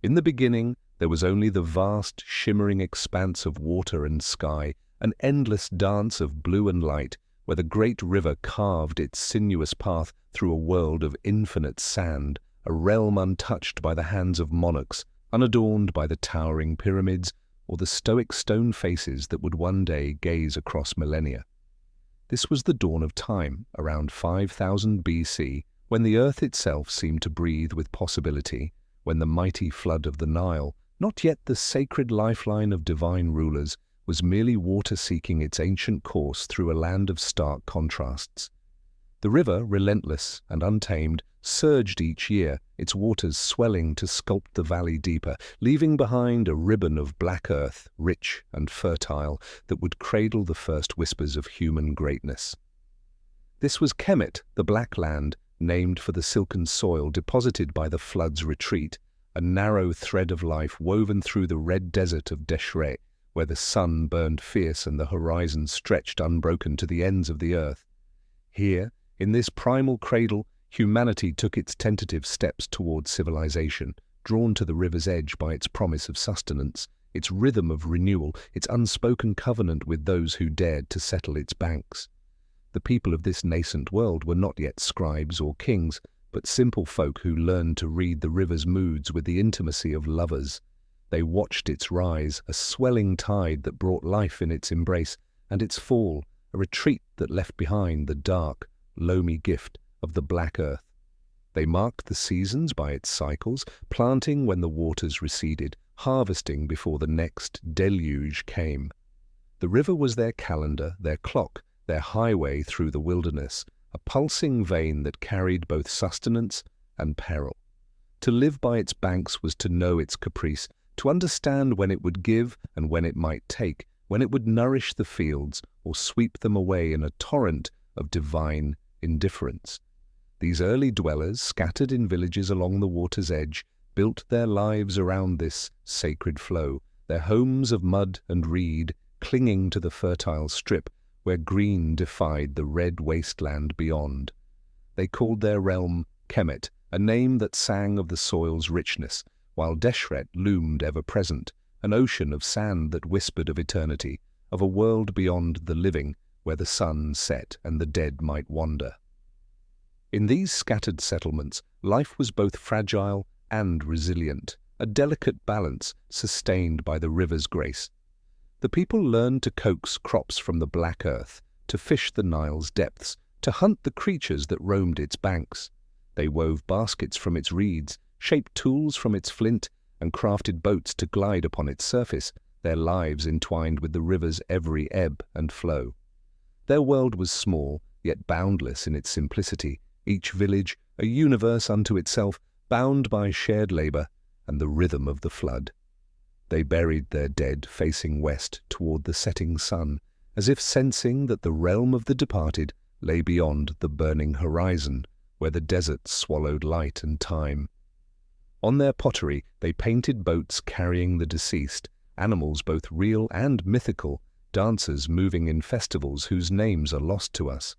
In the beginning, there was only the vast, shimmering expanse of water and sky, an endless dance of blue and light, where the great river carved its sinuous path through a world of infinite sand, a realm untouched by the hands of monarchs, unadorned by the towering pyramids or the stoic stone faces that would one day gaze across millennia. This was the dawn of time, around 5000 BC, when the earth itself seemed to breathe with possibility, when the mighty flood of the Nile, not yet the sacred lifeline of divine rulers, was merely water seeking its ancient course through a land of stark contrasts. The river, relentless and untamed, surged each year, its waters swelling to sculpt the valley deeper, leaving behind a ribbon of black earth, rich and fertile, that would cradle the first whispers of human greatness. This was Kemet, the Black Land, named for the silken soil deposited by the flood's retreat, a narrow thread of life woven through the red desert of Deshret, where the sun burned fierce and the horizon stretched unbroken to the ends of the earth. Here, in this primal cradle, humanity took its tentative steps toward civilization, drawn to the river's edge by its promise of sustenance, its rhythm of renewal, its unspoken covenant with those who dared to settle its banks. The people of this nascent world were not yet scribes or kings, but simple folk who learned to read the river's moods with the intimacy of lovers. They watched its rise, a swelling tide that brought life in its embrace, and its fall, a retreat that left behind the dark, loamy gift of the black earth. They marked the seasons by its cycles, planting when the waters receded, harvesting before the next deluge came. The river was their calendar, their clock, their highway through the wilderness, a pulsing vein that carried both sustenance and peril. To live by its banks was to know its caprice, to understand when it would give and when it might take, when it would nourish the fields or sweep them away in a torrent of divine indifference. These early dwellers, scattered in villages along the water's edge, built their lives around this sacred flow, their homes of mud and reed clinging to the fertile strip where green defied the red wasteland beyond. They called their realm Kemet, a name that sang of the soil's richness, while Deshret loomed ever-present, an ocean of sand that whispered of eternity, of a world beyond the living, where the sun set and the dead might wander. In these scattered settlements, life was both fragile and resilient, a delicate balance sustained by the river's grace. The people learned to coax crops from the black earth, to fish the Nile's depths, to hunt the creatures that roamed its banks. They wove baskets from its reeds, shaped tools from its flint, and crafted boats to glide upon its surface, their lives entwined with the river's every ebb and flow. Their world was small, yet boundless in its simplicity, each village a universe unto itself, bound by shared labor and the rhythm of the flood. They buried their dead facing west toward the setting sun, as if sensing that the realm of the departed lay beyond the burning horizon, where the desert swallowed light and time. On their pottery they painted boats carrying the deceased, animals both real and mythical, dancers moving in festivals whose names are lost to us.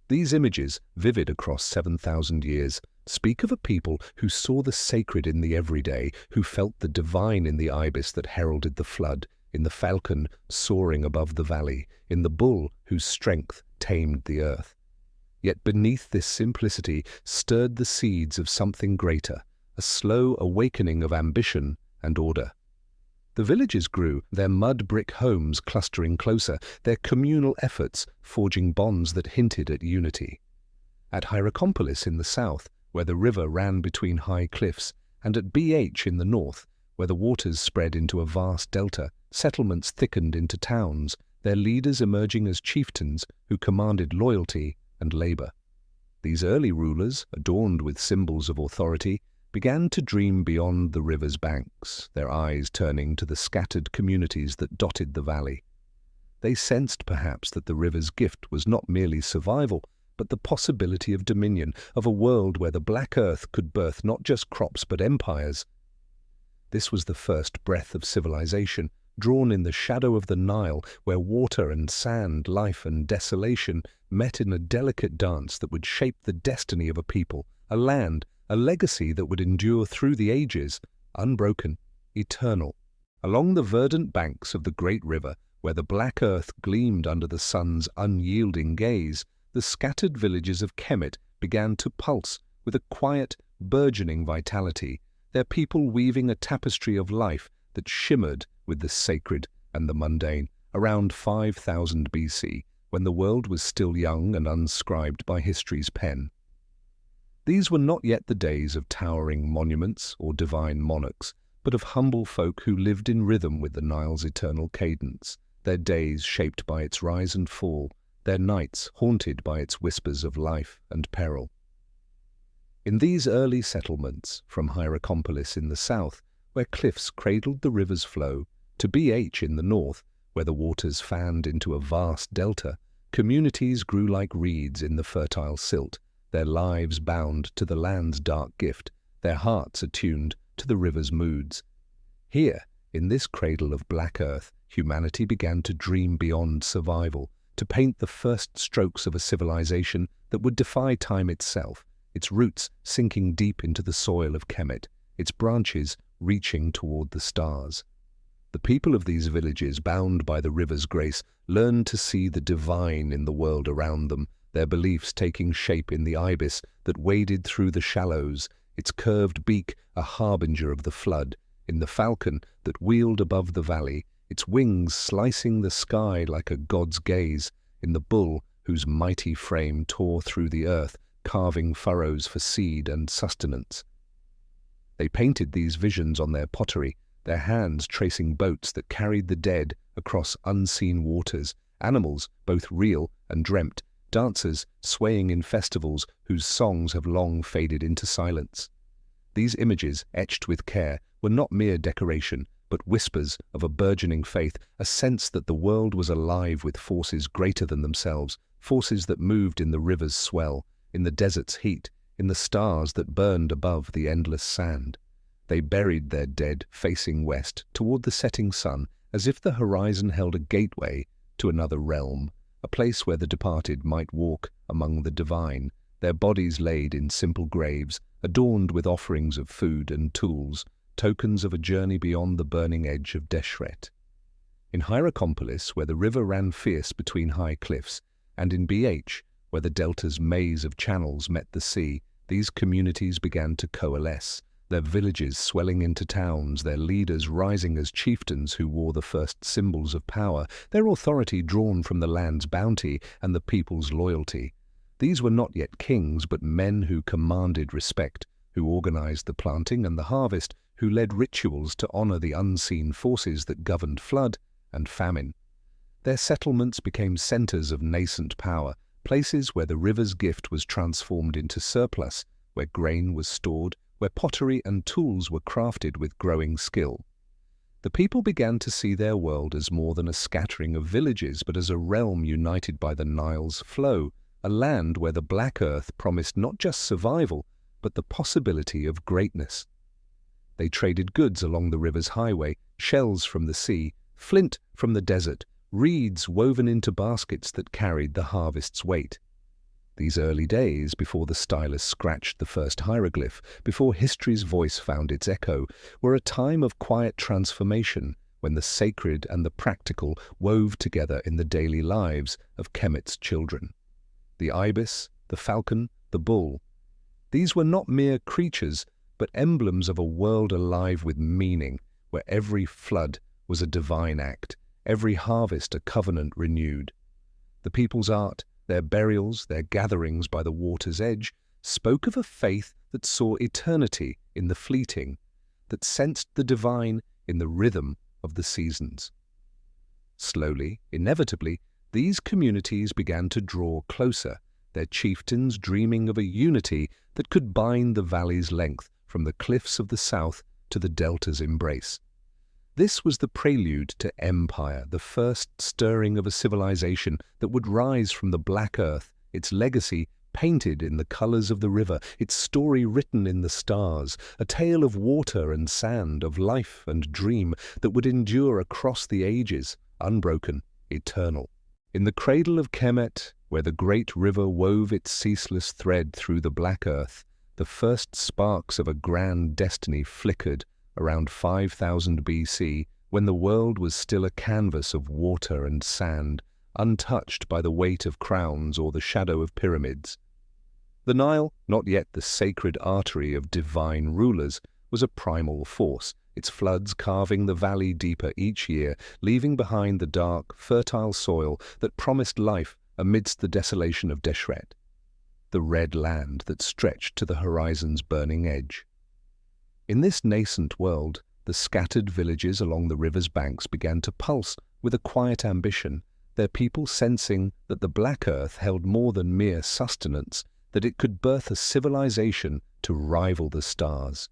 These images, vivid across 7,000 years, speak of a people who saw the sacred in the everyday, who felt the divine in the ibis that heralded the flood, in the falcon soaring above the valley, in the bull whose strength tamed the earth. Yet beneath this simplicity stirred the seeds of something greater, a slow awakening of ambition and order. The villages grew, their mud-brick homes clustering closer, their communal efforts forging bonds that hinted at unity. At Hierakonpolis in the south, where the river ran between high cliffs, and at BH in the north, where the waters spread into a vast delta, settlements thickened into towns, their leaders emerging as chieftains who commanded loyalty and labor. These early rulers, adorned with symbols of authority, began to dream beyond the river's banks, their eyes turning to the scattered communities that dotted the valley. They sensed perhaps that the river's gift was not merely survival, but the possibility of dominion, of a world where the black earth could birth not just crops but empires. This was the first breath of civilization, drawn in the shadow of the Nile, where water and sand, life and desolation met in a delicate dance that would shape the destiny of a people, a land, a legacy that would endure through the ages, unbroken, eternal. Along the verdant banks of the great river, where the black earth gleamed under the sun's unyielding gaze, the scattered villages of Kemet began to pulse with a quiet, burgeoning vitality, their people weaving a tapestry of life that shimmered with the sacred and the mundane, around 5000 BC, when the world was still young and unscribed by history's pen. These were not yet the days of towering monuments or divine monarchs, but of humble folk who lived in rhythm with the Nile's eternal cadence, their days shaped by its rise and fall, their nights haunted by its whispers of life and peril. In these early settlements, from Hierakonpolis in the south, where cliffs cradled the river's flow, to BH in the north, where the waters fanned into a vast delta, communities grew like reeds in the fertile silt, their lives bound to the land's dark gift, their hearts attuned to the river's moods. Here, in this cradle of black earth, humanity began to dream beyond survival, to paint the first strokes of a civilization that would defy time itself, its roots sinking deep into the soil of Kemet, its branches reaching toward the stars. The people of these villages, bound by the river's grace, learned to see the divine in the world around them, their beliefs taking shape in the ibis that waded through the shallows, its curved beak a harbinger of the flood, in the falcon that wheeled above the valley, its wings slicing the sky like a god's gaze, in the bull whose mighty frame tore through the earth, carving furrows for seed and sustenance. They painted these visions on their pottery, their hands tracing boats that carried the dead across unseen waters, animals both real and dreamt, dancers swaying in festivals whose songs have long faded into silence. These images, etched with care, were not mere decoration, but whispers of a burgeoning faith, a sense that the world was alive with forces greater than themselves, forces that moved in the river's swell, in the desert's heat, in the stars that burned above the endless sand. They buried their dead, facing west, toward the setting sun, as if the horizon held a gateway to another realm, a place where the departed might walk among the divine, their bodies laid in simple graves, adorned with offerings of food and tools, tokens of a journey beyond the burning edge of Deshret. In Hierakonpolis, where the river ran fierce between high cliffs, and in BH, where the delta's maze of channels met the sea, these communities began to coalesce, their villages swelling into towns, their leaders rising as chieftains who wore the first symbols of power, their authority drawn from the land's bounty and the people's loyalty. These were not yet kings, but men who commanded respect, who organized the planting and the harvest, who led rituals to honor the unseen forces that governed flood and famine. Their settlements became centers of nascent power, places where the river's gift was transformed into surplus, where grain was stored, where pottery and tools were crafted with growing skill. The people began to see their world as more than a scattering of villages, but as a realm united by the Nile's flow, a land where the black earth promised not just survival, but the possibility of greatness. They traded goods along the river's highway, shells from the sea, flint from the desert, reeds woven into baskets that carried the harvest's weight. These early days, before the stylus scratched the first hieroglyph, before history's voice found its echo, were a time of quiet transformation, when the sacred and the practical wove together in the daily lives of Kemet's children. The ibis, the falcon, the bull. These were not mere creatures, but emblems of a world alive with meaning, where every flood was a divine act, every harvest a covenant renewed. The people's art, their burials, their gatherings by the water's edge, spoke of a faith that saw eternity in the fleeting, that sensed the divine in the rhythm of the seasons. Slowly, inevitably, these communities began to draw closer, their chieftains dreaming of a unity that could bind the valley's length from the cliffs of the south to the delta's embrace. This was the prelude to empire, the first stirring of a civilization that would rise from the black earth, its legacy painted in the colors of the river, its story written in the stars, a tale of water and sand, of life and dream that would endure across the ages, unbroken, eternal. In the cradle of Kemet, where the great river wove its ceaseless thread through the black earth, the first sparks of a grand destiny flickered around 5000 BC, when the world was still a canvas of water and sand, untouched by the weight of crowns or the shadow of pyramids. The Nile, not yet the sacred artery of divine rulers, was a primal force, its floods carving the valley deeper each year, leaving behind the dark, fertile soil that promised life amidst the desolation of Deshret, the red land that stretched to the horizon's burning edge. In this nascent world, the scattered villages along the river's banks began to pulse with a quiet ambition, their people sensing that the Black Earth held more than mere sustenance, that it could birth a civilization to rival the stars.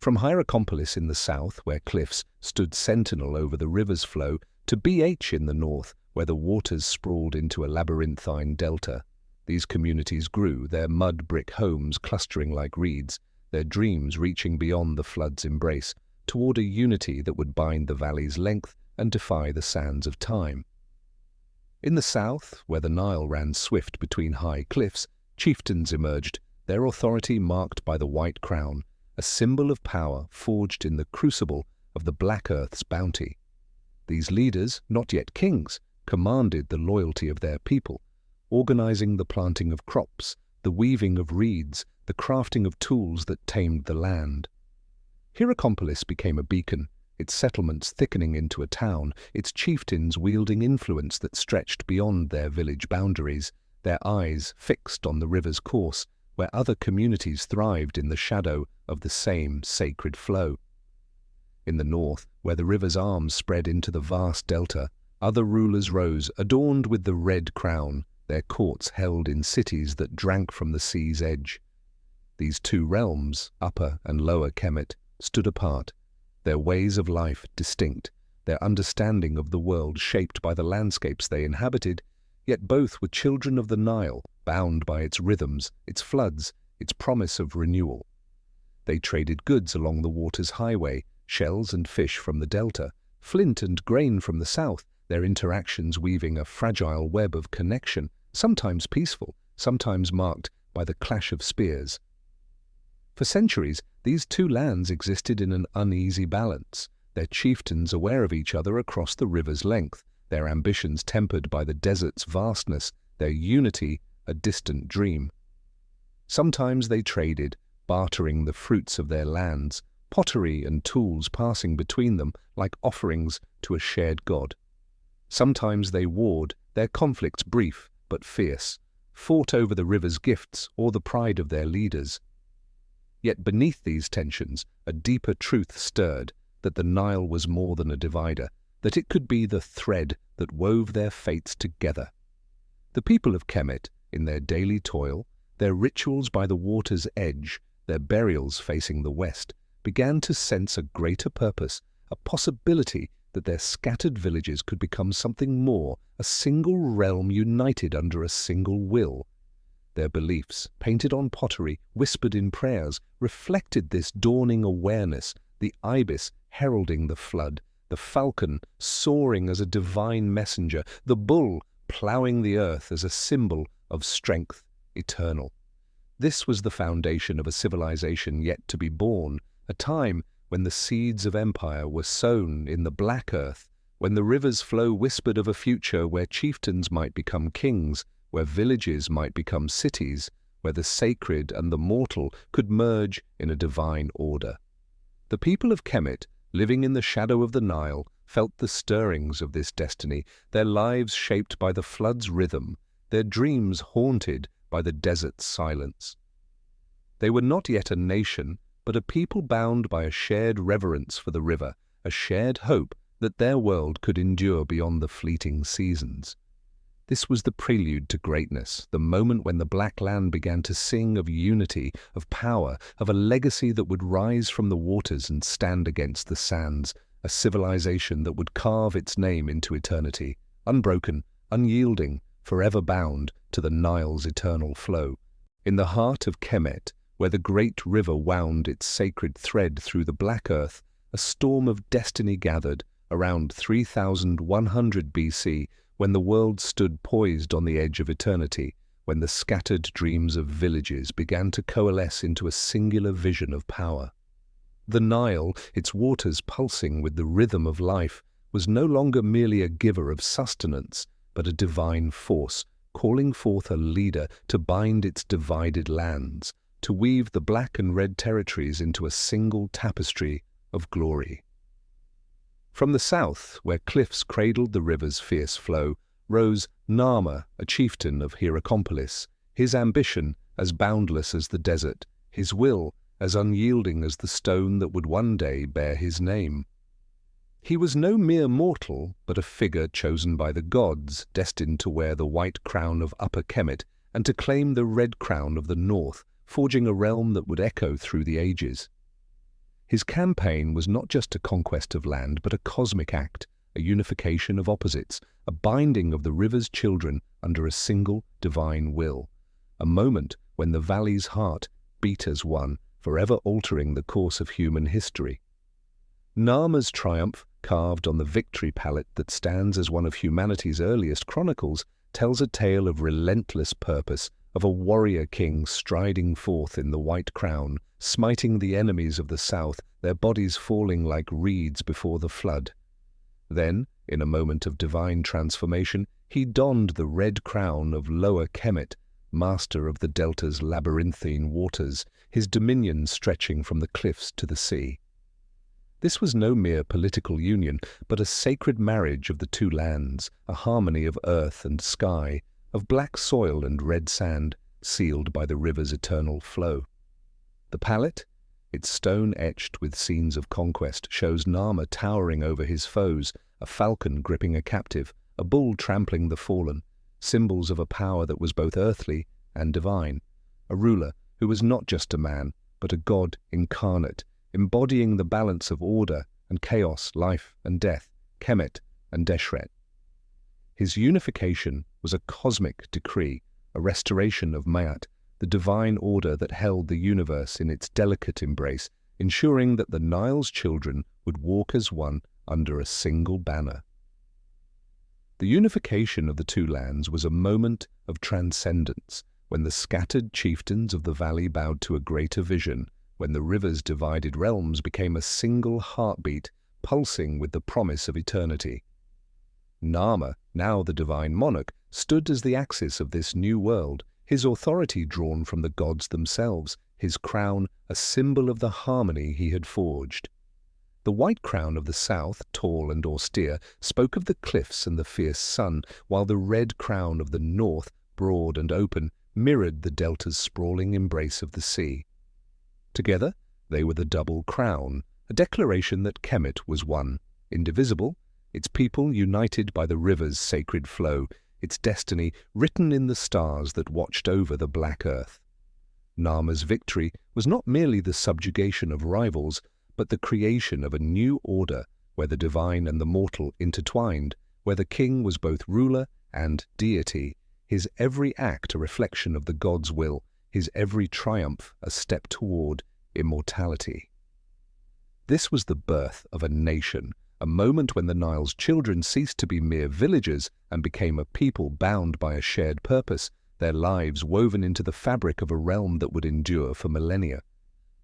From Hierakonpolis in the south, where cliffs stood sentinel over the river's flow, to BH in the north, where the waters sprawled into a labyrinthine delta, these communities grew, their mud brick homes clustering like reeds, their dreams reaching beyond the flood's embrace, toward a unity that would bind the valley's length and defy the sands of time. In the south, where the Nile ran swift between high cliffs, chieftains emerged, their authority marked by the white crown, a symbol of power forged in the crucible of the Black Earth's bounty. These leaders, not yet kings, commanded the loyalty of their people, organizing the planting of crops, the weaving of reeds, the crafting of tools that tamed the land. Hierakonpolis became a beacon, its settlements thickening into a town, its chieftains wielding influence that stretched beyond their village boundaries, their eyes fixed on the river's course, where other communities thrived in the shadow of the same sacred flow. In the north, where the river's arms spread into the vast delta, other rulers rose, adorned with the red crown, their courts held in cities that drank from the sea's edge. These two realms, Upper and Lower Kemet, stood apart, their ways of life distinct, their understanding of the world shaped by the landscapes they inhabited, yet both were children of the Nile, bound by its rhythms, its floods, its promise of renewal. They traded goods along the water's highway, shells and fish from the delta, flint and grain from the south, their interactions weaving a fragile web of connection, sometimes peaceful, sometimes marked by the clash of spears. For centuries, these two lands existed in an uneasy balance, their chieftains aware of each other across the river's length, their ambitions tempered by the desert's vastness, their unity a distant dream. Sometimes they traded, bartering the fruits of their lands, pottery and tools passing between them like offerings to a shared god. Sometimes they warred, their conflicts brief but fierce, fought over the river's gifts or the pride of their leaders. Yet beneath these tensions, a deeper truth stirred, that the Nile was more than a divider, that it could be the thread that wove their fates together. The people of Kemet, in their daily toil, their rituals by the water's edge, their burials facing the west, began to sense a greater purpose, a possibility that their scattered villages could become something more, a single realm united under a single will. Their beliefs, painted on pottery, whispered in prayers, reflected this dawning awareness, the ibis heralding the flood, the falcon soaring as a divine messenger, the bull ploughing the earth as a symbol of strength eternal. This was the foundation of a civilization yet to be born, a time when the seeds of empire were sown in the Black Earth, when the river's flow whispered of a future where chieftains might become kings, where villages might become cities, where the sacred and the mortal could merge in a divine order. The people of Kemet, living in the shadow of the Nile, felt the stirrings of this destiny, their lives shaped by the flood's rhythm, their dreams haunted by the desert's silence. They were not yet a nation, but a people bound by a shared reverence for the river, a shared hope that their world could endure beyond the fleeting seasons. This was the prelude to greatness, the moment when the Black Land began to sing of unity, of power, of a legacy that would rise from the waters and stand against the sands, a civilization that would carve its name into eternity, unbroken, unyielding, forever bound to the Nile's eternal flow. In the heart of Kemet, where the great river wound its sacred thread through the Black Earth, a storm of destiny gathered around 3100 BC, when the world stood poised on the edge of eternity, when the scattered dreams of villages began to coalesce into a singular vision of power. The Nile, its waters pulsing with the rhythm of life, was no longer merely a giver of sustenance, but a divine force, calling forth a leader to bind its divided lands, to weave the black and red territories into a single tapestry of glory. From the south, where cliffs cradled the river's fierce flow, rose Narmer, a chieftain of Hierakonpolis, his ambition as boundless as the desert, his will as unyielding as the stone that would one day bear his name. He was no mere mortal, but a figure chosen by the gods, destined to wear the white crown of Upper Kemet and to claim the red crown of the north, forging a realm that would echo through the ages. His campaign was not just a conquest of land, but a cosmic act, a unification of opposites, a binding of the river's children under a single divine will, a moment when the valley's heart beat as one, forever altering the course of human history. Narmer's triumph, carved on the victory palette that stands as one of humanity's earliest chronicles, tells a tale of relentless purpose, of a warrior king striding forth in the white crown, smiting the enemies of the south, their bodies falling like reeds before the flood. Then, in a moment of divine transformation, he donned the red crown of Lower Kemet, master of the delta's labyrinthine waters, his dominion stretching from the cliffs to the sea. This was no mere political union, but a sacred marriage of the two lands, a harmony of earth and sky, of black soil and red sand, sealed by the river's eternal flow. The palette, its stone etched with scenes of conquest, shows Narmer towering over his foes, a falcon gripping a captive, a bull trampling the fallen, symbols of a power that was both earthly and divine, a ruler who was not just a man, but a god incarnate, embodying the balance of order and chaos, life and death, Kemet and Deshret. His unification was a cosmic decree, a restoration of Ma'at, the divine order that held the universe in its delicate embrace, ensuring that the Nile's children would walk as one under a single banner. The unification of the two lands was a moment of transcendence, when the scattered chieftains of the valley bowed to a greater vision, when the river's divided realms became a single heartbeat, pulsing with the promise of eternity. Narmer, now the divine monarch, stood as the axis of this new world, his authority drawn from the gods themselves, his crown a symbol of the harmony he had forged. The white crown of the south, tall and austere, spoke of the cliffs and the fierce sun, while the red crown of the north, broad and open, mirrored the delta's sprawling embrace of the sea. Together, they were the double crown, a declaration that Kemet was one, indivisible, its people united by the river's sacred flow, its destiny written in the stars that watched over the black earth. Narmer's victory was not merely the subjugation of rivals, but the creation of a new order where the divine and the mortal intertwined, where the king was both ruler and deity, his every act a reflection of the god's will, his every triumph a step toward immortality. This was the birth of a nation, a moment when the Nile's children ceased to be mere villagers and became a people bound by a shared purpose, their lives woven into the fabric of a realm that would endure for millennia.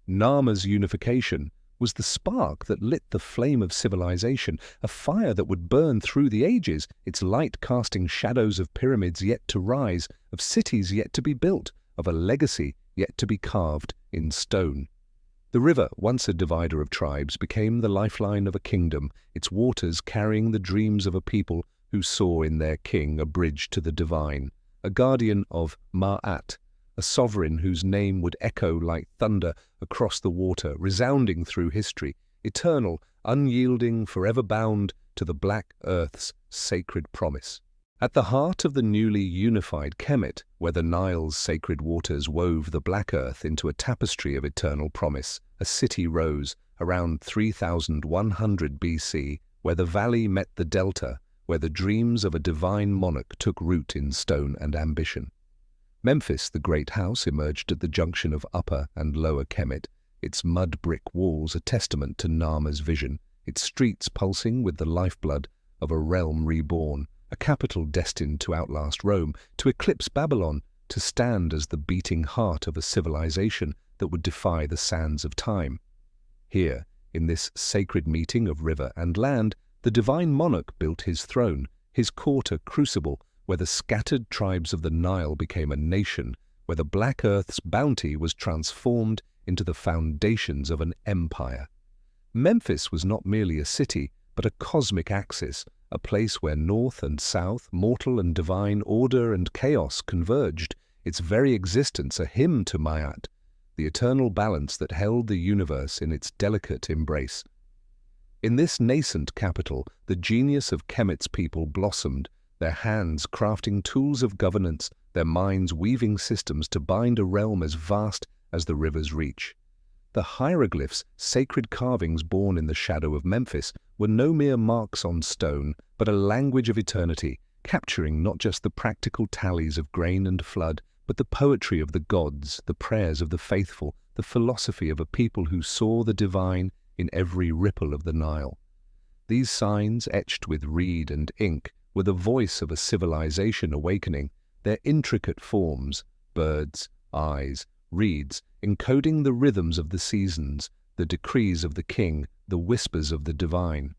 Narmer's unification was the spark that lit the flame of civilization, a fire that would burn through the ages, its light casting shadows of pyramids yet to rise, of cities yet to be built, of a legacy yet to be carved in stone. The river, once a divider of tribes, became the lifeline of a kingdom, its waters carrying the dreams of a people who saw in their king a bridge to the divine, a guardian of Ma'at, a sovereign whose name would echo like thunder across the water, resounding through history, eternal, unyielding, forever bound to the black earth's sacred promise. At the heart of the newly unified Kemet, where the Nile's sacred waters wove the black earth into a tapestry of eternal promise, a city rose, around 3100 BC, where the valley met the delta, where the dreams of a divine monarch took root in stone and ambition. Memphis, the great house, emerged at the junction of Upper and Lower Kemet, its mud-brick walls a testament to Narmer's vision, its streets pulsing with the lifeblood of a realm reborn, a capital destined to outlast Rome, to eclipse Babylon, to stand as the beating heart of a civilization that would defy the sands of time. Here, in this sacred meeting of river and land, the divine monarch built his throne, his court a crucible, where the scattered tribes of the Nile became a nation, where the black earth's bounty was transformed into the foundations of an empire. Memphis was not merely a city, but a cosmic axis, a place where north and south, mortal and divine, order and chaos converged, its very existence a hymn to Ma'at, the eternal balance that held the universe in its delicate embrace. In this nascent capital, the genius of Kemet's people blossomed, their hands crafting tools of governance, their minds weaving systems to bind a realm as vast as the river's reach. The hieroglyphs, sacred carvings born in the shadow of Memphis, were no mere marks on stone, but a language of eternity, capturing not just the practical tallies of grain and flood, but the poetry of the gods, the prayers of the faithful, the philosophy of a people who saw the divine in every ripple of the Nile. These signs, etched with reed and ink, were the voice of a civilization awakening, their intricate forms, birds, eyes, reeds, encoding the rhythms of the seasons, the decrees of the king, the whispers of the divine.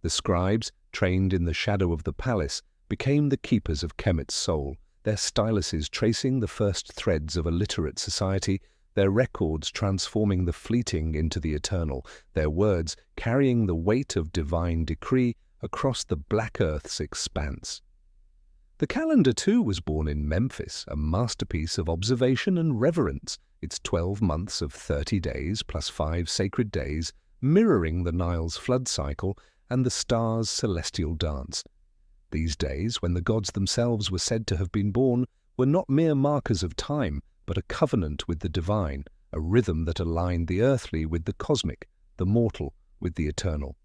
The scribes, trained in the shadow of the palace, became the keepers of Kemet's soul, their styluses tracing the first threads of a literate society, their records transforming the fleeting into the eternal, their words carrying the weight of divine decree across the black earth's expanse. The calendar, too, was born in Memphis, a masterpiece of observation and reverence, its 12 months of 30 days plus 5 sacred days, mirroring the Nile's flood cycle and the stars' celestial dance. These days, when the gods themselves were said to have been born, were not mere markers of time, but a covenant with the divine, a rhythm that aligned the earthly with the cosmic, the mortal with the eternal.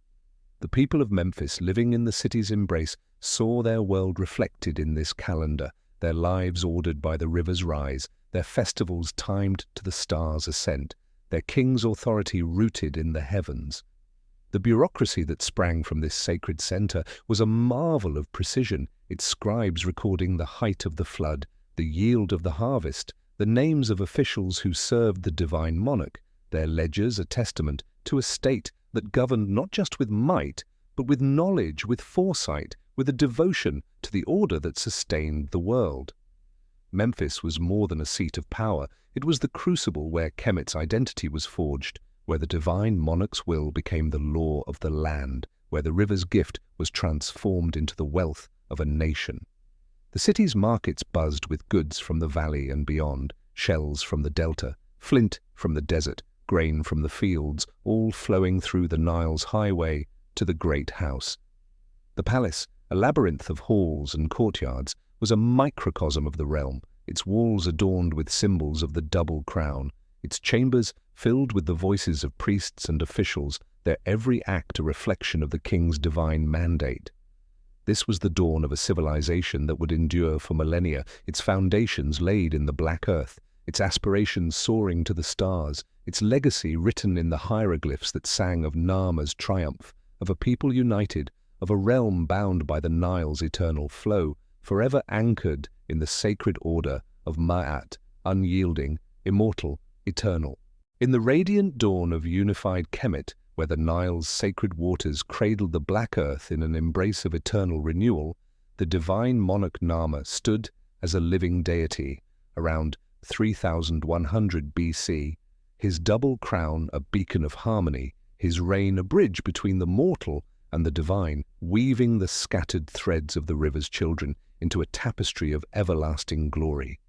The people of Memphis, living in the city's embrace, saw their world reflected in this calendar, their lives ordered by the river's rise, their festivals timed to the stars' ascent, their king's authority rooted in the heavens. The bureaucracy that sprang from this sacred center was a marvel of precision, its scribes recording the height of the flood, the yield of the harvest, the names of officials who served the divine monarch, their ledgers a testament to a state that governed not just with might, but with knowledge, with foresight, with a devotion to the order that sustained the world. Memphis was more than a seat of power. It was the crucible where Kemet's identity was forged, where the divine monarch's will became the law of the land, where the river's gift was transformed into the wealth of a nation. The city's markets buzzed with goods from the valley and beyond, shells from the delta, flint from the desert, grain from the fields, all flowing through the Nile's highway to the great house. The palace, a labyrinth of halls and courtyards, was a microcosm of the realm, its walls adorned with symbols of the double crown, its chambers filled with the voices of priests and officials, their every act a reflection of the king's divine mandate. This was the dawn of a civilization that would endure for millennia, its foundations laid in the black earth, its aspirations soaring to the stars, its legacy written in the hieroglyphs that sang of Narmer's triumph, of a people united, of a realm bound by the Nile's eternal flow, forever anchored in the sacred order of Ma'at, unyielding, immortal, eternal. In the radiant dawn of unified Kemet, where the Nile's sacred waters cradled the black earth in an embrace of eternal renewal, the divine monarch Narmer stood as a living deity, around 3100 BC, his double crown a beacon of harmony, his reign a bridge between the mortal and the divine, weaving the scattered threads of the river's children into a tapestry of everlasting glory.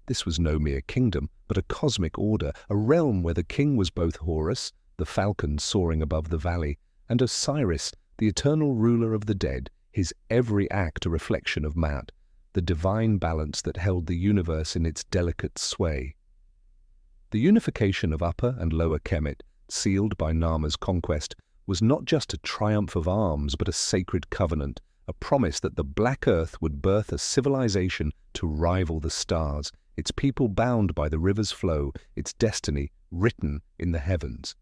This was no mere kingdom, but a cosmic order, a realm where the king was both Horus, the falcon soaring above the valley, and Osiris, the eternal ruler of the dead, his every act a reflection of Ma'at, the divine balance that held the universe in its delicate sway. The unification of Upper and Lower Kemet, sealed by Narmer's conquest, was not just a triumph of arms but a sacred covenant, a promise that the black earth would birth a civilization to rival the stars, its people bound by the river's flow, its destiny written in the heavens.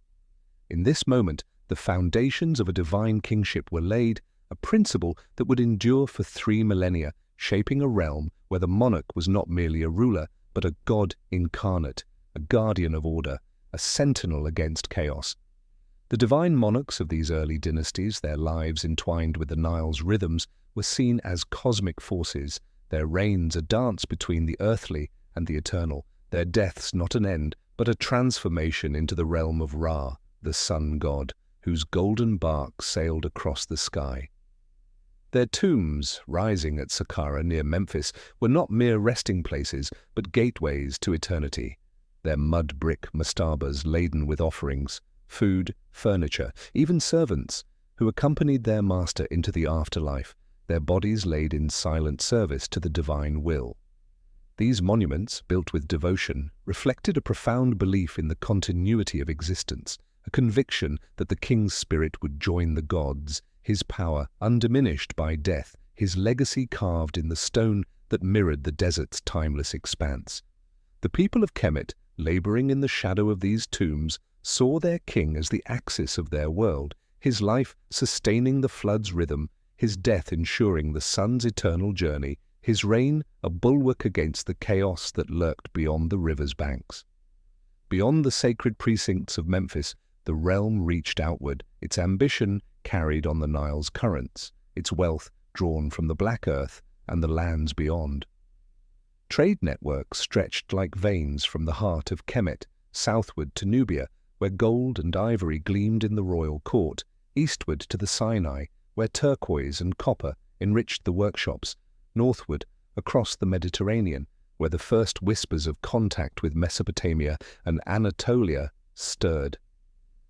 In this moment, the foundations of a divine kingship were laid, a principle that would endure for 3 millennia, shaping a realm where the monarch was not merely a ruler, but a god incarnate, a guardian of order, a sentinel against chaos. The divine monarchs of these early dynasties, their lives entwined with the Nile's rhythms, were seen as cosmic forces, their reigns a dance between the earthly and the eternal, their deaths not an end, but a transformation into the realm of Ra, the sun god, whose golden bark sailed across the sky. Their tombs, rising at Saqqara near Memphis, were not mere resting places, but gateways to eternity. Their mud-brick mastabas laden with offerings, food, furniture, even servants, who accompanied their master into the afterlife, their bodies laid in silent service to the divine will. These monuments, built with devotion, reflected a profound belief in the continuity of existence, a conviction that the king's spirit would join the gods, his power undiminished by death, his legacy carved in the stone that mirrored the desert's timeless expanse. The people of Kemet, laboring in the shadow of these tombs, saw their king as the axis of their world, his life sustaining the flood's rhythm, his death ensuring the sun's eternal journey, his reign a bulwark against the chaos that lurked beyond the river's banks. Beyond the sacred precincts of Memphis, the realm reached outward, its ambition carried on the Nile's currents, its wealth drawn from the black earth and the lands beyond. Trade networks stretched like veins from the heart of Kemet, southward to Nubia, where gold and ivory gleamed in the royal court, eastward to the Sinai, where turquoise and copper enriched the workshops, northward across the Mediterranean, where the first whispers of contact with Mesopotamia and Anatolia stirred.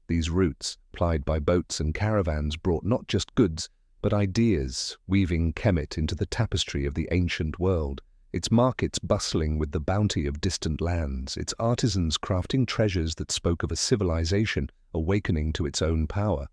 These routes, plied by boats and caravans, brought not just goods, but ideas, weaving Kemet into the tapestry of the ancient world, its markets bustling with the bounty of distant lands, its artisans crafting treasures that spoke of a civilization awakening to its own power.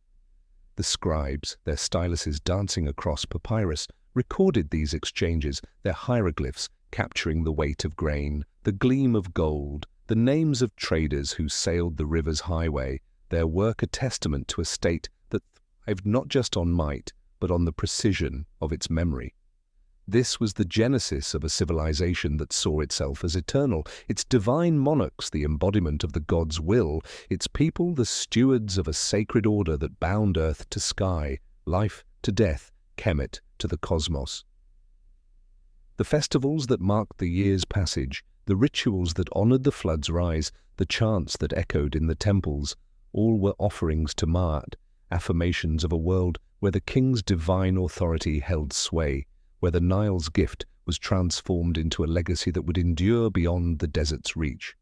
The scribes, their styluses dancing across papyrus, recorded these exchanges, their hieroglyphs capturing the weight of grain, the gleam of gold, the names of traders who sailed the river's highway, their work a testament to a state that thrived not just on might, but on the precision of its memory. This was the genesis of a civilization that saw itself as eternal, its divine monarchs the embodiment of the god's will, its people the stewards of a sacred order that bound earth to sky, life to death, Kemet to the cosmos. The festivals that marked the year's passage, the rituals that honored the flood's rise, the chants that echoed in the temples, all were offerings to Maat, affirmations of a world where the king's divine authority held sway, where the Nile's gift was transformed into a legacy that would endure beyond the desert's reach.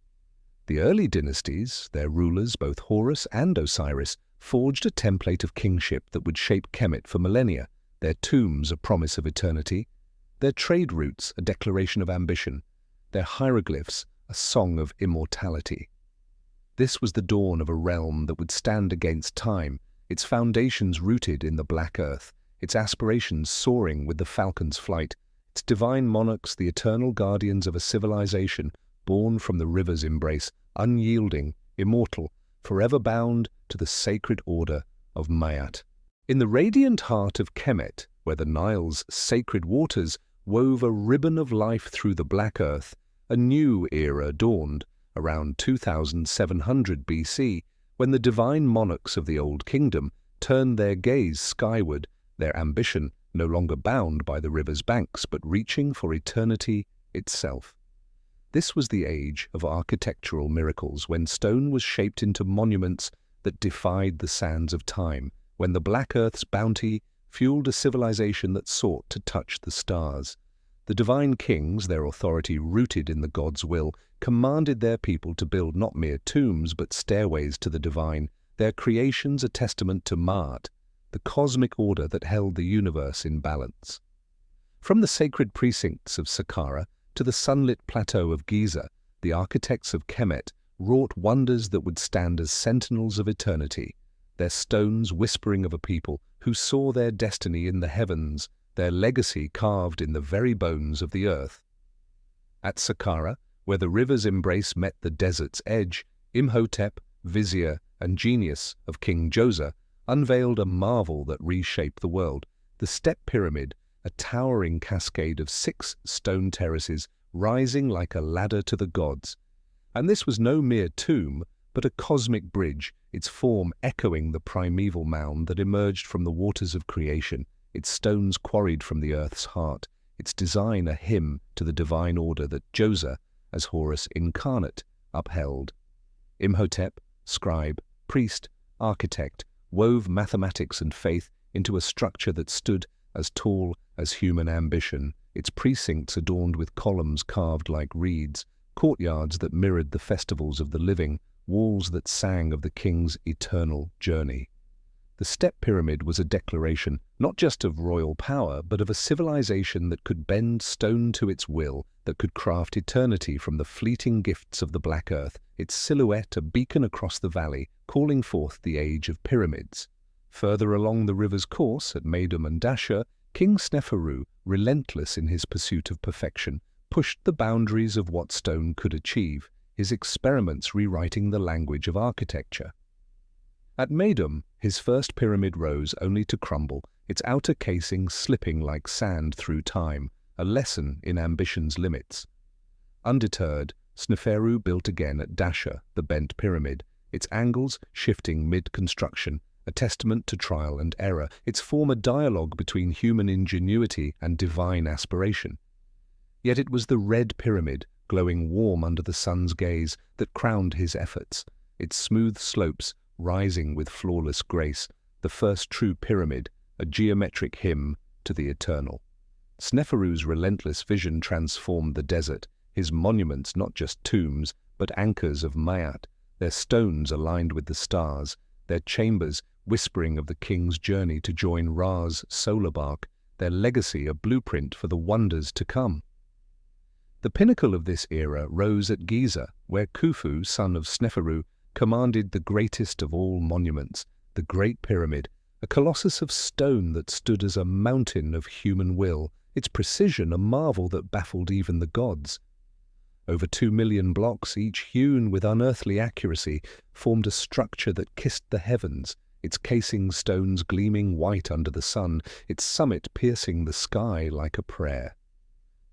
The early dynasties, their rulers, both Horus and Osiris, forged a template of kingship that would shape Kemet for millennia, their tombs a promise of eternity, their trade routes a declaration of ambition, their hieroglyphs a song of immortality. This was the dawn of a realm that would stand against time, its foundations rooted in the black earth, its aspirations soaring with the falcon's flight, its divine monarchs the eternal guardians of a civilization born from the river's embrace, unyielding, immortal, forever bound to the sacred order of Maat. In the radiant heart of Kemet, where the Nile's sacred waters wove a ribbon of life through the black earth, a new era dawned, around 2700 BC, when the divine monarchs of the Old Kingdom turned their gaze skyward, their ambition no longer bound by the river's banks, but reaching for eternity itself. This was the age of architectural miracles, when stone was shaped into monuments that defied the sands of time, when the black earth's bounty fueled a civilization that sought to touch the stars. The divine kings, their authority rooted in the god's will, commanded their people to build not mere tombs but stairways to the divine, their creations a testament to Maat, the cosmic order that held the universe in balance. From the sacred precincts of Saqqara to the sunlit plateau of Giza, the architects of Kemet wrought wonders that would stand as sentinels of eternity, their stones whispering of a people who saw their destiny in the heavens, their legacy carved in the very bones of the earth. At Saqqara, where the river's embrace met the desert's edge, Imhotep, vizier and genius of King Djoser, unveiled a marvel that reshaped the world, the Step Pyramid, a towering cascade of 6 stone terraces rising like a ladder to the gods. And this was no mere tomb, but a cosmic bridge, its form echoing the primeval mound that emerged from the waters of creation, its stones quarried from the earth's heart, its design a hymn to the divine order that Djoser, as Horus incarnate, upheld. Imhotep, scribe, priest, architect, wove mathematics and faith into a structure that stood as tall as human ambition, its precincts adorned with columns carved like reeds, courtyards that mirrored the festivals of the living, walls that sang of the king's eternal journey. The Step Pyramid was a declaration not just of royal power, but of a civilization that could bend stone to its will, that could craft eternity from the fleeting gifts of the Black Earth, its silhouette a beacon across the valley, calling forth the age of pyramids. Further along the river's course, at Medum and Dashur, King Sneferu, relentless in his pursuit of perfection, pushed the boundaries of what stone could achieve, his experiments rewriting the language of architecture. At Medum, his first pyramid rose only to crumble, its outer casing slipping like sand through time, a lesson in ambition's limits. Undeterred, Sneferu built again at Dashur, the bent pyramid, its angles shifting mid-construction, a testament to trial and error, its form a dialogue between human ingenuity and divine aspiration. Yet it was the red pyramid, glowing warm under the sun's gaze, that crowned his efforts, its smooth slopes rising with flawless grace, the first true pyramid, a geometric hymn to the eternal. Sneferu's relentless vision transformed the desert, his monuments not just tombs, but anchors of Maat, their stones aligned with the stars, their chambers whispering of the king's journey to join Ra's solar bark, their legacy a blueprint for the wonders to come. The pinnacle of this era rose at Giza, where Khufu, son of Sneferu, commanded the greatest of all monuments, the Great Pyramid, a colossus of stone that stood as a mountain of human will, its precision a marvel that baffled even the gods. Over 2 million blocks, each hewn with unearthly accuracy, formed a structure that kissed the heavens, its casing stones gleaming white under the sun, its summit piercing the sky like a prayer.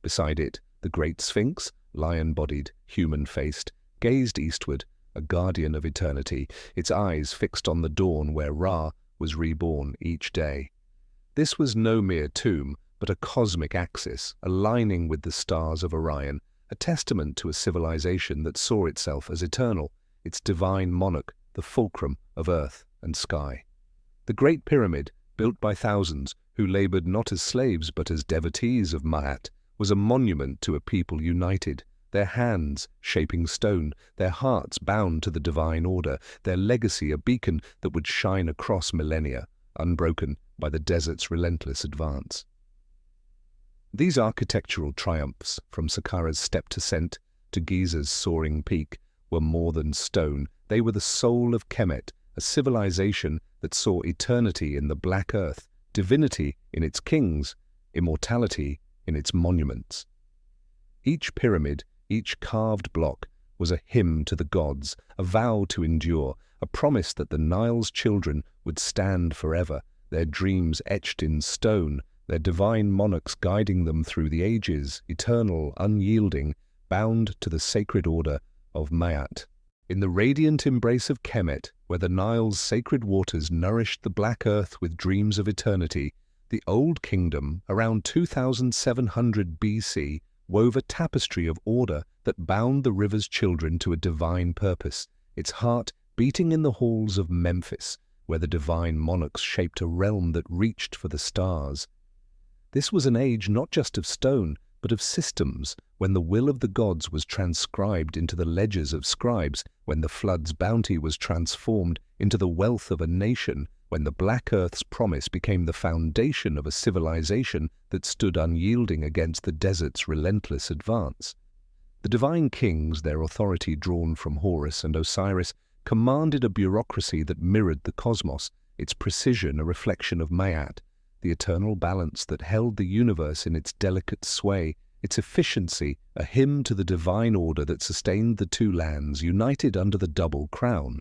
Beside it, the great Sphinx, lion-bodied, human-faced, gazed eastward, a guardian of eternity, its eyes fixed on the dawn where Ra was reborn each day. This was no mere tomb, but a cosmic axis, aligning with the stars of Orion, a testament to a civilization that saw itself as eternal, its divine monarch, the fulcrum of earth and sky. The Great Pyramid, built by thousands who labored not as slaves but as devotees of Maat, was a monument to a people united, their hands shaping stone, their hearts bound to the divine order, their legacy a beacon that would shine across millennia, unbroken by the desert's relentless advance. These architectural triumphs, from Saqqara's stepped ascent to Giza's soaring peak, were more than stone. They were the soul of Kemet, a civilization that saw eternity in the Black Earth, divinity in its kings, immortality in its monuments. Each pyramid, each carved block, was a hymn to the gods, a vow to endure, a promise that the Nile's children would stand forever, their dreams etched in stone, their divine monarchs guiding them through the ages, eternal, unyielding, bound to the sacred order of Maat. In the radiant embrace of Kemet, where the Nile's sacred waters nourished the black earth with dreams of eternity, the Old Kingdom, around 2700 BC, wove a tapestry of order that bound the river's children to a divine purpose, its heart beating in the halls of Memphis, where the divine monarchs shaped a realm that reached for the stars. This was an age not just of stone, but of systems, when the will of the gods was transcribed into the ledgers of scribes, when the flood's bounty was transformed into the wealth of a nation, when the Black Earth's promise became the foundation of a civilization that stood unyielding against the desert's relentless advance. The divine kings, their authority drawn from Horus and Osiris, commanded a bureaucracy that mirrored the cosmos, its precision a reflection of Maat, the eternal balance that held the universe in its delicate sway, its efficiency a hymn to the divine order that sustained the two lands united under the double crown.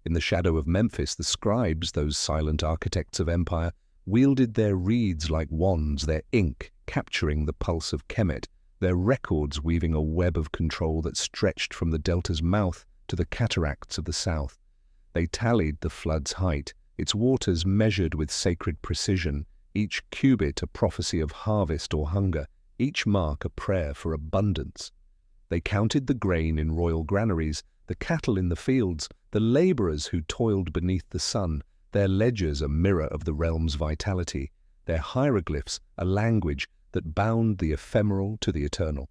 In the shadow of Memphis, the scribes, those silent architects of empire, wielded their reeds like wands, their ink capturing the pulse of Kemet, their records weaving a web of control that stretched from the delta's mouth to the cataracts of the south. They tallied the flood's height, its waters measured with sacred precision, each cubit a prophecy of harvest or hunger, each mark a prayer for abundance. They counted the grain in royal granaries, the cattle in the fields, the laborers who toiled beneath the sun, their ledgers a mirror of the realm's vitality, their hieroglyphs a language that bound the ephemeral to the eternal.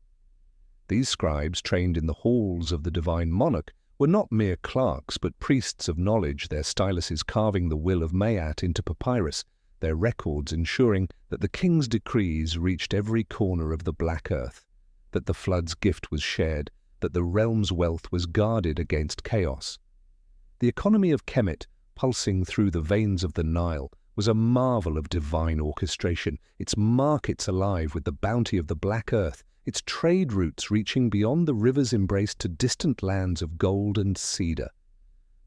These scribes, trained in the halls of the divine monarch, were not mere clerks but priests of knowledge, their styluses carving the will of Maat into papyrus, their records ensuring that the king's decrees reached every corner of the black earth, that the flood's gift was shared, that the realm's wealth was guarded against chaos. The economy of Kemet, pulsing through the veins of the Nile, was a marvel of divine orchestration, its markets alive with the bounty of the black earth, its trade routes reaching beyond the river's embrace to distant lands of gold and cedar.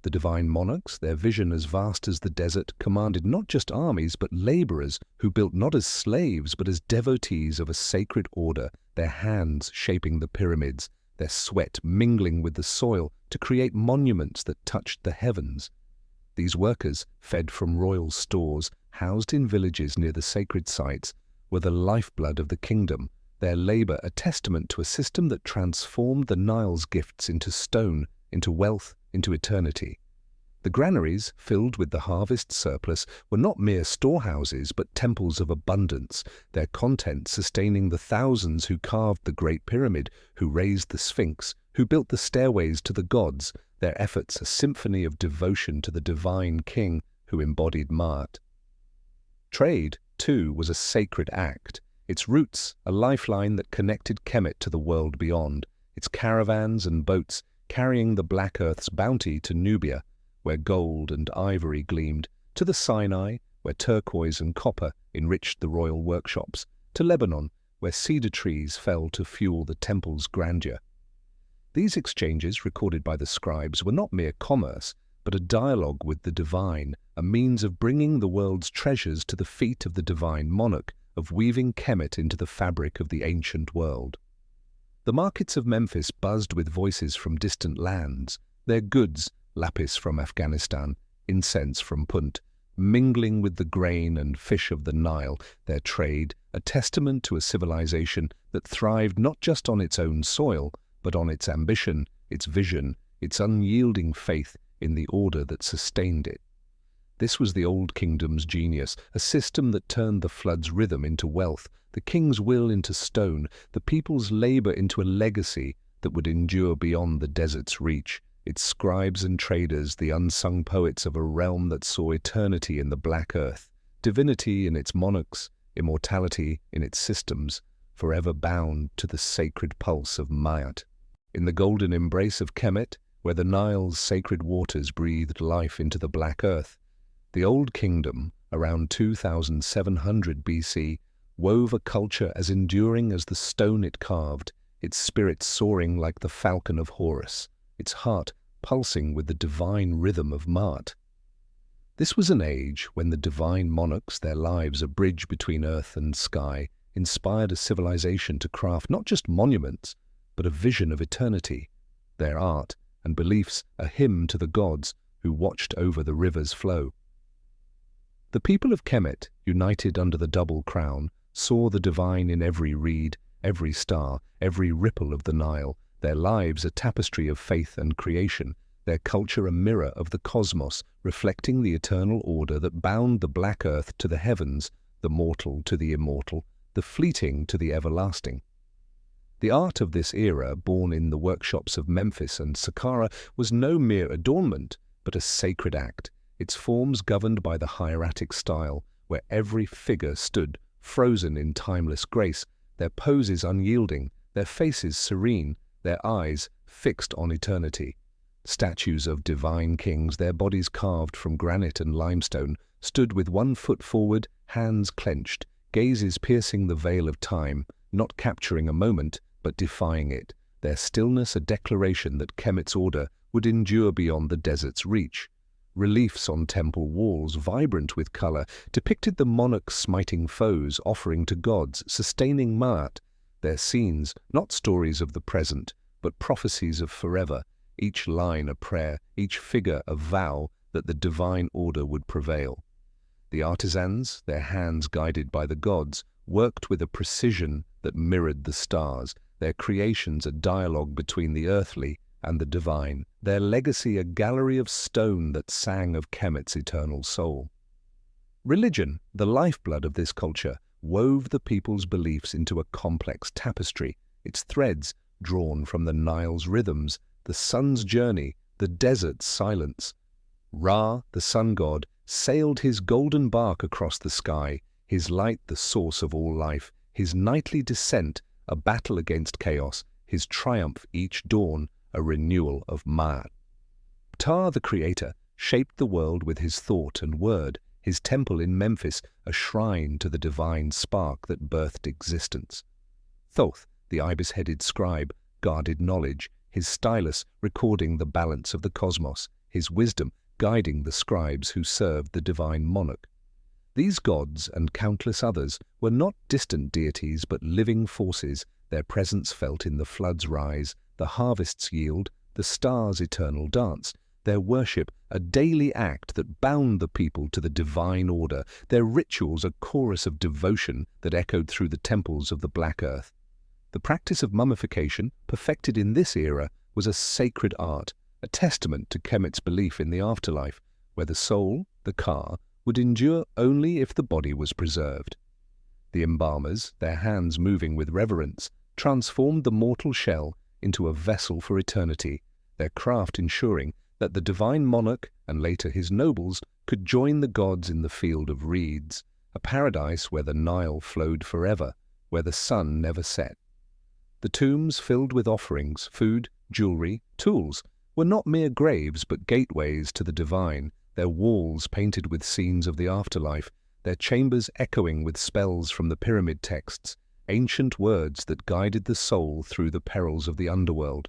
The divine monarchs, their vision as vast as the desert, commanded not just armies but laborers who built not as slaves but as devotees of a sacred order, their hands shaping the pyramids, their sweat mingling with the soil to create monuments that touched the heavens. These workers, fed from royal stores, housed in villages near the sacred sites, were the lifeblood of the kingdom, their labor a testament to a system that transformed the Nile's gifts into stone, into wealth, into eternity. The granaries, filled with the harvest surplus, were not mere storehouses but temples of abundance, their contents sustaining the thousands who carved the Great Pyramid, who raised the Sphinx, who built the stairways to the gods, their efforts a symphony of devotion to the divine king who embodied Maat. Trade, too, was a sacred act, its roots a lifeline that connected Kemet to the world beyond, its caravans and boats carrying the black earth's bounty to Nubia, where gold and ivory gleamed, to the Sinai, where turquoise and copper enriched the royal workshops, to Lebanon, where cedar trees fell to fuel the temple's grandeur. These exchanges, recorded by the scribes, were not mere commerce, but a dialogue with the divine, a means of bringing the world's treasures to the feet of the divine monarch, of weaving Kemet into the fabric of the ancient world. The markets of Memphis buzzed with voices from distant lands, their goods, lapis from Afghanistan, incense from Punt, mingling with the grain and fish of the Nile, their trade, a testament to a civilization that thrived not just on its own soil, but on its ambition, its vision, its unyielding faith in the order that sustained it. This was the Old Kingdom's genius, a system that turned the flood's rhythm into wealth, the king's will into stone, the people's labor into a legacy that would endure beyond the desert's reach, its scribes and traders the unsung poets of a realm that saw eternity in the black earth, divinity in its monarchs, immortality in its systems, forever bound to the sacred pulse of Maat. In the golden embrace of Kemet, where the Nile's sacred waters breathed life into the black earth, the Old Kingdom, around 2700 BC, wove a culture as enduring as the stone it carved, its spirit soaring like the falcon of Horus, its heart pulsing with the divine rhythm of Maat. This was an age when the divine monarchs, their lives a bridge between earth and sky, inspired a civilization to craft not just monuments, but a vision of eternity, their art and beliefs a hymn to the gods who watched over the river's flow. The people of Kemet, united under the double crown, saw the divine in every reed, every star, every ripple of the Nile, their lives a tapestry of faith and creation, their culture a mirror of the cosmos, reflecting the eternal order that bound the black earth to the heavens, the mortal to the immortal, the fleeting to the everlasting. The art of this era, born in the workshops of Memphis and Saqqara, was no mere adornment, but a sacred act, its forms governed by the hieratic style, where every figure stood, frozen in timeless grace, their poses unyielding, their faces serene, their eyes fixed on eternity. Statues of divine kings, their bodies carved from granite and limestone, stood with one foot forward, hands clenched, gazes piercing the veil of time, not capturing a moment, but defying it, their stillness a declaration that Kemet's order would endure beyond the desert's reach. Reliefs on temple walls, vibrant with color, depicted the monarchs smiting foes, offering to gods, sustaining Maat, their scenes, not stories of the present, but prophecies of forever, each line a prayer, each figure a vow that the divine order would prevail. The artisans, their hands guided by the gods, worked with a precision that mirrored the stars, their creations a dialogue between the earthly and the divine, their legacy a gallery of stone that sang of Kemet's eternal soul. Religion, the lifeblood of this culture, wove the people's beliefs into a complex tapestry, its threads drawn from the Nile's rhythms, the sun's journey, the desert's silence. Ra, the sun god, sailed his golden bark across the sky, his light the source of all life, his nightly descent a battle against chaos, his triumph each dawn a renewal of Ma'at. Ptah, the creator, shaped the world with his thought and word, his temple in Memphis a shrine to the divine spark that birthed existence. Thoth, the ibis-headed scribe, guarded knowledge, his stylus recording the balance of the cosmos, his wisdom guiding the scribes who served the divine monarch. These gods and countless others were not distant deities but living forces, their presence felt in the flood's rise, the harvest's yield, the stars' eternal dance, their worship a daily act that bound the people to the divine order, their rituals a chorus of devotion that echoed through the temples of the Black Earth. The practice of mummification, perfected in this era, was a sacred art, a testament to Kemet's belief in the afterlife, where the soul, the Ka, would endure only if the body was preserved. The embalmers, their hands moving with reverence, transformed the mortal shell into a vessel for eternity, their craft ensuring that the divine monarch and later his nobles could join the gods in the field of reeds, a paradise where the Nile flowed forever, where the sun never set. The tombs filled with offerings, food, jewelry, tools, were not mere graves but gateways to the divine, their walls painted with scenes of the afterlife, their chambers echoing with spells from the pyramid texts, ancient words that guided the soul through the perils of the underworld.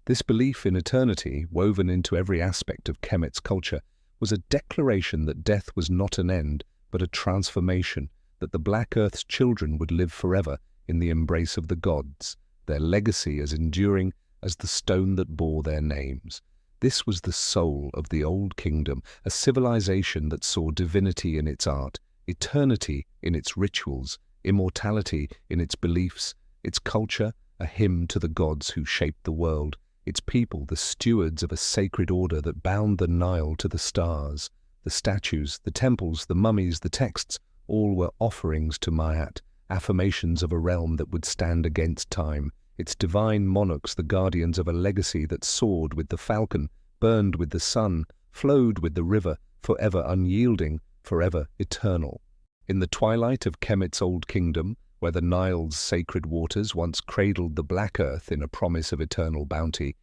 This belief in eternity, woven into every aspect of Kemet's culture, was a declaration that death was not an end, but a transformation, that the Black Earth's children would live forever in the embrace of the gods, their legacy as enduring as the stone that bore their names. This was the soul of the Old Kingdom, a civilization that saw divinity in its art, eternity in its rituals, immortality in its beliefs, its culture a hymn to the gods who shaped the world, its people the stewards of a sacred order that bound the Nile to the stars. The statues, the temples, the mummies, the texts, all were offerings to Ma'at, affirmations of a realm that would stand against time, its divine monarchs the guardians of a legacy that soared with the falcon, burned with the sun, flowed with the river, forever unyielding, forever eternal. In the twilight of Kemet's Old Kingdom, where the Nile's sacred waters once cradled the Black Earth in a promise of eternal bounty,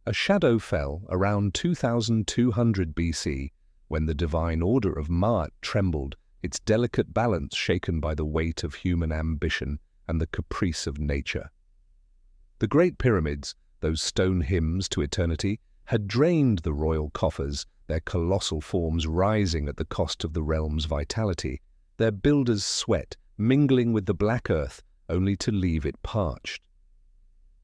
a shadow fell around 2200 BC, when the divine order of Ma'at trembled, its delicate balance shaken by the weight of human ambition and the caprice of nature. The Great Pyramids, those stone hymns to eternity, had drained the royal coffers, their colossal forms rising at the cost of the realm's vitality, their builders' sweat mingling with the black earth only to leave it parched.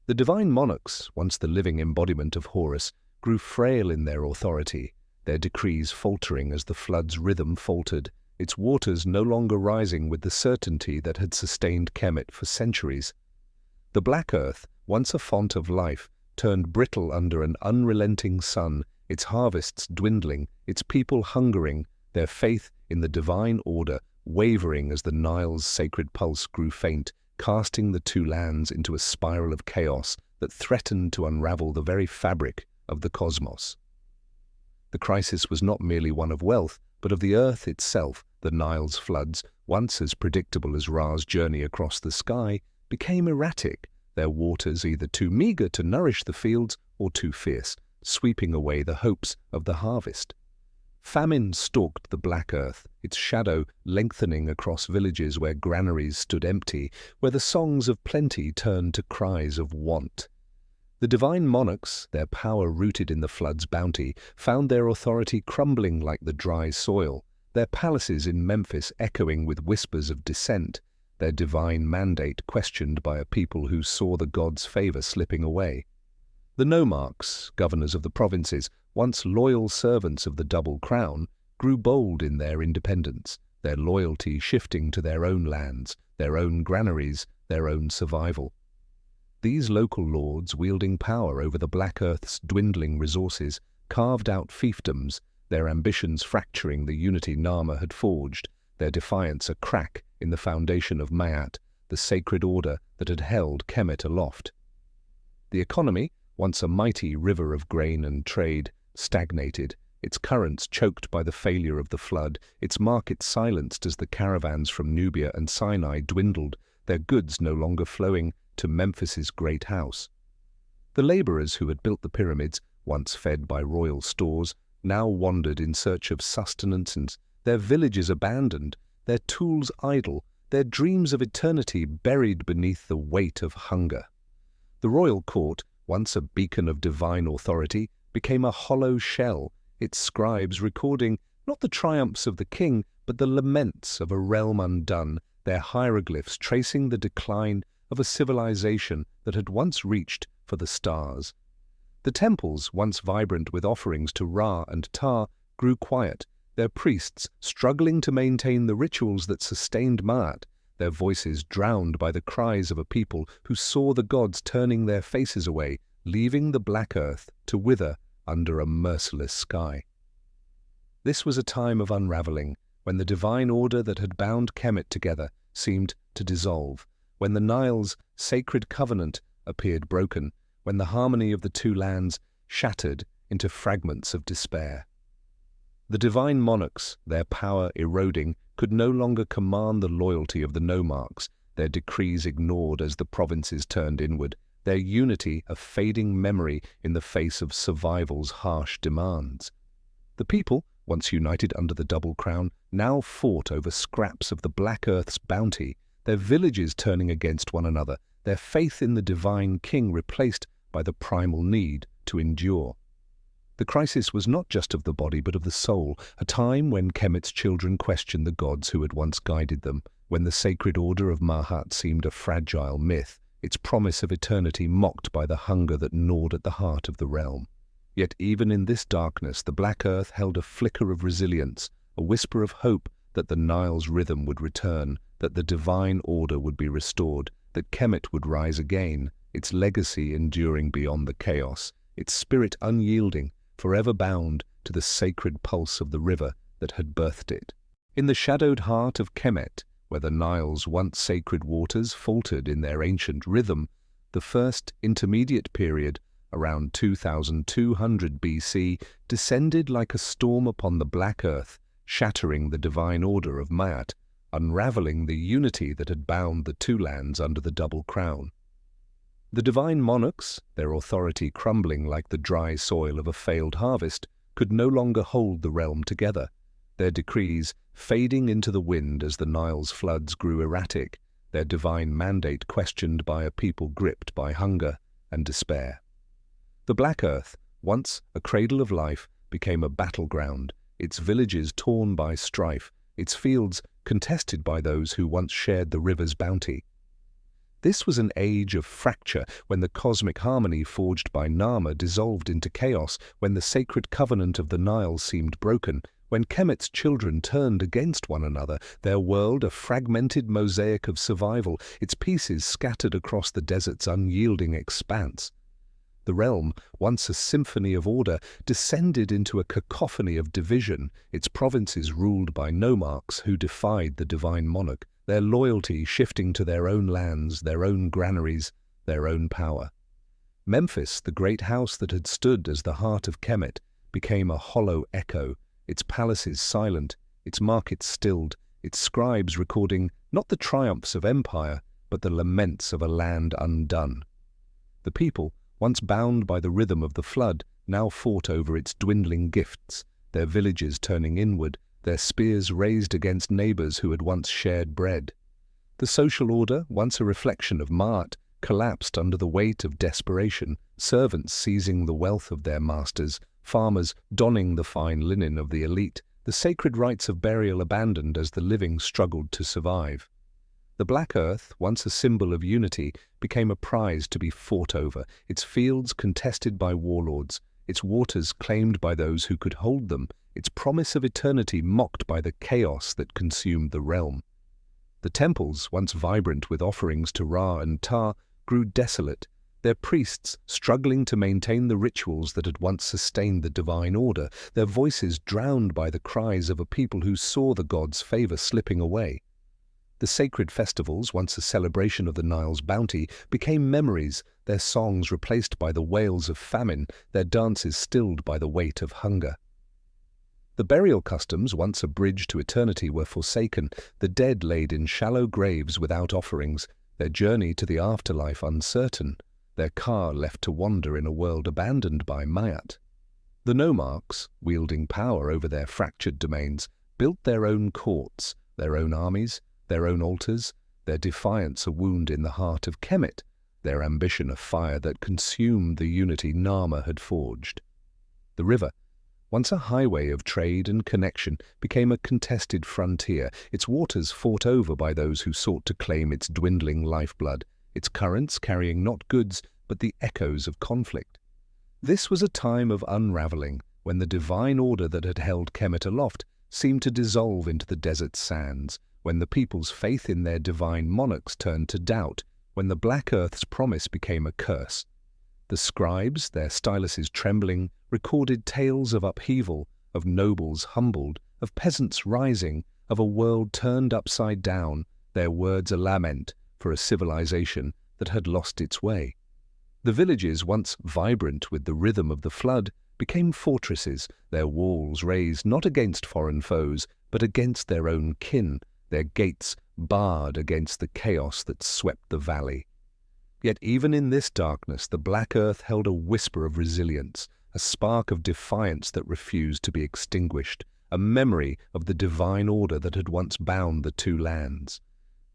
The divine monarchs, once the living embodiment of Horus, grew frail in their authority, their decrees faltering as the flood's rhythm faltered, its waters no longer rising with the certainty that had sustained Kemet for centuries. The black earth, once a font of life, turned brittle under an unrelenting sun, its harvests dwindling, its people hungering, their faith in the divine order wavering as the Nile's sacred pulse grew faint, casting the two lands into a spiral of chaos that threatened to unravel the very fabric of the cosmos. The crisis was not merely one of wealth, but of the earth itself. The Nile's floods, once as predictable as Ra's journey across the sky, became erratic, their waters either too meager to nourish the fields or too fierce, sweeping away the hopes of the harvest. Famine stalked the black earth, its shadow lengthening across villages where granaries stood empty, where the songs of plenty turned to cries of want. The divine monarchs, their power rooted in the flood's bounty, found their authority crumbling like the dry soil, their palaces in Memphis echoing with whispers of dissent, their divine mandate questioned by a people who saw the gods' favor slipping away. The nomarchs, governors of the provinces, once loyal servants of the double crown, grew bold in their independence, their loyalty shifting to their own lands, their own granaries, their own survival. These local lords, wielding power over the Black Earth's dwindling resources, carved out fiefdoms, their ambitions fracturing the unity Nama had forged, their defiance a crack in the foundation of Ma'at, the sacred order that had held Kemet aloft. The economy, once a mighty river of grain and trade, stagnated, its currents choked by the failure of the flood, its markets silenced as the caravans from Nubia and Sinai dwindled, their goods no longer flowing to Memphis's great house. The laborers who had built the pyramids, once fed by royal stores, now wandered in search of sustenance, and their villages abandoned, their tools idle, their dreams of eternity buried beneath the weight of hunger. The royal court, once a beacon of divine authority, became a hollow shell, its scribes recording not the triumphs of the king, but the laments of a realm undone, their hieroglyphs tracing the decline of a civilization that had once reached for the stars. The temples, once vibrant with offerings to Ra and Ptah, grew quiet, their priests struggling to maintain the rituals that sustained Ma'at, their voices drowned by the cries of a people who saw the gods turning their faces away, leaving the black earth to wither under a merciless sky. This was a time of unraveling, when the divine order that had bound Kemet together seemed to dissolve, when the Nile's sacred covenant appeared broken, when the harmony of the two lands shattered into fragments of despair. The divine monarchs, their power eroding, could no longer command the loyalty of the nomarchs, their decrees ignored as the provinces turned inward, their unity a fading memory in the face of survival's harsh demands. The people, once united under the double crown, now fought over scraps of the Black Earth's bounty, their villages turning against one another, their faith in the divine king replaced by the primal need to endure. The crisis was not just of the body but of the soul, a time when Kemet's children questioned the gods who had once guided them, when the sacred order of Ma'at seemed a fragile myth, its promise of eternity mocked by the hunger that gnawed at the heart of the realm. Yet even in this darkness the Black Earth held a flicker of resilience, a whisper of hope that the Nile's rhythm would return, that the divine order would be restored, that Kemet would rise again, its legacy enduring beyond the chaos, its spirit unyielding, forever bound to the sacred pulse of the river that had birthed it. In the shadowed heart of Kemet, where the Nile's once sacred waters faltered in their ancient rhythm, the first intermediate period, around 2200 BC, descended like a storm upon the black earth, shattering the divine order of Ma'at, unraveling the unity that had bound the two lands under the double crown. The divine monarchs, their authority crumbling like the dry soil of a failed harvest, could no longer hold the realm together, their decrees fading into the wind as the Nile's floods grew erratic, their divine mandate questioned by a people gripped by hunger and despair. The Black Earth, once a cradle of life, became a battleground, its villages torn by strife, its fields contested by those who once shared the river's bounty. This was an age of fracture, when the cosmic harmony forged by Nama dissolved into chaos, when the sacred covenant of the Nile seemed broken, when Kemet's children turned against one another, their world a fragmented mosaic of survival, its pieces scattered across the desert's unyielding expanse. The realm, once a symphony of order, descended into a cacophony of division, its provinces ruled by nomarchs who defied the divine monarch, their loyalty shifting to their own lands, their own granaries, their own power. Memphis, the great house that had stood as the heart of Kemet, became a hollow echo, its palaces silent, its markets stilled, its scribes recording not the triumphs of empire, but the laments of a land undone. The people, once bound by the rhythm of the flood, now fought over its dwindling gifts, their villages turning inward, their spears raised against neighbors who had once shared bread. The social order, once a reflection of Ma'at, collapsed under the weight of desperation, servants seizing the wealth of their masters, farmers donning the fine linen of the elite, the sacred rites of burial abandoned as the living struggled to survive. The Black Earth, once a symbol of unity, became a prize to be fought over, its fields contested by warlords, its waters claimed by those who could hold them, its promise of eternity mocked by the chaos that consumed the realm. The temples, once vibrant with offerings to Ra and Ta, grew desolate, their priests struggling to maintain the rituals that had once sustained the divine order, their voices drowned by the cries of a people who saw the gods' favor slipping away. The sacred festivals, once a celebration of the Nile's bounty, became memories, their songs replaced by the wails of famine, their dances stilled by the weight of hunger. The burial customs, once a bridge to eternity, were forsaken, the dead laid in shallow graves without offerings, their journey to the afterlife uncertain, their car left to wander in a world abandoned by Mayat. The nomarchs, wielding power over their fractured domains, built their own courts, their own armies, their own altars, their defiance a wound in the heart of Kemet, their ambition a fire that consumed the unity Nama had forged. The river, once a highway of trade and connection, became a contested frontier, its waters fought over by those who sought to claim its dwindling lifeblood, its currents carrying not goods but the echoes of conflict. This was a time of unraveling, when the divine order that had held Kemet aloft seemed to dissolve into the desert's sands, when the people's faith in their divine monarchs turned to doubt, when the Black Earth's promise became a curse. The scribes, their styluses trembling, recorded tales of upheaval, of nobles humbled, of peasants rising, of a world turned upside down, their words a lament for a civilization that had lost its way. The villages, once vibrant with the rhythm of the flood, became fortresses, their walls raised not against foreign foes, but against their own kin, their gates barred against the chaos that swept the valley. Yet even in this darkness, the Black Earth held a whisper of resilience, a spark of defiance that refused to be extinguished, a memory of the divine order that had once bound the two lands.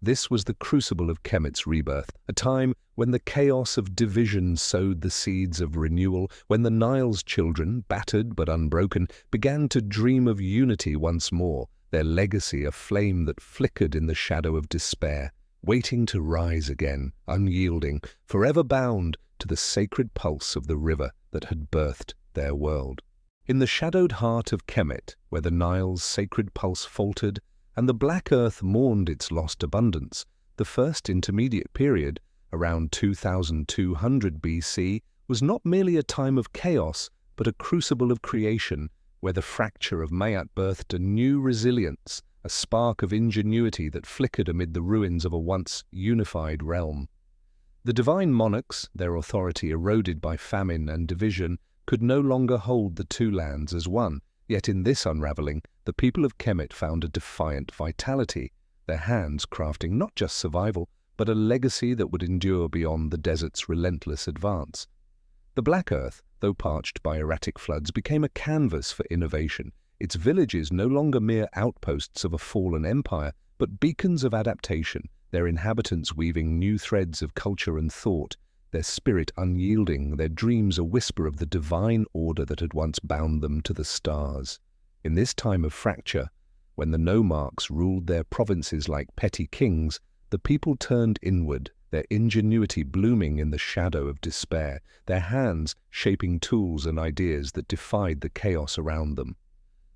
This was the crucible of Kemet's rebirth, a time when the chaos of division sowed the seeds of renewal, when the Nile's children, battered but unbroken, began to dream of unity once more, their legacy a flame that flickered in the shadow of despair, waiting to rise again, unyielding, forever bound to the sacred pulse of the river that had birthed their world. In the shadowed heart of Kemet, where the Nile's sacred pulse faltered, and the Black Earth mourned its lost abundance, the first intermediate period, around 2200 BC, was not merely a time of chaos, but a crucible of creation, where the fracture of Mayat birthed a new resilience, a spark of ingenuity that flickered amid the ruins of a once unified realm. The divine monarchs, their authority eroded by famine and division, could no longer hold the two lands as one, yet in this unraveling, the people of Kemet found a defiant vitality, their hands crafting not just survival, but a legacy that would endure beyond the desert's relentless advance. The Black Earth, though parched by erratic floods, became a canvas for innovation, its villages no longer mere outposts of a fallen empire, but beacons of adaptation, their inhabitants weaving new threads of culture and thought, their spirit unyielding, their dreams a whisper of the divine order that had once bound them to the stars. In this time of fracture, when the nomarchs ruled their provinces like petty kings, the people turned inward, their ingenuity blooming in the shadow of despair, their hands shaping tools and ideas that defied the chaos around them.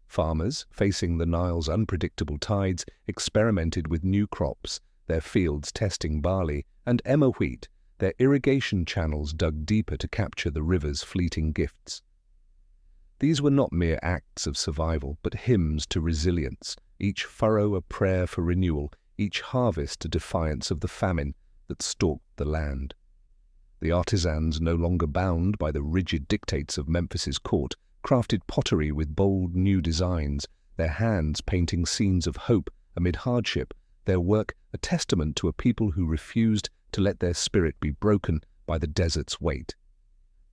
Farmers, facing the Nile's unpredictable tides, experimented with new crops, their fields testing barley and emmer wheat, their irrigation channels dug deeper to capture the river's fleeting gifts. These were not mere acts of survival, but hymns to resilience, each furrow a prayer for renewal, each harvest a defiance of the famine that stalked the land. The artisans, no longer bound by the rigid dictates of Memphis's court, crafted pottery with bold new designs, their hands painting scenes of hope amid hardship, their work a testament to a people who refused to let their spirit be broken by the desert's weight.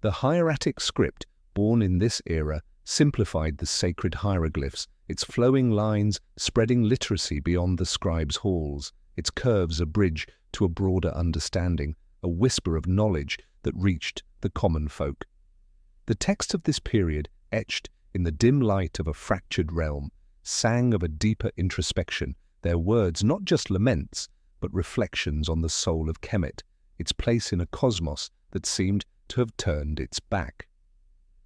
The hieratic script, born in this era, simplified the sacred hieroglyphs, its flowing lines spreading literacy beyond the scribes' halls, its curves a bridge to a broader understanding, a whisper of knowledge that reached the common folk. The texts of this period, etched in the dim light of a fractured realm, sang of a deeper introspection, their words not just laments, but reflections on the soul of Kemet, its place in a cosmos that seemed to have turned its back.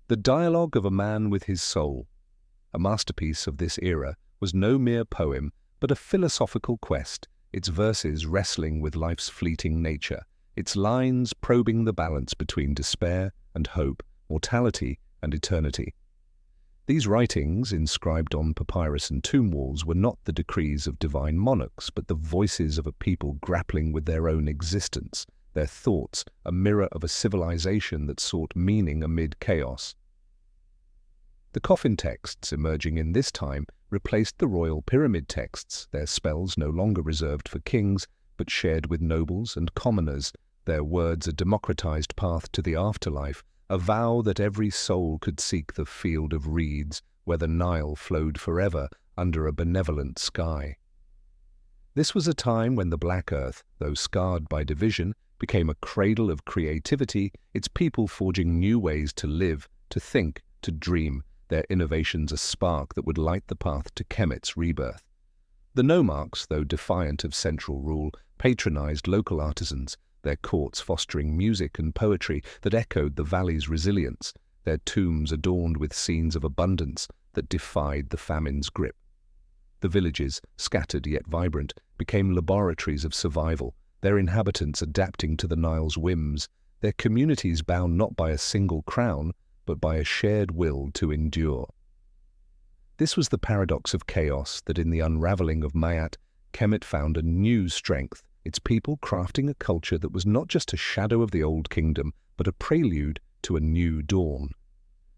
The Dialogue of a Man with His Soul, a masterpiece of this era, was no mere poem, but a philosophical quest, its verses wrestling with life's fleeting nature, its lines probing the balance between despair and hope, mortality and eternity. These writings, inscribed on papyrus and tomb walls, were not the decrees of divine monarchs, but the voices of a people grappling with their own existence, their thoughts a mirror of a civilization that sought meaning amid chaos. The coffin texts emerging in this time replaced the royal pyramid texts, their spells no longer reserved for kings, but shared with nobles and commoners, their words a democratized path to the afterlife, a vow that every soul could seek the field of reeds where the Nile flowed forever under a benevolent sky. This was a time when the Black Earth, though scarred by division, became a cradle of creativity, its people forging new ways to live, to think, to dream, their innovations a spark that would light the path to Kemet's rebirth. The nomarchs, though defiant of central rule, patronized local artisans, their courts fostering music and poetry that echoed the valley's resilience, their tombs adorned with scenes of abundance that defied the famine's grip. The villages, scattered yet vibrant, became laboratories of survival, their inhabitants adapting to the Nile's whims, their communities bound not by a single crown, but by a shared will to endure. This was the paradox of chaos that in the unraveling of Mayat, Kemet found a new strength, its people crafting a culture that was not just a shadow of the old kingdom, but a prelude to a new dawn.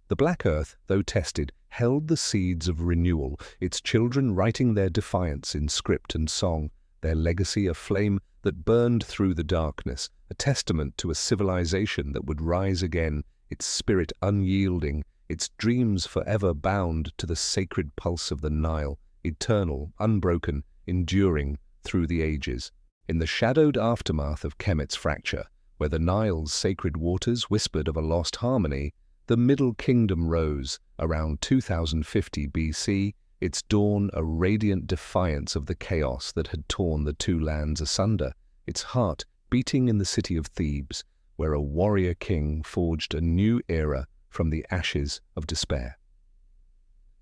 The Black Earth, though tested, held the seeds of renewal, its children writing their defiance in script and song, their legacy a flame that burned through the darkness, a testament to a civilization that would rise again, its spirit unyielding, its dreams forever bound to the sacred pulse of the Nile, eternal, unbroken, enduring through the ages. In the shadowed aftermath of Kemet's fracture, where the Nile's sacred waters whispered of a lost harmony, the Middle Kingdom rose, around 2050 BC, its dawn a radiant defiance of the chaos that had torn the two lands asunder, its heart beating in the city of Thebes, where a warrior king forged a new era from the ashes of despair.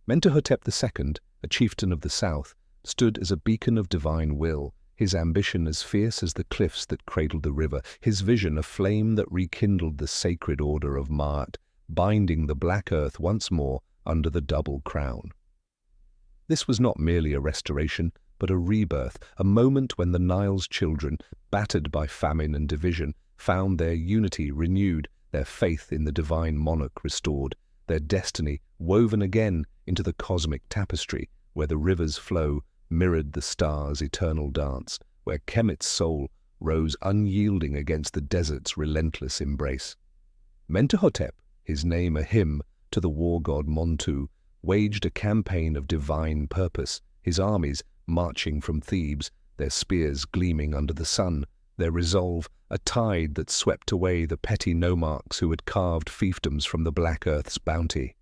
Mentuhotep II, a chieftain of the south, stood as a beacon of divine will, his ambition as fierce as the cliffs that cradled the river, his vision a flame that rekindled the sacred order of Maat, binding the Black Earth once more under the double crown. This was not merely a restoration, but a rebirth, a moment when the Nile's children, battered by famine and division, found their unity renewed, their faith in the divine monarch restored, their destiny woven again into the cosmic tapestry, where the river's flow mirrored the stars' eternal dance, where Kemet's soul rose unyielding against the desert's relentless embrace. Mentuhotep, his name a hymn to the war god Montu, waged a campaign of divine purpose, his armies marching from Thebes, their spears gleaming under the sun, their resolve a tide that swept away the petty nomarchs who had carved fiefdoms from the Black Earth's bounty.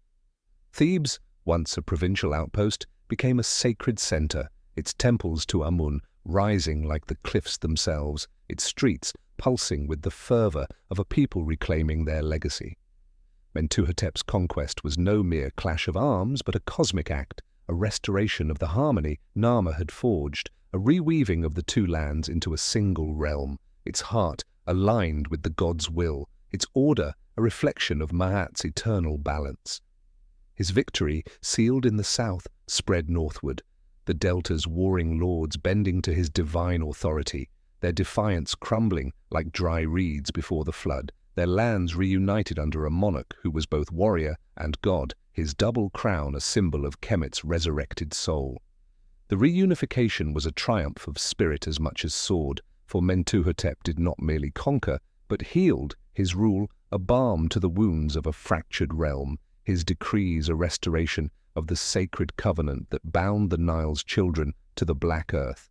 Thebes, once a provincial outpost, became a sacred center, its temples to Amun rising like the cliffs themselves, its streets pulsing with the fervor of a people reclaiming their legacy. Mentuhotep's conquest was no mere clash of arms, but a cosmic act, a restoration of the harmony Nama had forged, a reweaving of the two lands into a single realm, its heart aligned with the god's will, its order a reflection of Maat's eternal balance. His victory, sealed in the south, spread northward, the delta's warring lords bending to his divine authority, their defiance crumbling like dry reeds before the flood, their lands reunited under a monarch who was both warrior and god, his double crown a symbol of Kemet's resurrected soul. The reunification was a triumph of spirit as much as sword, for Mentuhotep did not merely conquer, but healed, his rule a balm to the wounds of a fractured realm, his decrees a restoration of the sacred covenant that bound the Nile's children to the Black Earth.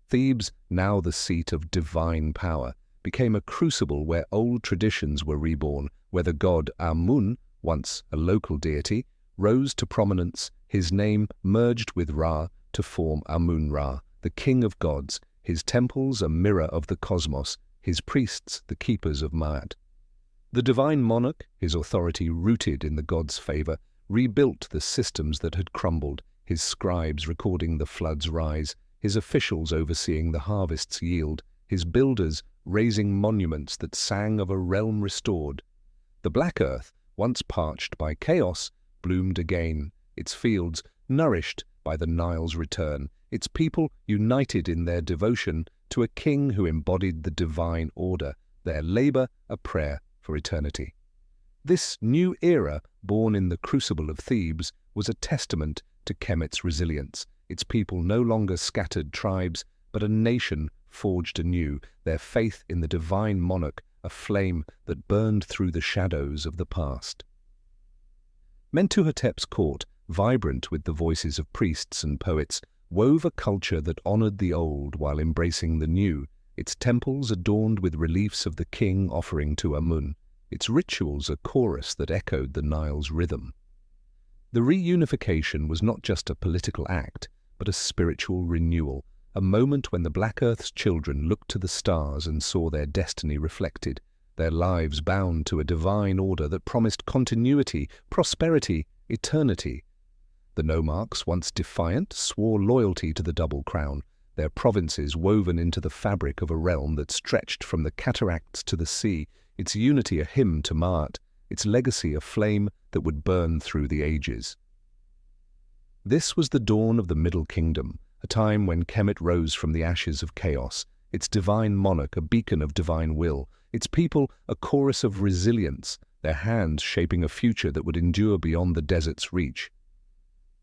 Thebes, now the seat of divine power, became a crucible where old traditions were reborn, where the god Amun, once a local deity, rose to prominence, his name merged with Ra to form Amun-Ra, the king of gods, his temples a mirror of the cosmos, his priests the keepers of Ma'at. The divine monarch, his authority rooted in the god's favor, rebuilt the systems that had crumbled, his scribes recording the flood's rise, his officials overseeing the harvest's yield, his builders raising monuments that sang of a realm restored. The black earth, once parched by chaos, bloomed again, its fields nourished by the Nile's return, its people united in their devotion to a king who embodied the divine order, their labor a prayer for eternity. This new era, born in the crucible of Thebes, was a testament to Kemet's resilience, its people no longer scattered tribes, but a nation forged anew, their faith in the divine monarch a flame that burned through the shadows of the past. Mentuhotep's court, vibrant with the voices of priests and poets, wove a culture that honored the old while embracing the new, its temples adorned with reliefs of the king offering to Amun, its rituals a chorus that echoed the Nile's rhythm. The reunification was not just a political act, but a spiritual renewal, a moment when the Black Earth's children looked to the stars and saw their destiny reflected, their lives bound to a divine order that promised continuity, prosperity, eternity. The nomarchs, once defiant, swore loyalty to the double crown, their provinces woven into the fabric of a realm that stretched from the cataracts to the sea, its unity a hymn to Ma'at, its legacy a flame that would burn through the ages. This was the dawn of the Middle Kingdom, a time when Kemet rose from the ashes of chaos, its divine monarch a beacon of divine will, its people a chorus of resilience, their hands shaping a future that would endure beyond the desert's reach.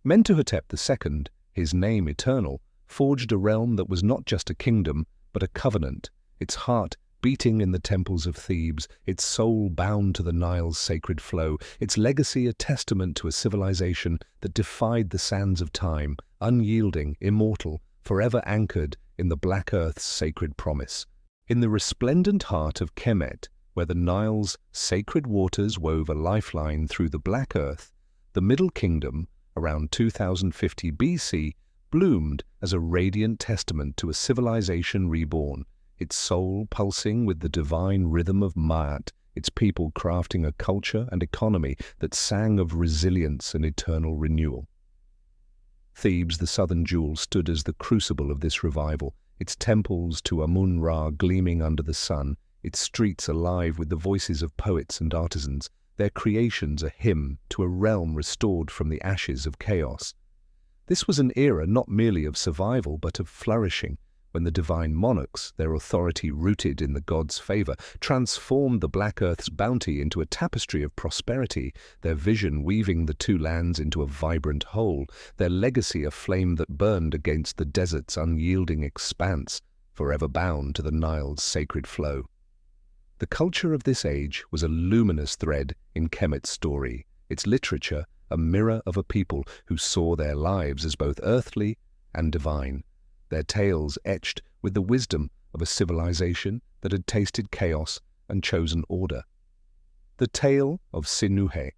Mentuhotep II, his name eternal, forged a realm that was not just a kingdom, but a covenant, its heart beating in the temples of Thebes, its soul bound to the Nile's sacred flow, its legacy a testament to a civilization that defied the sands of time, unyielding, immortal, forever anchored in the Black Earth's sacred promise. In the resplendent heart of Kemet, where the Nile's sacred waters wove a lifeline through the Black Earth, the Middle Kingdom, around 2050 BC, bloomed as a radiant testament to a civilization reborn, its soul pulsing with the divine rhythm of Ma'at, its people crafting a culture and economy that sang of resilience and eternal renewal. Thebes, the southern jewel, stood as the crucible of this revival, its temples to Amun-Ra gleaming under the sun, its streets alive with the voices of poets and artisans, their creations a hymn to a realm restored from the ashes of chaos. This was an era not merely of survival but of flourishing, when the divine monarchs, their authority rooted in the god's favor, transformed the Black Earth's bounty into a tapestry of prosperity, their vision weaving the two lands into a vibrant whole, their legacy a flame that burned against the desert's unyielding expanse, forever bound to the Nile's sacred flow. The culture of this age was a luminous thread in Kemet's story, its literature a mirror of a people who saw their lives as both earthly and divine, their tales etched with the wisdom of a civilization that had tasted chaos and chosen order. The tale of Sinuhe,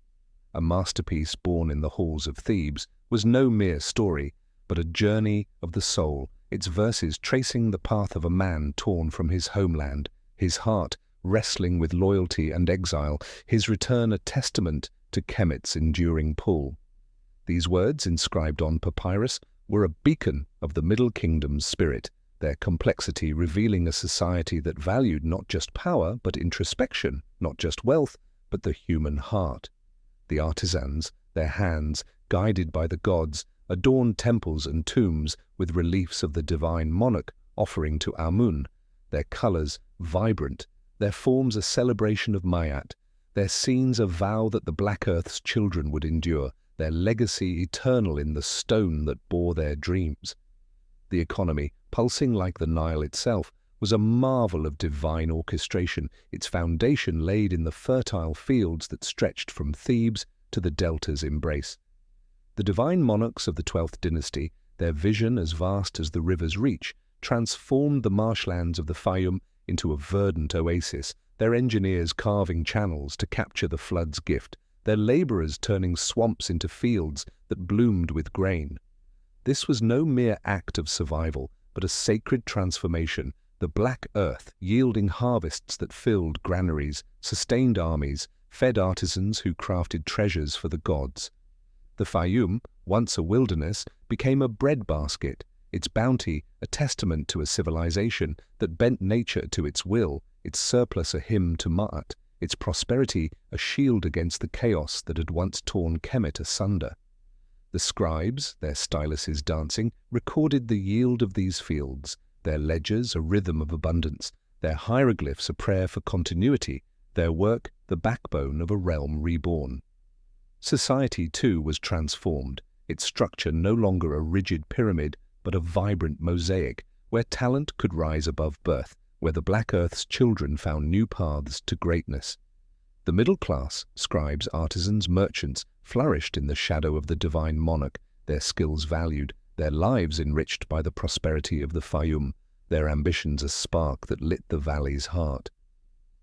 a masterpiece born in the halls of Thebes, was no mere story, but a journey of the soul, its verses tracing the path of a man torn from his homeland, his heart wrestling with loyalty and exile, his return a testament to Kemet's enduring pull. These words, inscribed on papyrus, were a beacon of the Middle Kingdom's spirit, their complexity revealing a society that valued not just power but introspection, not just wealth but the human heart. The artisans, their hands, guided by the gods, adorned temples and tombs with reliefs of the divine monarch offering to Amun, their colors vibrant, their forms a celebration of Ma'at, their scenes a vow that the Black Earth's children would endure, their legacy eternal in the stone that bore their dreams. The economy, pulsing like the Nile itself, was a marvel of divine orchestration, its foundation laid in the fertile fields that stretched from Thebes to the delta's embrace. The divine monarchs of the 12th dynasty, their vision as vast as the river's reach, transformed the marshlands of the Fayum into a verdant oasis, their engineers carving channels to capture the flood's gift, their laborers turning swamps into fields that bloomed with grain. This was no mere act of survival, but a sacred transformation, the black earth yielding harvests that filled granaries, sustained armies, fed artisans who crafted treasures for the gods. The Fayum, once a wilderness, became a breadbasket, its bounty a testament to a civilization that bent nature to its will, its surplus a hymn to Ma'at, its prosperity a shield against the chaos that had once torn Kemet asunder. The scribes, their styluses dancing, recorded the yield of these fields, their ledgers a rhythm of abundance, their hieroglyphs a prayer for continuity, their work the backbone of a realm reborn. Society, too, was transformed, its structure no longer a rigid pyramid, but a vibrant mosaic, where talent could rise above birth, where the Black Earth's children found new paths to greatness. The middle class, scribes, artisans, merchants, flourished in the shadow of the divine monarch, their skills valued, their lives enriched by the prosperity of the Fayum, their ambitions a spark that lit the valley's heart.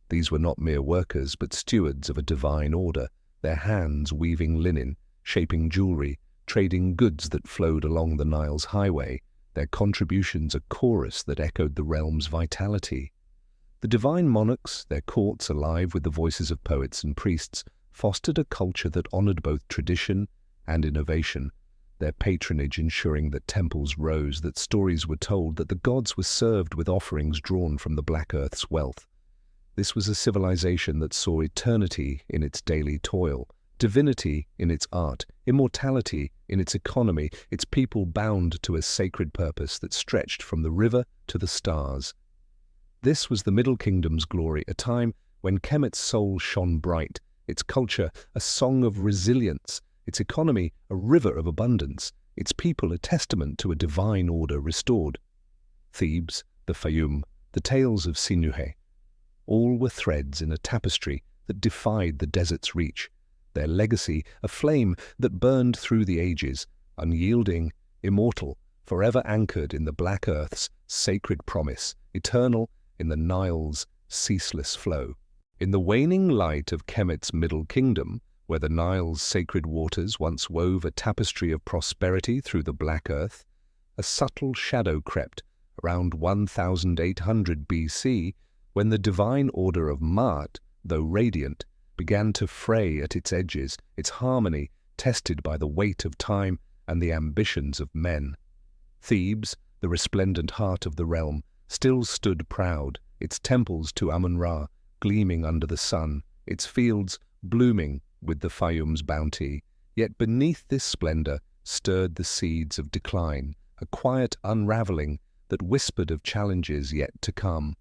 These were not mere workers, but stewards of a divine order, their hands weaving linen, shaping jewelry, trading goods that flowed along the Nile's highway, their contributions a chorus that echoed the realm's vitality. The divine monarchs, their courts alive with the voices of poets and priests, fostered a culture that honored both tradition and innovation, their patronage ensuring that temples rose, that stories were told, that the gods were served with offerings drawn from the Black Earth's wealth. This was a civilization that saw eternity in its daily toil, divinity in its art, immortality in its economy, its people bound to a sacred purpose that stretched from the river to the stars. This was the Middle Kingdom's glory, a time when Kemet's soul shone bright, its culture a song of resilience, its economy a river of abundance, its people a testament to a divine order restored. Thebes, the Fayum, the tales of Sinuhe, all were threads in a tapestry that defied the desert's reach, their legacy a flame that burned through the ages, unyielding, immortal, forever anchored in the Black Earth's sacred promise, eternal in the Nile's ceaseless flow. In the waning light of Kemet's Middle Kingdom, where the Nile's sacred waters once wove a tapestry of prosperity through the Black Earth, a subtle shadow crept around 1800 BC, when the divine order of Ma'at, though radiant, began to fray at its edges, its harmony tested by the weight of time and the ambitions of men. Thebes, the resplendent heart of the realm, still stood proud, its temples to Amun-Ra gleaming under the sun, its fields blooming with the Fayum's bounty. Yet beneath this splendor stirred the seeds of decline, a quiet unraveling that whispered of challenges yet to come.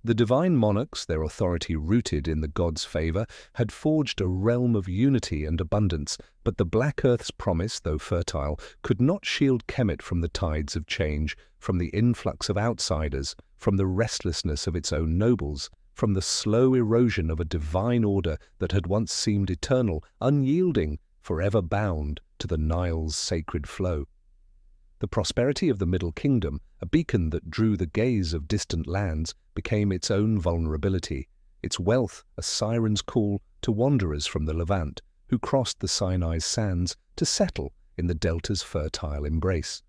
The divine monarchs, their authority rooted in the gods' favor, had forged a realm of unity and abundance, but the Black Earth's promise, though fertile, could not shield Kemet from the tides of change, from the influx of outsiders, from the restlessness of its own nobles, from the slow erosion of a divine order that had once seemed eternal, unyielding, forever bound to the Nile's sacred flow. The prosperity of the Middle Kingdom, a beacon that drew the gaze of distant lands, became its own vulnerability, its wealth a siren's call to wanderers from the Levant, who crossed the Sinai's sands to settle in the delta's fertile embrace.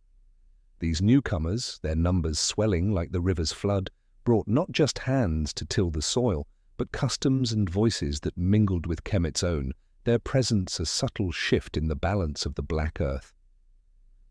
These newcomers, their numbers swelling like the river's flood, brought not just hands to till the soil, but customs and voices that mingled with Kemet's own, their presence a subtle shift in the balance of the Black Earth.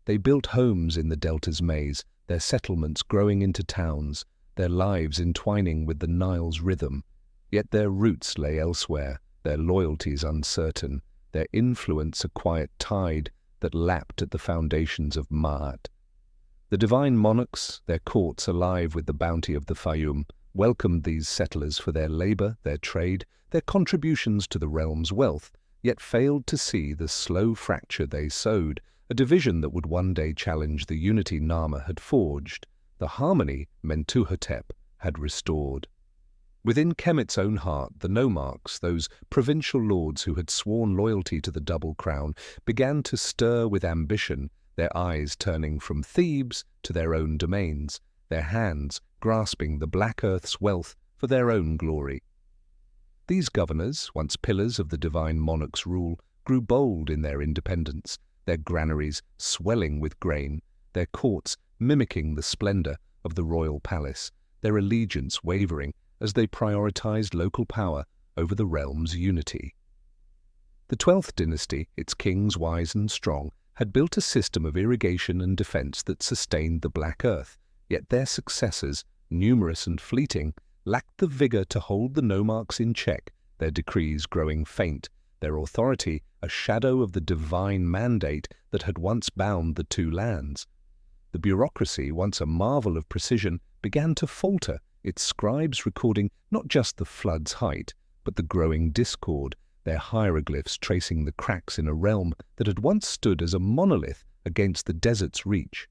They built homes in the delta's maze, their settlements growing into towns, their lives entwining with the Nile's rhythm. Yet their roots lay elsewhere, their loyalties uncertain, their influence a quiet tide that lapped at the foundations of Ma'at. The divine monarchs, their courts alive with the bounty of the Fayum, welcomed these settlers for their labor, their trade, their contributions to the realm's wealth, yet failed to see the slow fracture they sowed, a division that would one day challenge the unity Nama had forged, the harmony Mentuhotep had restored. Within Kemet's own heart, the nomarchs, those provincial lords who had sworn loyalty to the double crown, began to stir with ambition, their eyes turning from Thebes to their own domains, their hands grasping the Black Earth's wealth for their own glory. These governors, once pillars of the divine monarch's rule, grew bold in their independence, their granaries swelling with grain, their courts mimicking the splendor of the royal palace, their allegiance wavering as they prioritized local power over the realm's unity. The 12th dynasty, its kings wise and strong, had built a system of irrigation and defense that sustained the Black Earth, yet their successors, numerous and fleeting, lacked the vigor to hold the nomarchs in check, their decrees growing faint, their authority a shadow of the divine mandate that had once bound the two lands. The bureaucracy, once a marvel of precision, began to falter, its scribes recording not just the flood's height, but the growing discord, their hieroglyphs tracing the cracks in a realm that had once stood as a monolith against the desert's reach.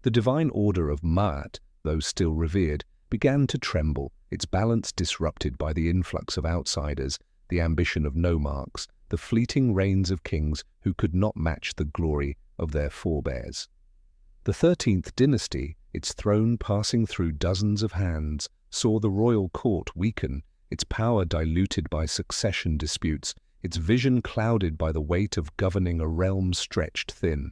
The divine order of Ma'at, though still revered, began to tremble, its balance disrupted by the influx of outsiders, the ambition of nomarchs, the fleeting reigns of kings who could not match the glory of their forebears. The 13th dynasty, its throne passing through dozens of hands, saw the royal court weaken, its power diluted by succession disputes, its vision clouded by the weight of governing a realm stretched thin.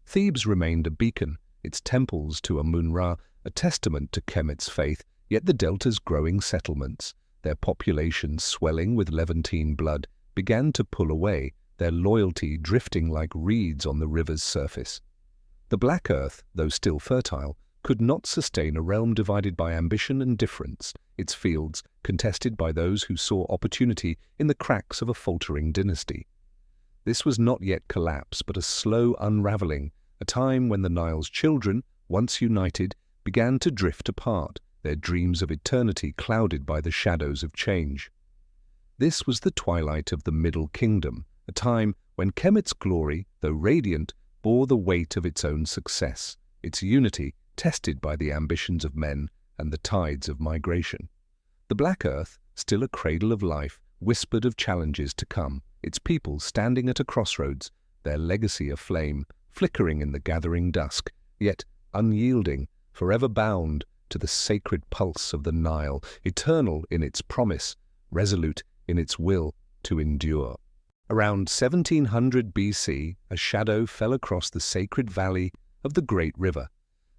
Thebes remained a beacon, its temples to Amun-Ra a testament to Kemet's faith, yet the delta's growing settlements, their populations swelling with Levantine blood, began to pull away, their loyalty drifting like reeds on the river's surface. The Black Earth, though still fertile, could not sustain a realm divided by ambition and difference, its fields contested by those who saw opportunity in the cracks of a faltering dynasty. This was not yet collapse, but a slow unraveling, a time when the Nile's children, once united, began to drift apart, their dreams of eternity clouded by the shadows of change. This was the twilight of the Middle Kingdom, a time when Kemet's glory, though radiant, bore the weight of its own success, its unity tested by the ambitions of men and the tides of migration. The Black Earth, still a cradle of life, whispered of challenges to come, its people standing at a crossroads, their legacy aflame, flickering in the gathering dusk, yet unyielding, forever bound to the sacred pulse of the Nile, eternal in its promise, resolute in its will to endure. Around 1700 BC, a shadow fell across the sacred valley of the great river.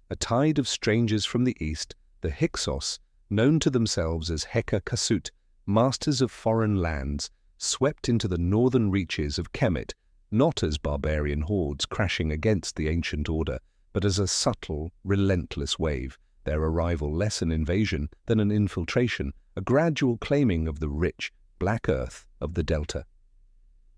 A tide of strangers from the east, the Hyksos, known to themselves as Heka Kasut, masters of foreign lands, swept into the northern reaches of Kemet, not as barbarian hordes crashing against the ancient order, but as a subtle, relentless wave, their arrival less an invasion than an infiltration, a gradual claiming of the rich, black earth of the delta.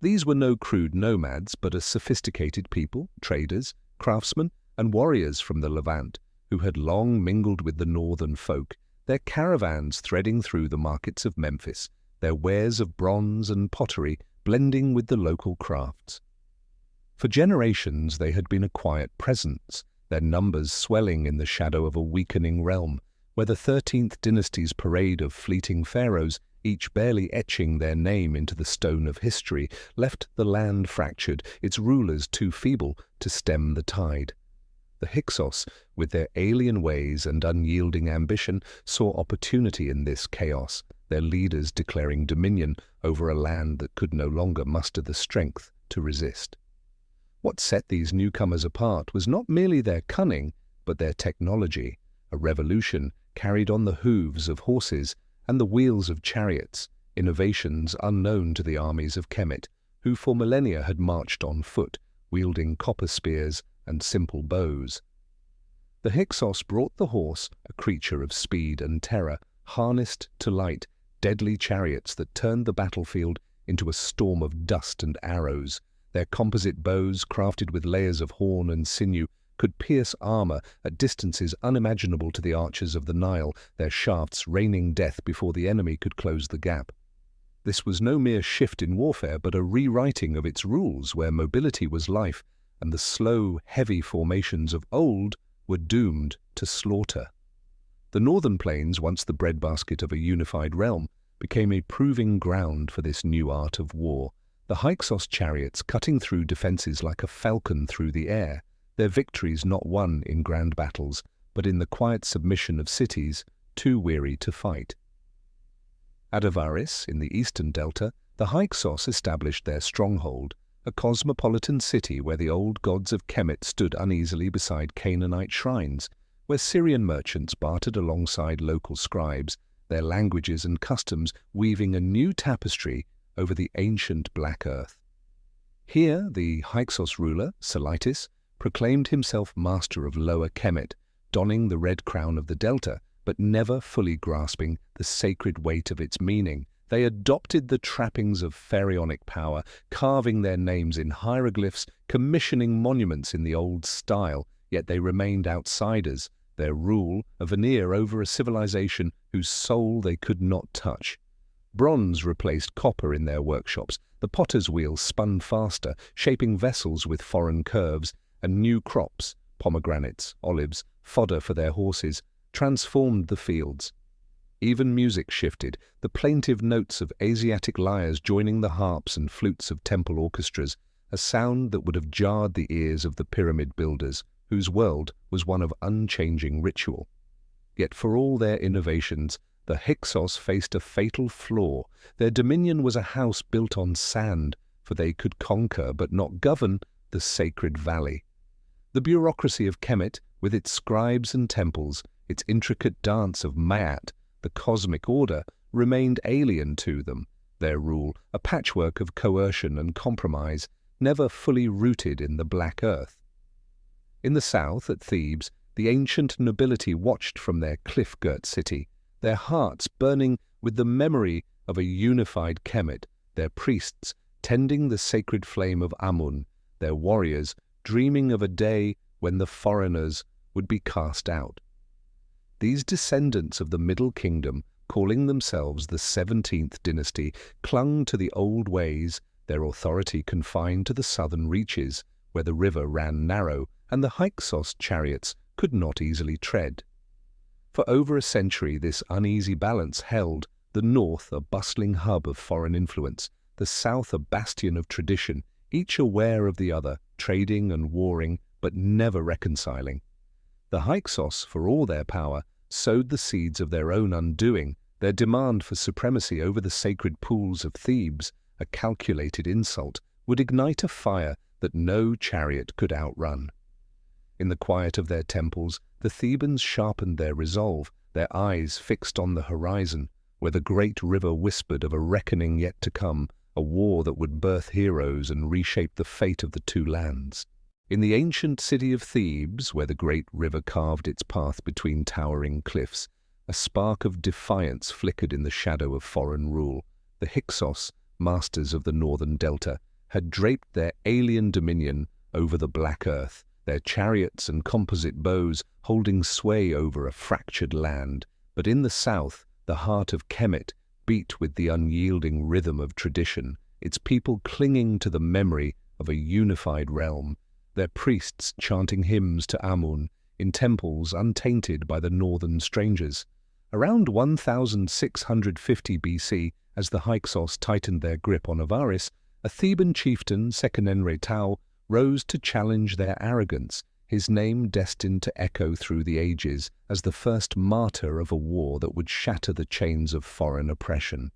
These were no crude nomads, but a sophisticated people, traders, craftsmen, and warriors from the Levant, who had long mingled with the northern folk, their caravans threading through the markets of Memphis, their wares of bronze and pottery blending with the local crafts. For generations they had been a quiet presence, their numbers swelling in the shadow of a weakening realm, where the 13th dynasty's parade of fleeting pharaohs, each barely etching their name into the stone of history, left the land fractured, its rulers too feeble to stem the tide. The Hyksos, with their alien ways and unyielding ambition, saw opportunity in this chaos, their leaders declaring dominion over a land that could no longer muster the strength to resist. What set these newcomers apart was not merely their cunning, but their technology, a revolution carried on the hooves of horses and the wheels of chariots, innovations unknown to the armies of Kemet, who for millennia had marched on foot, wielding copper spears and simple bows. The Hyksos brought the horse, a creature of speed and terror, harnessed to light, deadly chariots that turned the battlefield into a storm of dust and arrows. Their composite bows, crafted with layers of horn and sinew, could pierce armor at distances unimaginable to the archers of the Nile, their shafts raining death before the enemy could close the gap. This was no mere shift in warfare, but a rewriting of its rules where mobility was life, and the slow, heavy formations of old were doomed to slaughter. The northern plains, once the breadbasket of a unified realm, became a proving ground for this new art of war, the Hyksos chariots cutting through defenses like a falcon through the air, their victories not won in grand battles, but in the quiet submission of cities too weary to fight. At Avaris, in the eastern delta, the Hyksos established their stronghold, a cosmopolitan city where the old gods of Kemet stood uneasily beside Canaanite shrines, where Syrian merchants bartered alongside local scribes, their languages and customs weaving a new tapestry over the ancient black earth. Here, the Hyksos ruler, Selytis, proclaimed himself master of Lower Kemet, donning the red crown of the Delta, but never fully grasping the sacred weight of its meaning. They adopted the trappings of pharaonic power, carving their names in hieroglyphs, commissioning monuments in the old style, yet they remained outsiders, their rule a veneer over a civilization whose soul they could not touch. Bronze replaced copper in their workshops, the potter's wheel spun faster, shaping vessels with foreign curves, and new crops, pomegranates, olives, fodder for their horses, transformed the fields. Even music shifted, the plaintive notes of Asiatic lyres joining the harps and flutes of temple orchestras, a sound that would have jarred the ears of the pyramid builders, whose world was one of unchanging ritual. Yet for all their innovations, the Hyksos faced a fatal flaw. Their dominion was a house built on sand, for they could conquer but not govern the sacred valley. The bureaucracy of Kemet, with its scribes and temples, its intricate dance of Maat, the cosmic order, remained alien to them, their rule a patchwork of coercion and compromise, never fully rooted in the black earth. In the south, at Thebes, the ancient nobility watched from their cliff-girt city, their hearts burning with the memory of a unified Kemet, their priests tending the sacred flame of Amun, their warriors dreaming of a day when the foreigners would be cast out. These descendants of the Middle Kingdom, calling themselves the 17th dynasty, clung to the old ways, their authority confined to the southern reaches, where the river ran narrow and the Hyksos chariots could not easily tread. For over a century this uneasy balance held, the north a bustling hub of foreign influence, the south a bastion of tradition, each aware of the other, trading and warring, but never reconciling. The Hyksos, for all their power, sowed the seeds of their own undoing, their demand for supremacy over the sacred pools of Thebes, a calculated insult, would ignite a fire that no chariot could outrun. In the quiet of their temples, the Thebans sharpened their resolve, their eyes fixed on the horizon, where the great river whispered of a reckoning yet to come, a war that would birth heroes and reshape the fate of the two lands. In the ancient city of Thebes, where the great river carved its path between towering cliffs, a spark of defiance flickered in the shadow of foreign rule. The Hyksos, masters of the northern delta, had draped their alien dominion over the black earth, their chariots and composite bows holding sway over a fractured land. But in the south, the heart of Kemet beat with the unyielding rhythm of tradition, its people clinging to the memory of a unified realm, their priests chanting hymns to Amun in temples untainted by the northern strangers. Around 1650 BC, as the Hyksos tightened their grip on Avaris, a Theban chieftain, Sekenenre rose to challenge their arrogance, his name destined to echo through the ages as the first martyr of a war that would shatter the chains of foreign oppression.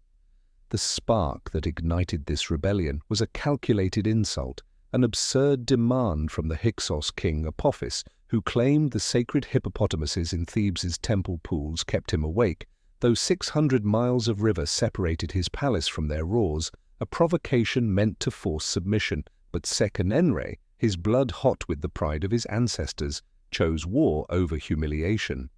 The spark that ignited this rebellion was a calculated insult, an absurd demand from the Hyksos king Apophis, who claimed the sacred hippopotamuses in Thebes's temple pools kept him awake, though 600 miles of river separated his palace from their roars, a provocation meant to force submission. But Sekenenre, his blood hot with the pride of his ancestors, chose war over humiliation.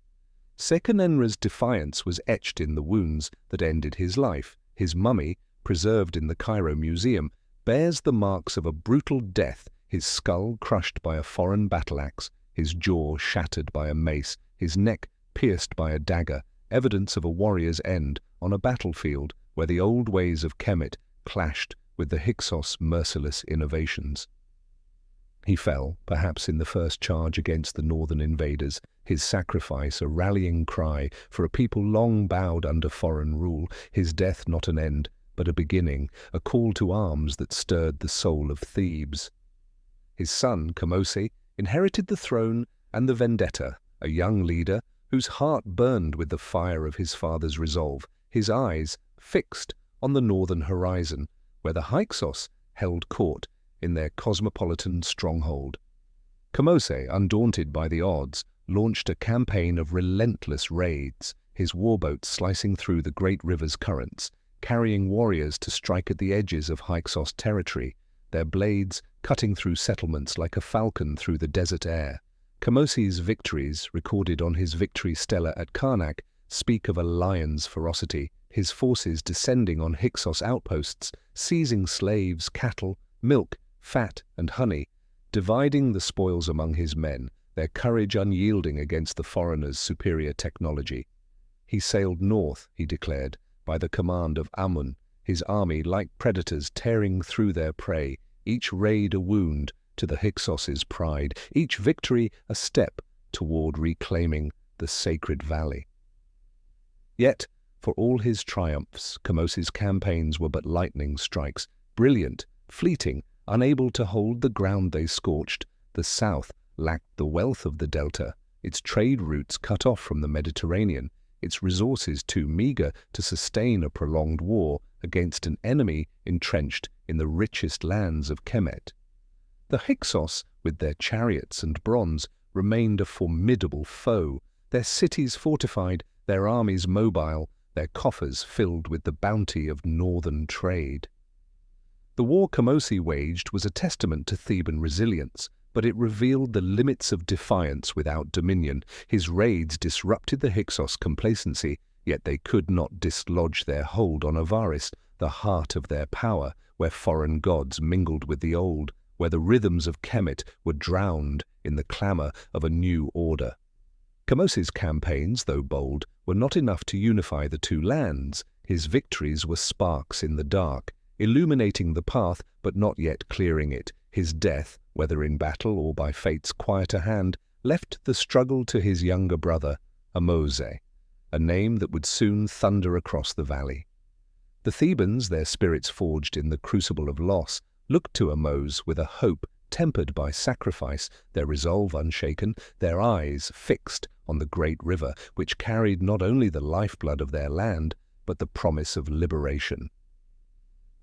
Sekenenre's defiance was etched in the wounds that ended his life. His mummy, preserved in the Cairo Museum, bears the marks of a brutal death, his skull crushed by a foreign battle-axe, his jaw shattered by a mace, his neck pierced by a dagger, evidence of a warrior's end on a battlefield where the old ways of Kemet clashed with the Hyksos' merciless innovations. He fell, perhaps in the first charge against the northern invaders, his sacrifice a rallying cry for a people long bowed under foreign rule, his death not an end, but a beginning, a call to arms that stirred the soul of Thebes. His son, Kamose, inherited the throne and the vendetta, a young leader whose heart burned with the fire of his father's resolve, his eyes fixed on the northern horizon, where the Hyksos held court in their cosmopolitan stronghold. Kamose, undaunted by the odds, launched a campaign of relentless raids, his warboats slicing through the great river's currents, carrying warriors to strike at the edges of Hyksos territory, their blades cutting through settlements like a falcon through the desert air. Kamose's victories, recorded on his victory stela at Karnak, speak of a lion's ferocity, his forces descending on Hyksos outposts, seizing slaves, cattle, milk, fat, and honey, dividing the spoils among his men, their courage unyielding against the foreigners' superior technology. He sailed north, he declared, by the command of Amun, his army like predators tearing through their prey, each raid a wound to the Hyksos's pride, each victory a step toward reclaiming the sacred valley. Yet, for all his triumphs, Kamose's campaigns were but lightning strikes, brilliant, fleeting, unable to hold the ground they scorched. The south lacked the wealth of the delta, its trade routes cut off from the Mediterranean, its resources too meager to sustain a prolonged war against an enemy entrenched in the richest lands of Kemet. The Hyksos, with their chariots and bronze, remained a formidable foe, their cities fortified, their armies mobile, their coffers filled with the bounty of northern trade. The war Kamose waged was a testament to Theban resilience, but it revealed the limits of defiance without dominion. His raids disrupted the Hyksos complacency, yet they could not dislodge their hold on Avaris, the heart of their power, where foreign gods mingled with the old, where the rhythms of Kemet were drowned in the clamor of a new order. Kamose's campaigns, though bold, were not enough to unify the two lands. His victories were sparks in the dark, illuminating the path but not yet clearing it. His death, whether in battle or by fate's quieter hand, left the struggle to his younger brother, Ahmose, a name that would soon thunder across the valley. The Thebans, their spirits forged in the crucible of loss, looked to Ahmose with a hope tempered by sacrifice, their resolve unshaken, their eyes fixed on the great river, which carried not only the lifeblood of their land, but the promise of liberation.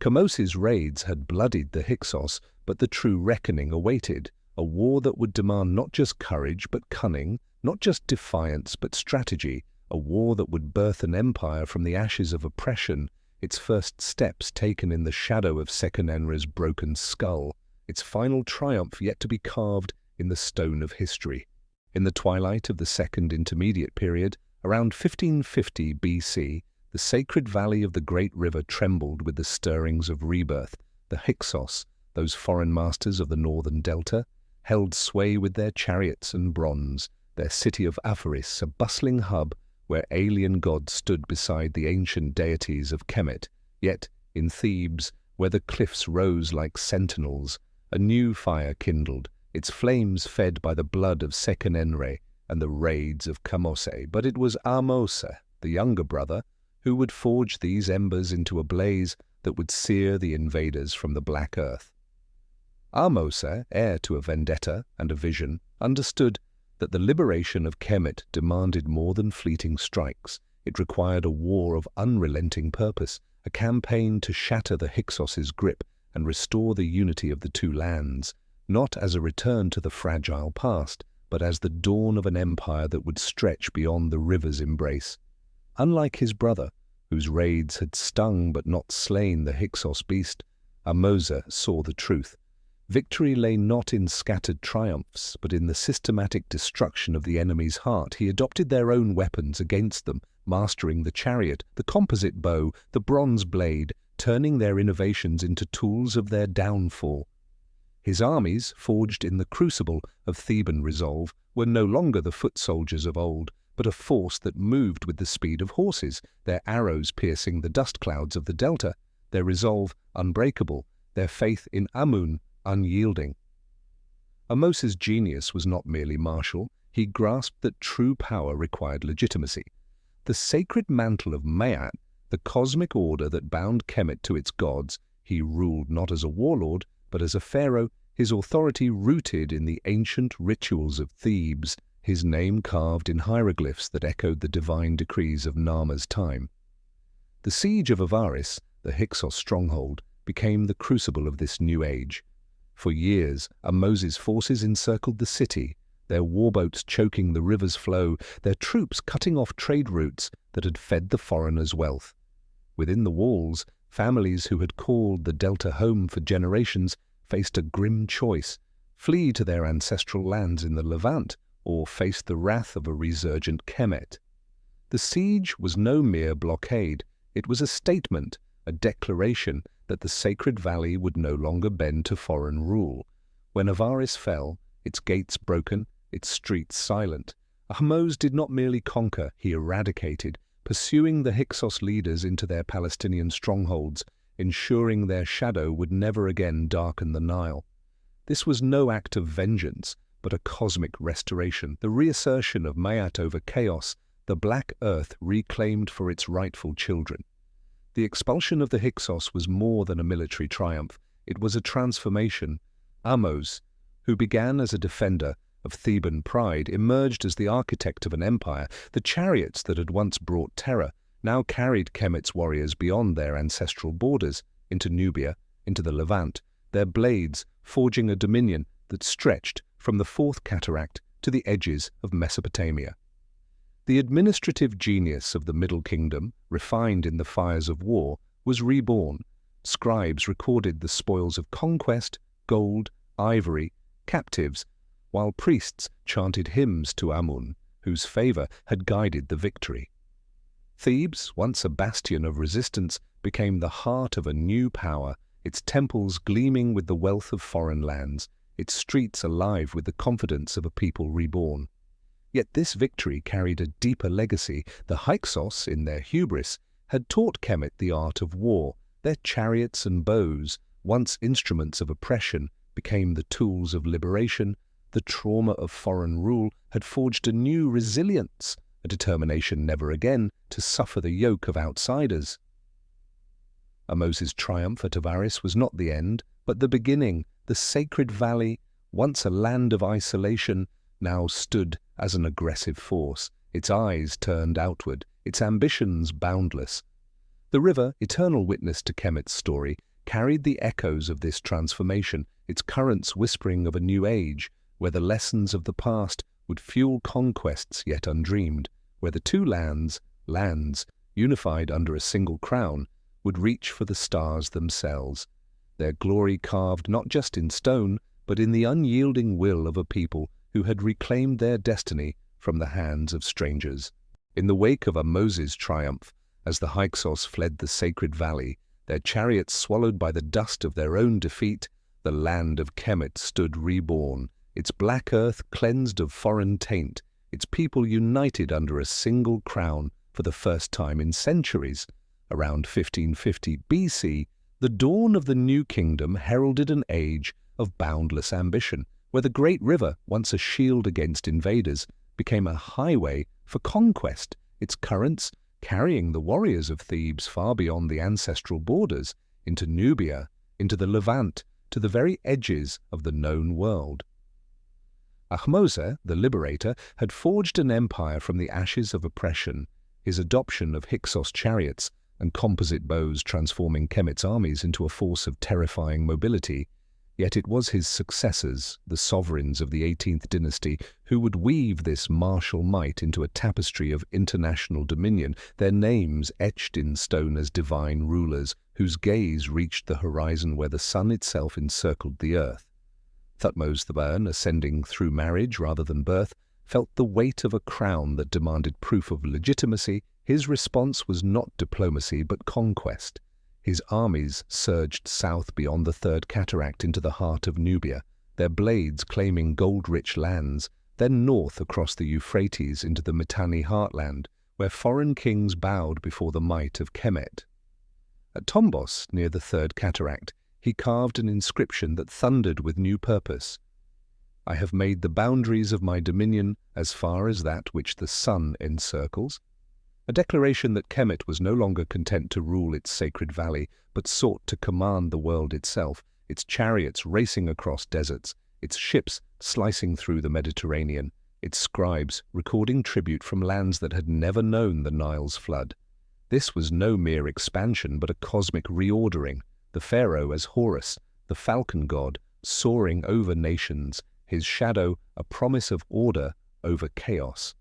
Kamose's raids had bloodied the Hyksos, but the true reckoning awaited, a war that would demand not just courage but cunning, not just defiance but strategy, a war that would birth an empire from the ashes of oppression, its first steps taken in the shadow of Seqenenre's broken skull, its final triumph yet to be carved in the stone of history. In the twilight of the Second Intermediate Period, around 1550 BC, the sacred valley of the great river trembled with the stirrings of rebirth. The Hyksos, those foreign masters of the northern delta, held sway with their chariots and bronze, their city of Avaris, a bustling hub where alien gods stood beside the ancient deities of Kemet. Yet, in Thebes, where the cliffs rose like sentinels, a new fire kindled, its flames fed by the blood of Seqenenre and the raids of Kamose. But it was Ahmose, the younger brother, who would forge these embers into a blaze that would sear the invaders from the black earth. Ahmose, heir to a vendetta and a vision, understood that the liberation of Kemet demanded more than fleeting strikes. It required a war of unrelenting purpose, a campaign to shatter the Hyksos's grip and restore the unity of the two lands, not as a return to the fragile past, but as the dawn of an empire that would stretch beyond the river's embrace. Unlike his brother, whose raids had stung but not slain the Hyksos beast, Ahmose saw the truth. Victory lay not in scattered triumphs, but in the systematic destruction of the enemy's heart. He adopted their own weapons against them, mastering the chariot, the composite bow, the bronze blade, turning their innovations into tools of their downfall. His armies, forged in the crucible of Theban resolve, were no longer the foot soldiers of old, but a force that moved with the speed of horses, their arrows piercing the dust clouds of the delta, their resolve unbreakable, their faith in Amun unyielding. Ahmose's genius was not merely martial. He grasped that true power required legitimacy. The sacred mantle of Maat, the cosmic order that bound Kemet to its gods, he ruled not as a warlord, but as a pharaoh, his authority rooted in the ancient rituals of Thebes, his name carved in hieroglyphs that echoed the divine decrees of Nama's time. The siege of Avaris, the Hyksos stronghold, became the crucible of this new age. For years, Ahmose's forces encircled the city, their warboats choking the river's flow, their troops cutting off trade routes that had fed the foreigners' wealth. Within the walls, families who had called the Delta home for generations faced a grim choice: flee to their ancestral lands in the Levant or face the wrath of a resurgent Kemet. The siege was no mere blockade. It was a statement, a declaration that the sacred valley would no longer bend to foreign rule. When Avaris fell, its gates broken, its streets silent, Ahmose did not merely conquer, he eradicated, pursuing the Hyksos leaders into their Palestinian strongholds, ensuring their shadow would never again darken the Nile. This was no act of vengeance, but a cosmic restoration, the reassertion of Ma'at over chaos, the black earth reclaimed for its rightful children. The expulsion of the Hyksos was more than a military triumph. It was a transformation. Ahmose, who began as a defender of Theban pride, emerged as the architect of an empire. The chariots that had once brought terror now carried Kemet's warriors beyond their ancestral borders, into Nubia, into the Levant, their blades forging a dominion that stretched from the Fourth Cataract to the edges of Mesopotamia. The administrative genius of the Middle Kingdom, refined in the fires of war, was reborn. Scribes recorded the spoils of conquest, gold, ivory, captives, while priests chanted hymns to Amun, whose favor had guided the victory. Thebes, once a bastion of resistance, became the heart of a new power, its temples gleaming with the wealth of foreign lands, its streets alive with the confidence of a people reborn. Yet this victory carried a deeper legacy. The Hyksos, in their hubris, had taught Kemet the art of war. Their chariots and bows, once instruments of oppression, became the tools of liberation. The trauma of foreign rule had forged a new resilience, a determination never again to suffer the yoke of outsiders. Ahmose's triumph at Avaris was not the end, but the beginning. The sacred valley, once a land of isolation, now stood as an aggressive force, its eyes turned outward, its ambitions boundless. The river, eternal witness to Kemet's story, carried the echoes of this transformation, its currents whispering of a new age, where the lessons of the past would fuel conquests yet undreamed, where the two lands, unified under a single crown, would reach for the stars themselves, their glory carved not just in stone, but in the unyielding will of a people who had reclaimed their destiny from the hands of strangers. In the wake of Ahmose's triumph, as the Hyksos fled the sacred valley, their chariots swallowed by the dust of their own defeat, the land of Kemet stood reborn, its black earth cleansed of foreign taint, its people united under a single crown for the first time in centuries. Around 1550 BC, the dawn of the new kingdom heralded an age of boundless ambition, where the great river, once a shield against invaders, became a highway for conquest, its currents carrying the warriors of Thebes far beyond the ancestral borders, into Nubia, into the Levant, to the very edges of the known world. Ahmose, the liberator, had forged an empire from the ashes of oppression, his adoption of Hyksos chariots and composite bows transforming Kemet's armies into a force of terrifying mobility. Yet it was his successors, the sovereigns of the 18th dynasty, who would weave this martial might into a tapestry of international dominion, their names etched in stone as divine rulers, whose gaze reached the horizon where the sun itself encircled the earth. Thutmose I, ascending through marriage rather than birth, felt the weight of a crown that demanded proof of legitimacy. His response was not diplomacy but conquest. His armies surged south beyond the Third Cataract into the heart of Nubia, their blades claiming gold-rich lands, then north across the Euphrates into the Mitanni heartland, where foreign kings bowed before the might of Kemet. At Tombos, near the Third Cataract, he carved an inscription that thundered with new purpose. "I have made the boundaries of my dominion as far as that which the sun encircles," a declaration that Kemet was no longer content to rule its sacred valley, but sought to command the world itself, its chariots racing across deserts, its ships slicing through the Mediterranean, its scribes recording tribute from lands that had never known the Nile's flood. This was no mere expansion, but a cosmic reordering, the pharaoh as Horus, the falcon god, soaring over nations, his shadow a promise of order over chaos.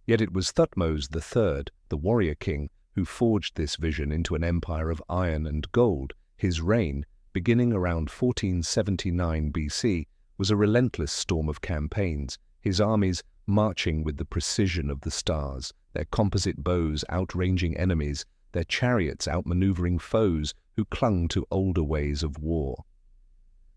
Yet it was Thutmose III, the warrior king, who forged this vision into an empire of iron and gold. His reign, beginning around 1479 BC, was a relentless storm of campaigns, his armies marching with the precision of the stars, their composite bows outranging enemies, their chariots outmaneuvering foes who clung to older ways of war.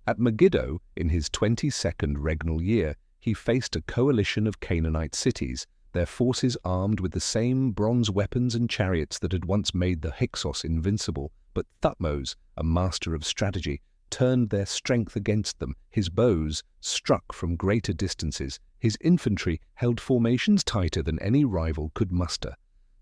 At Megiddo, in his 22nd regnal year, he faced a coalition of Canaanite cities, their forces armed with the same bronze weapons and chariots that had once made the Hyksos invincible. But Thutmose, a master of strategy, turned their strength against them. His bows struck from greater distances. His infantry held formations tighter than any rival could muster.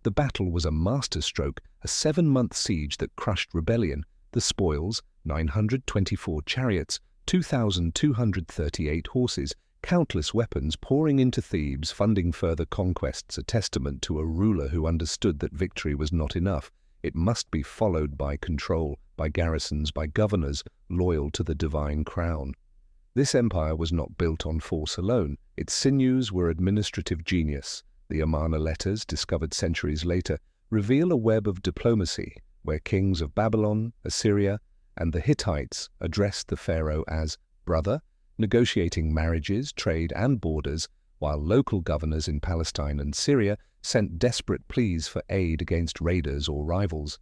The battle was a masterstroke, a 7-month siege that crushed rebellion. The spoils, 924 chariots, 2,238 horses, countless weapons pouring into Thebes, funding further conquests, a testament to a ruler who understood that victory was not enough. It must be followed by control, by garrisons, by governors loyal to the divine crown. This empire was not built on force alone. Its sinews were administrative genius. The Amarna letters, discovered centuries later, reveal a web of diplomacy, where kings of Babylon, Assyria, and the Hittites addressed the pharaoh as brother, negotiating marriages, trade, and borders, while local governors in Palestine and Syria sent desperate pleas for aid against raiders or rivals.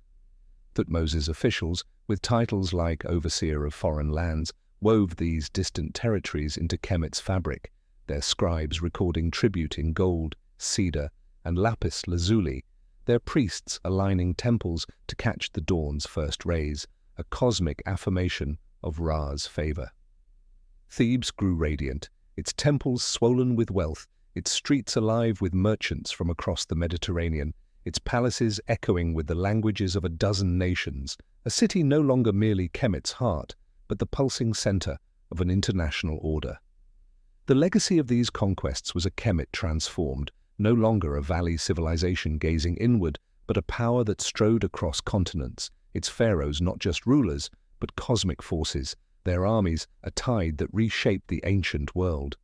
Thutmose's officials, with titles like Overseer of Foreign Lands, wove these distant territories into Kemet's fabric, their scribes recording tribute in gold, cedar, and lapis lazuli, their priests aligning temples to catch the dawn's first rays, a cosmic affirmation of Ra's favor. Thebes grew radiant, its temples swollen with wealth, its streets alive with merchants from across the Mediterranean, its palaces echoing with the languages of a dozen nations, a city no longer merely Kemet's heart, but the pulsing center of an international order. The legacy of these conquests was a Kemet transformed, no longer a valley civilization gazing inward, but a power that strode across continents, its pharaohs not just rulers, but cosmic forces, their armies a tide that reshaped the ancient world.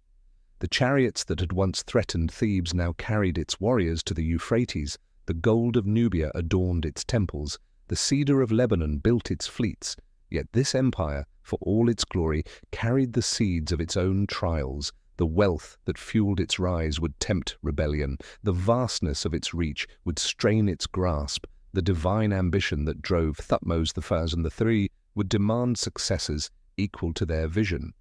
The chariots that had once threatened Thebes now carried its warriors to the Euphrates, the gold of Nubia adorned its temples, the cedar of Lebanon built its fleets, yet this empire, for all its glory, carried the seeds of its own trials. The wealth that fueled its rise would tempt rebellion, the vastness of its reach would strain its grasp, the divine ambition that drove Thutmose III would demand successors equal to their vision,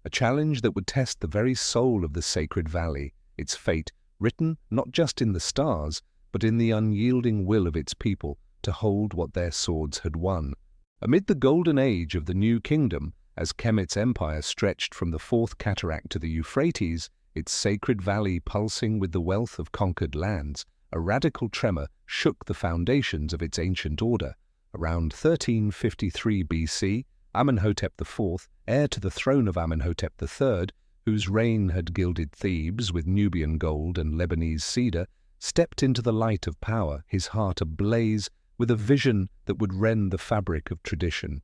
a challenge that would test the very soul of the sacred valley, its fate written not just in the stars, but in the unyielding will of its people to hold what their swords had won. Amid the golden age of the new kingdom, as Kemet's empire stretched from the Fourth Cataract to the Euphrates, its sacred valley pulsing with the wealth of conquered lands, a radical tremor shook the foundations of its ancient order. Around 1353 BC, Amenhotep IV, heir to the throne of Amenhotep III, whose reign had gilded Thebes with Nubian gold and Lebanese cedar, stepped into the light of power, his heart ablaze with a vision that would rend the fabric of tradition.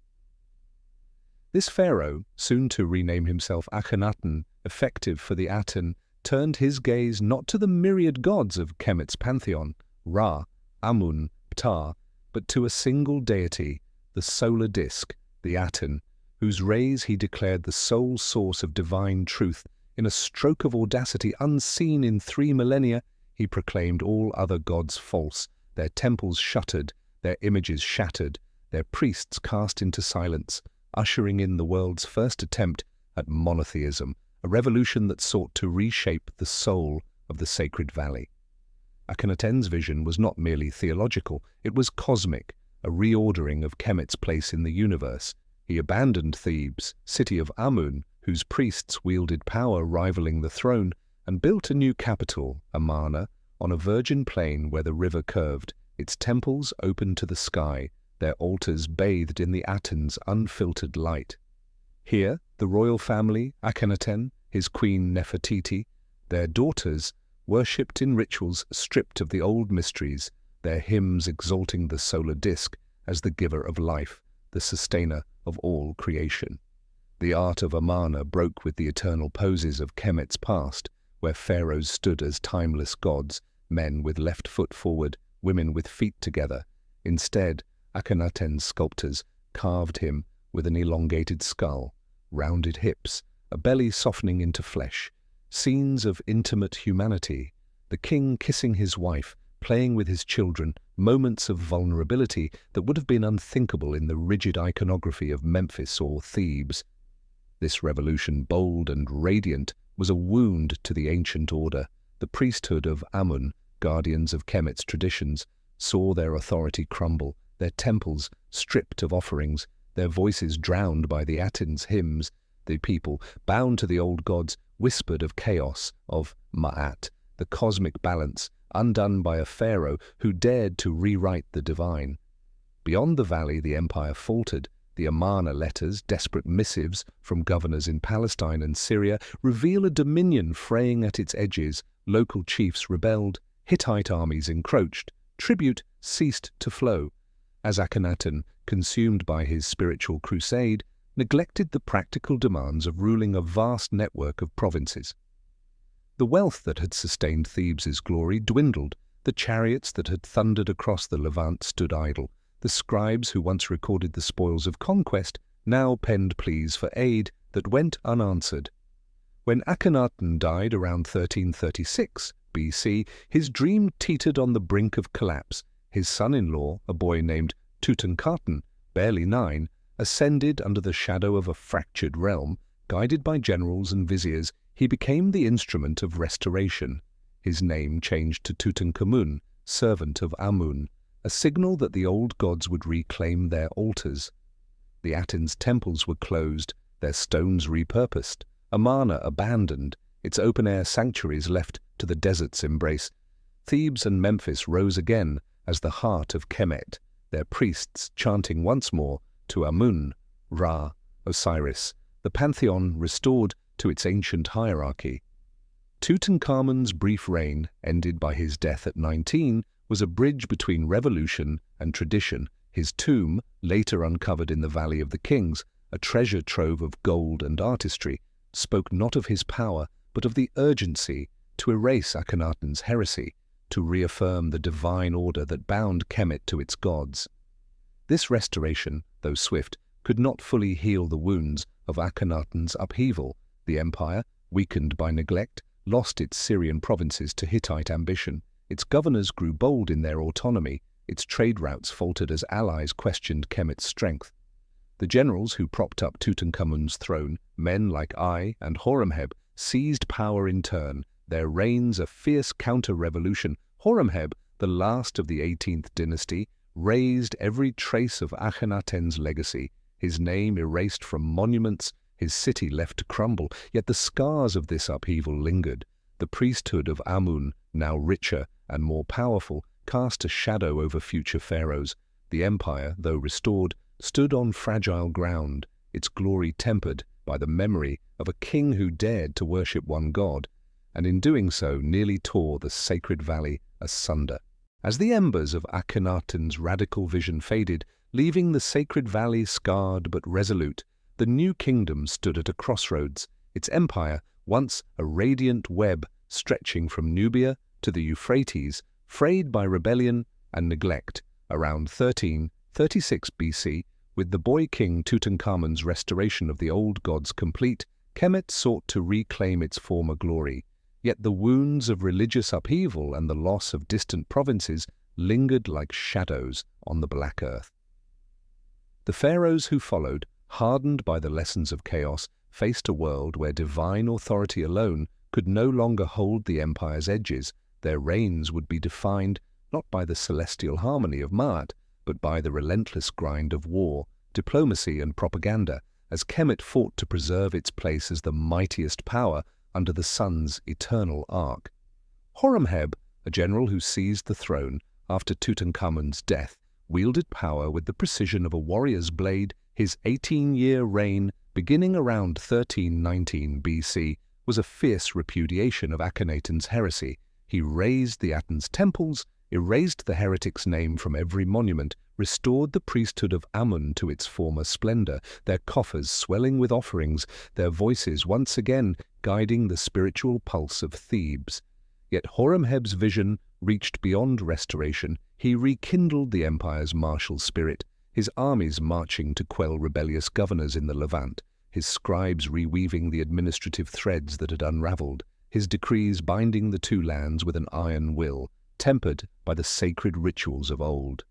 This pharaoh, soon to rename himself Akhenaten, effective for the Aten, turned his gaze not to the myriad gods of Kemet's pantheon, Ra, Amun, Ptah, but to a single deity, the solar disk, the Aten, whose rays he declared the sole source of divine truth. In a stroke of audacity unseen in 3 millennia, he proclaimed all other gods false, their temples shuttered, their images shattered, their priests cast into silence, ushering in the world's first attempt at monotheism, a revolution that sought to reshape the soul of the sacred valley. Akhenaten's vision was not merely theological, it was cosmic, a reordering of Kemet's place in the universe. He abandoned Thebes, city of Amun, whose priests wielded power rivaling the throne, and built a new capital, Amarna, on a virgin plain where the river curved, its temples open to the sky, their altars bathed in the Aten's unfiltered light. Here, the royal family, Akhenaten, his queen Nefertiti, their daughters, worshipped in rituals stripped of the old mysteries, their hymns exalting the solar disk as the giver of life, the sustainer of all creation. The art of Amarna broke with the eternal poses of Kemet's past, where pharaohs stood as timeless gods, men with left foot forward, women with feet together. Instead, Akhenaten's sculptors carved him with an elongated skull, rounded hips, a belly softening into flesh, scenes of intimate humanity, the king kissing his wife, playing with his children, moments of vulnerability that would have been unthinkable in the rigid iconography of Memphis or Thebes. This revolution, bold and radiant, was a wound to the ancient order. The priesthood of Amun, guardians of Kemet's traditions, saw their authority crumble, their temples stripped of offerings, their voices drowned by the Aten's hymns. The people, bound to the old gods, whispered of chaos, of Ma'at, the cosmic balance, undone by a pharaoh who dared to rewrite the divine. Beyond the valley, the empire faltered. The Amarna letters, desperate missives from governors in Palestine and Syria, reveal a dominion fraying at its edges. Local chiefs rebelled, Hittite armies encroached, tribute ceased to flow, as Akhenaten, consumed by his spiritual crusade, neglected the practical demands of ruling a vast network of provinces. The wealth that had sustained Thebes' glory dwindled. The chariots that had thundered across the Levant stood idle. The scribes who once recorded the spoils of conquest now penned pleas for aid that went unanswered. When Akhenaten died around 1336 BC, his dream teetered on the brink of collapse. His son-in-law, a boy named Tutankhaten, barely 9, ascended under the shadow of a fractured realm. Guided by generals and viziers, he became the instrument of restoration. His name changed to Tutankhamun, servant of Amun, a signal that the old gods would reclaim their altars. The Aten's temples were closed, their stones repurposed, Amarna abandoned, its open-air sanctuaries left to the desert's embrace. Thebes and Memphis rose again as the heart of Kemet, their priests chanting once more to Amun, Ra, Osiris, the pantheon restored to its ancient hierarchy. Tutankhamun's brief reign, ended by his death at 19, was a bridge between revolution and tradition. His tomb, later uncovered in the Valley of the Kings, a treasure trove of gold and artistry, spoke not of his power, but of the urgency to erase Akhenaten's heresy, to reaffirm the divine order that bound Kemet to its gods. This restoration, though swift, could not fully heal the wounds of Akhenaten's upheaval. The empire, weakened by neglect, lost its Syrian provinces to Hittite ambition. Its governors grew bold in their autonomy. Its trade routes faltered as allies questioned Kemet's strength. The generals who propped up Tutankhamun's throne, men like Ai and Horemheb, seized power in turn, their reigns a fierce counter-revolution. Horemheb, the last of the 18th dynasty, razed every trace of Akhenaten's legacy, his name erased from monuments, his city left to crumble. Yet the scars of this upheaval lingered. The priesthood of Amun, now richer and more powerful, cast a shadow over future pharaohs. The empire, though restored, stood on fragile ground, its glory tempered by the memory of a king who dared to worship one god, and in doing so nearly tore the sacred valley asunder. As the embers of Akhenaten's radical vision faded, leaving the sacred valley scarred but resolute, the new kingdom stood at a crossroads, its empire, once a radiant web stretching from Nubia to the Euphrates, frayed by rebellion and neglect. Around 1336 BC, with the boy king Tutankhamun's restoration of the old gods complete, Kemet sought to reclaim its former glory. Yet the wounds of religious upheaval and the loss of distant provinces lingered like shadows on the black earth. The pharaohs who followed, hardened by the lessons of chaos, faced a world where divine authority alone could no longer hold the empire's edges. Their reigns would be defined not by the celestial harmony of Ma'at, but by the relentless grind of war, diplomacy and propaganda, as Kemet fought to preserve its place as the mightiest power under the sun's eternal arc. Horemheb, a general who seized the throne after Tutankhamun's death, wielded power with the precision of a warrior's blade. His 18-year reign, beginning around 1319 BC, was a fierce repudiation of Akhenaten's heresy. He razed the Aten's temples, erased the heretic's name from every monument, restored the priesthood of Amun to its former splendor, their coffers swelling with offerings, their voices once again guiding the spiritual pulse of Thebes. Yet Horemheb's vision reached beyond restoration. He rekindled the empire's martial spirit, his armies marching to quell rebellious governors in the Levant, his scribes reweaving the administrative threads that had unraveled, his decrees binding the two lands with an iron will, tempered by the sacred rituals of old.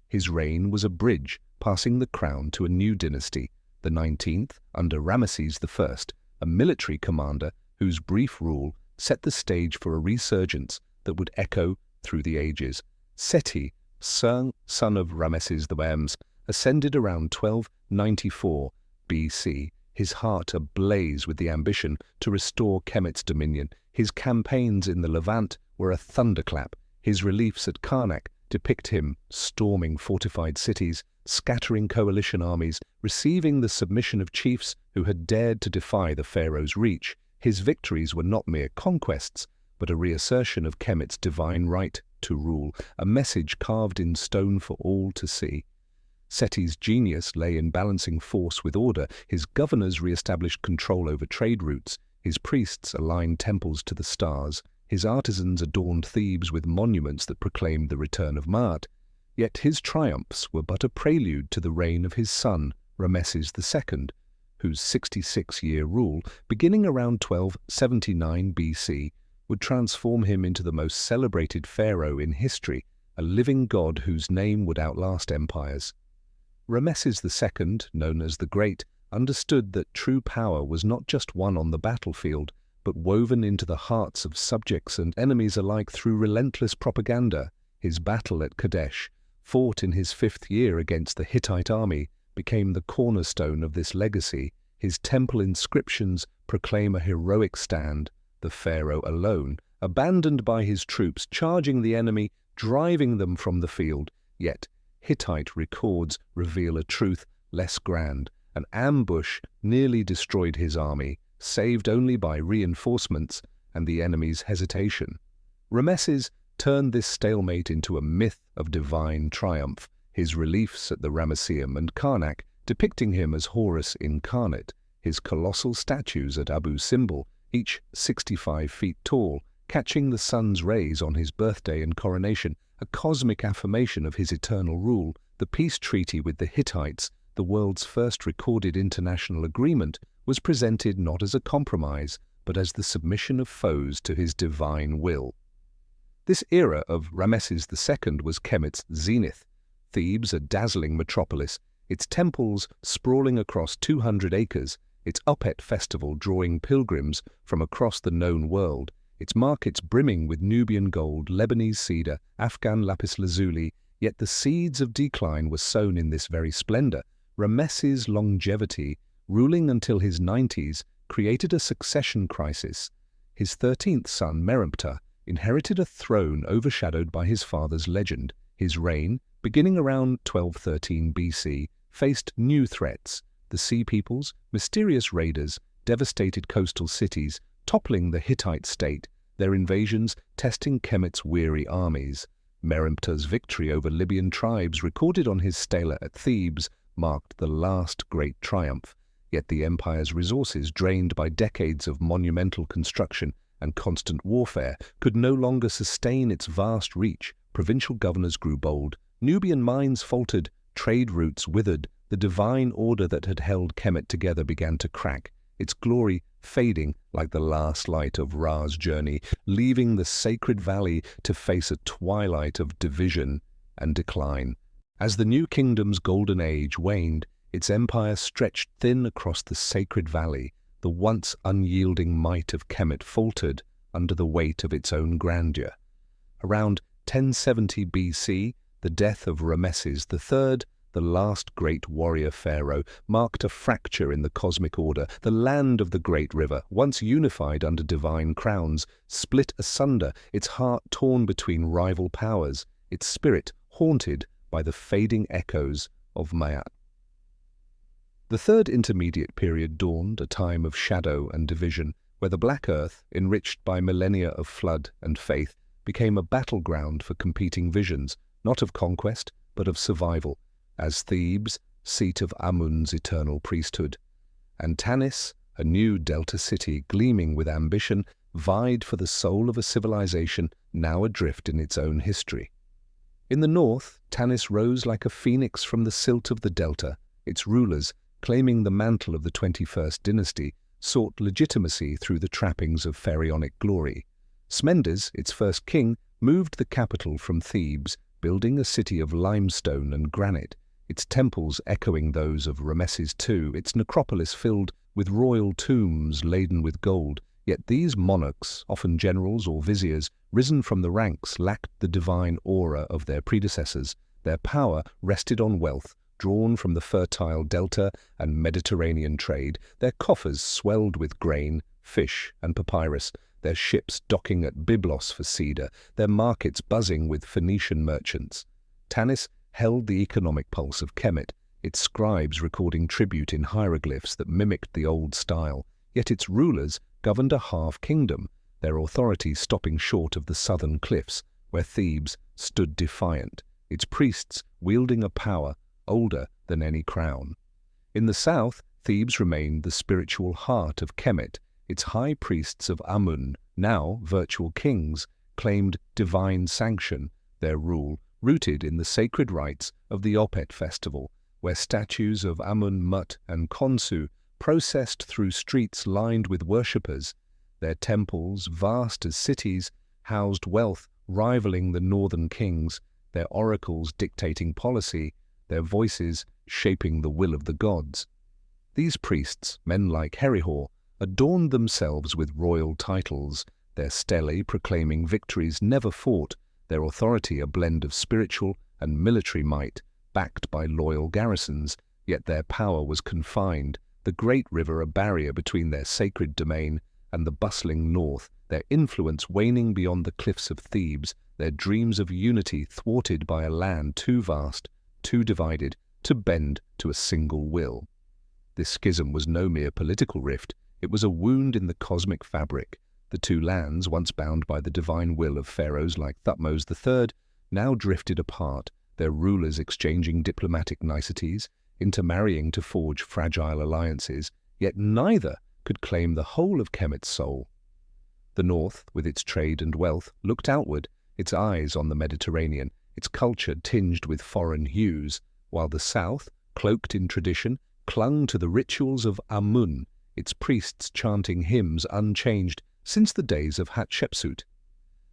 His reign was a bridge passing the crown to a new dynasty, the 19th, under Ramesses I, a military commander whose brief rule set the stage for a resurgence that would echo through the ages. Seti, son of Ramesses I, ascended around 1294 BC, his heart ablaze with the ambition to restore Kemet's dominion. His campaigns in the Levant were a thunderclap. His reliefs at Karnak depict him storming fortified cities, scattering coalition armies, receiving the submission of chiefs who had dared to defy the pharaoh's reach. His victories were not mere conquests, but a reassertion of Kemet's divine right to rule, a message carved in stone for all to see. Seti's genius lay in balancing force with order. His governors re-established control over trade routes, his priests aligned temples to the stars, his artisans adorned Thebes with monuments that proclaimed the return of Maat. Yet his triumphs were but a prelude to the reign of his son, Ramesses II, whose 66-year rule, beginning around 1279 BC, would transform him into the most celebrated pharaoh in history, a living god whose name would outlast empires. Ramesses II, known as the Great, understood that true power was not just won on the battlefield, but woven into the hearts of subjects and enemies alike through relentless propaganda. His battle at Kadesh, fought in his 5th year against the Hittite army, became the cornerstone of this legacy. His temple inscriptions proclaim a heroic stand, the pharaoh alone, abandoned by his troops, charging the enemy, driving them from the field. Yet Hittite records reveal a truth less grand. An ambush nearly destroyed his army, saved only by reinforcements and the enemy's hesitation. Ramesses turned this stalemate into a myth of divine triumph, his reliefs at the Ramesseum and Karnak depicting him as Horus incarnate, his colossal statues at Abu Simbel, each 65 feet tall, catching the sun's rays on his birthday and coronation, a cosmic affirmation of his eternal rule. The peace treaty with the Hittites, the world's first recorded international agreement, was presented not as a compromise, but as the submission of foes to his divine will. This era of Ramesses II was Kemet's zenith. Thebes, a dazzling metropolis, its temples sprawling across 200 acres, its Upet festival drawing pilgrims from across the known world, its markets brimming with Nubian gold, Lebanese cedar, Afghan lapis lazuli. Yet the seeds of decline were sown in this very splendor. Ramesses' longevity, ruling until his 90s, created a succession crisis. His 13th son, Meremptah, inherited a throne overshadowed by his father's legend. His reign, beginning around 1213 BC, faced new threats. The Sea Peoples, mysterious raiders, devastated coastal cities, toppling the Hittite state, their invasions testing Kemet's weary armies. Meremptah's victory over Libyan tribes, recorded on his stela at Thebes, marked the last great triumph. Yet the empire's resources, drained by decades of monumental construction and constant warfare, could no longer sustain its vast reach. Provincial governors grew bold, Nubian mines faltered, trade routes withered, the divine order that had held Kemet together began to crack, its glory fading like the last light of Ra's journey, leaving the sacred valley to face a twilight of division and decline. As the new kingdom's golden age waned, its empire stretched thin across the sacred valley. The once unyielding might of Kemet faltered under the weight of its own grandeur. Around 1070 BC, the death of Ramesses III, the last great warrior pharaoh, marked a fracture in the cosmic order. The land of the great river, once unified under divine crowns, split asunder, its heart torn between rival powers, its spirit haunted by the fading echoes of Maat. The third intermediate period dawned, a time of shadow and division, where the Black Earth, enriched by millennia of flood and faith, became a battleground for competing visions, not of conquest, but of survival, as Thebes, seat of Amun's eternal priesthood, and Tanis, a new delta city gleaming with ambition, vied for the soul of a civilization now adrift in its own history. In the north, Tanis rose like a phoenix from the silt of the delta. Its rulers, claiming the mantle of the 21st dynasty, sought legitimacy through the trappings of pharaonic glory. Smendes, its first king, moved the capital from Thebes, building a city of limestone and granite, its temples echoing those of Rameses II, its necropolis filled with royal tombs laden with gold. Yet these monarchs, often generals or viziers, risen from the ranks, lacked the divine aura of their predecessors. Their power rested on wealth, drawn from the fertile delta and Mediterranean trade, their coffers swelled with grain, fish, and papyrus, their ships docking at Byblos for cedar, their markets buzzing with Phoenician merchants. Tanis held the economic pulse of Kemet, its scribes recording tribute in hieroglyphs that mimicked the old style, yet its rulers governed a half-kingdom, their authority stopping short of the southern cliffs, where Thebes stood defiant, its priests wielding a power older than any crown. In the south, Thebes remained the spiritual heart of Kemet. Its high priests of Amun, now virtual kings, claimed divine sanction, their rule rooted in the sacred rites of the Opet festival, where statues of Amun-Mut and Khonsu processed through streets lined with worshippers. Their temples, vast as cities, housed wealth rivaling the northern kings, their oracles dictating policy, their voices shaping the will of the gods. These priests, men like Herihor, adorned themselves with royal titles, their stelae proclaiming victories never fought, their authority a blend of spiritual and military might, backed by loyal garrisons, yet their power was confined, the great river a barrier between their sacred domain and the bustling north, their influence waning beyond the cliffs of Thebes, their dreams of unity thwarted by a land too vast, too divided, to bend to a single will. This schism was no mere political rift, it was a wound in the cosmic fabric. The two lands, once bound by the divine will of pharaohs like Thutmose III, now drifted apart, their rulers exchanging diplomatic niceties, intermarrying to forge fragile alliances, yet neither could claim the whole of Kemet's soul. The north, with its trade and wealth, looked outward, its eyes on the Mediterranean, its culture tinged with foreign hues, while the south, cloaked in tradition, clung to the rituals of Amun, its priests chanting hymns unchanged since the days of Hatshepsut.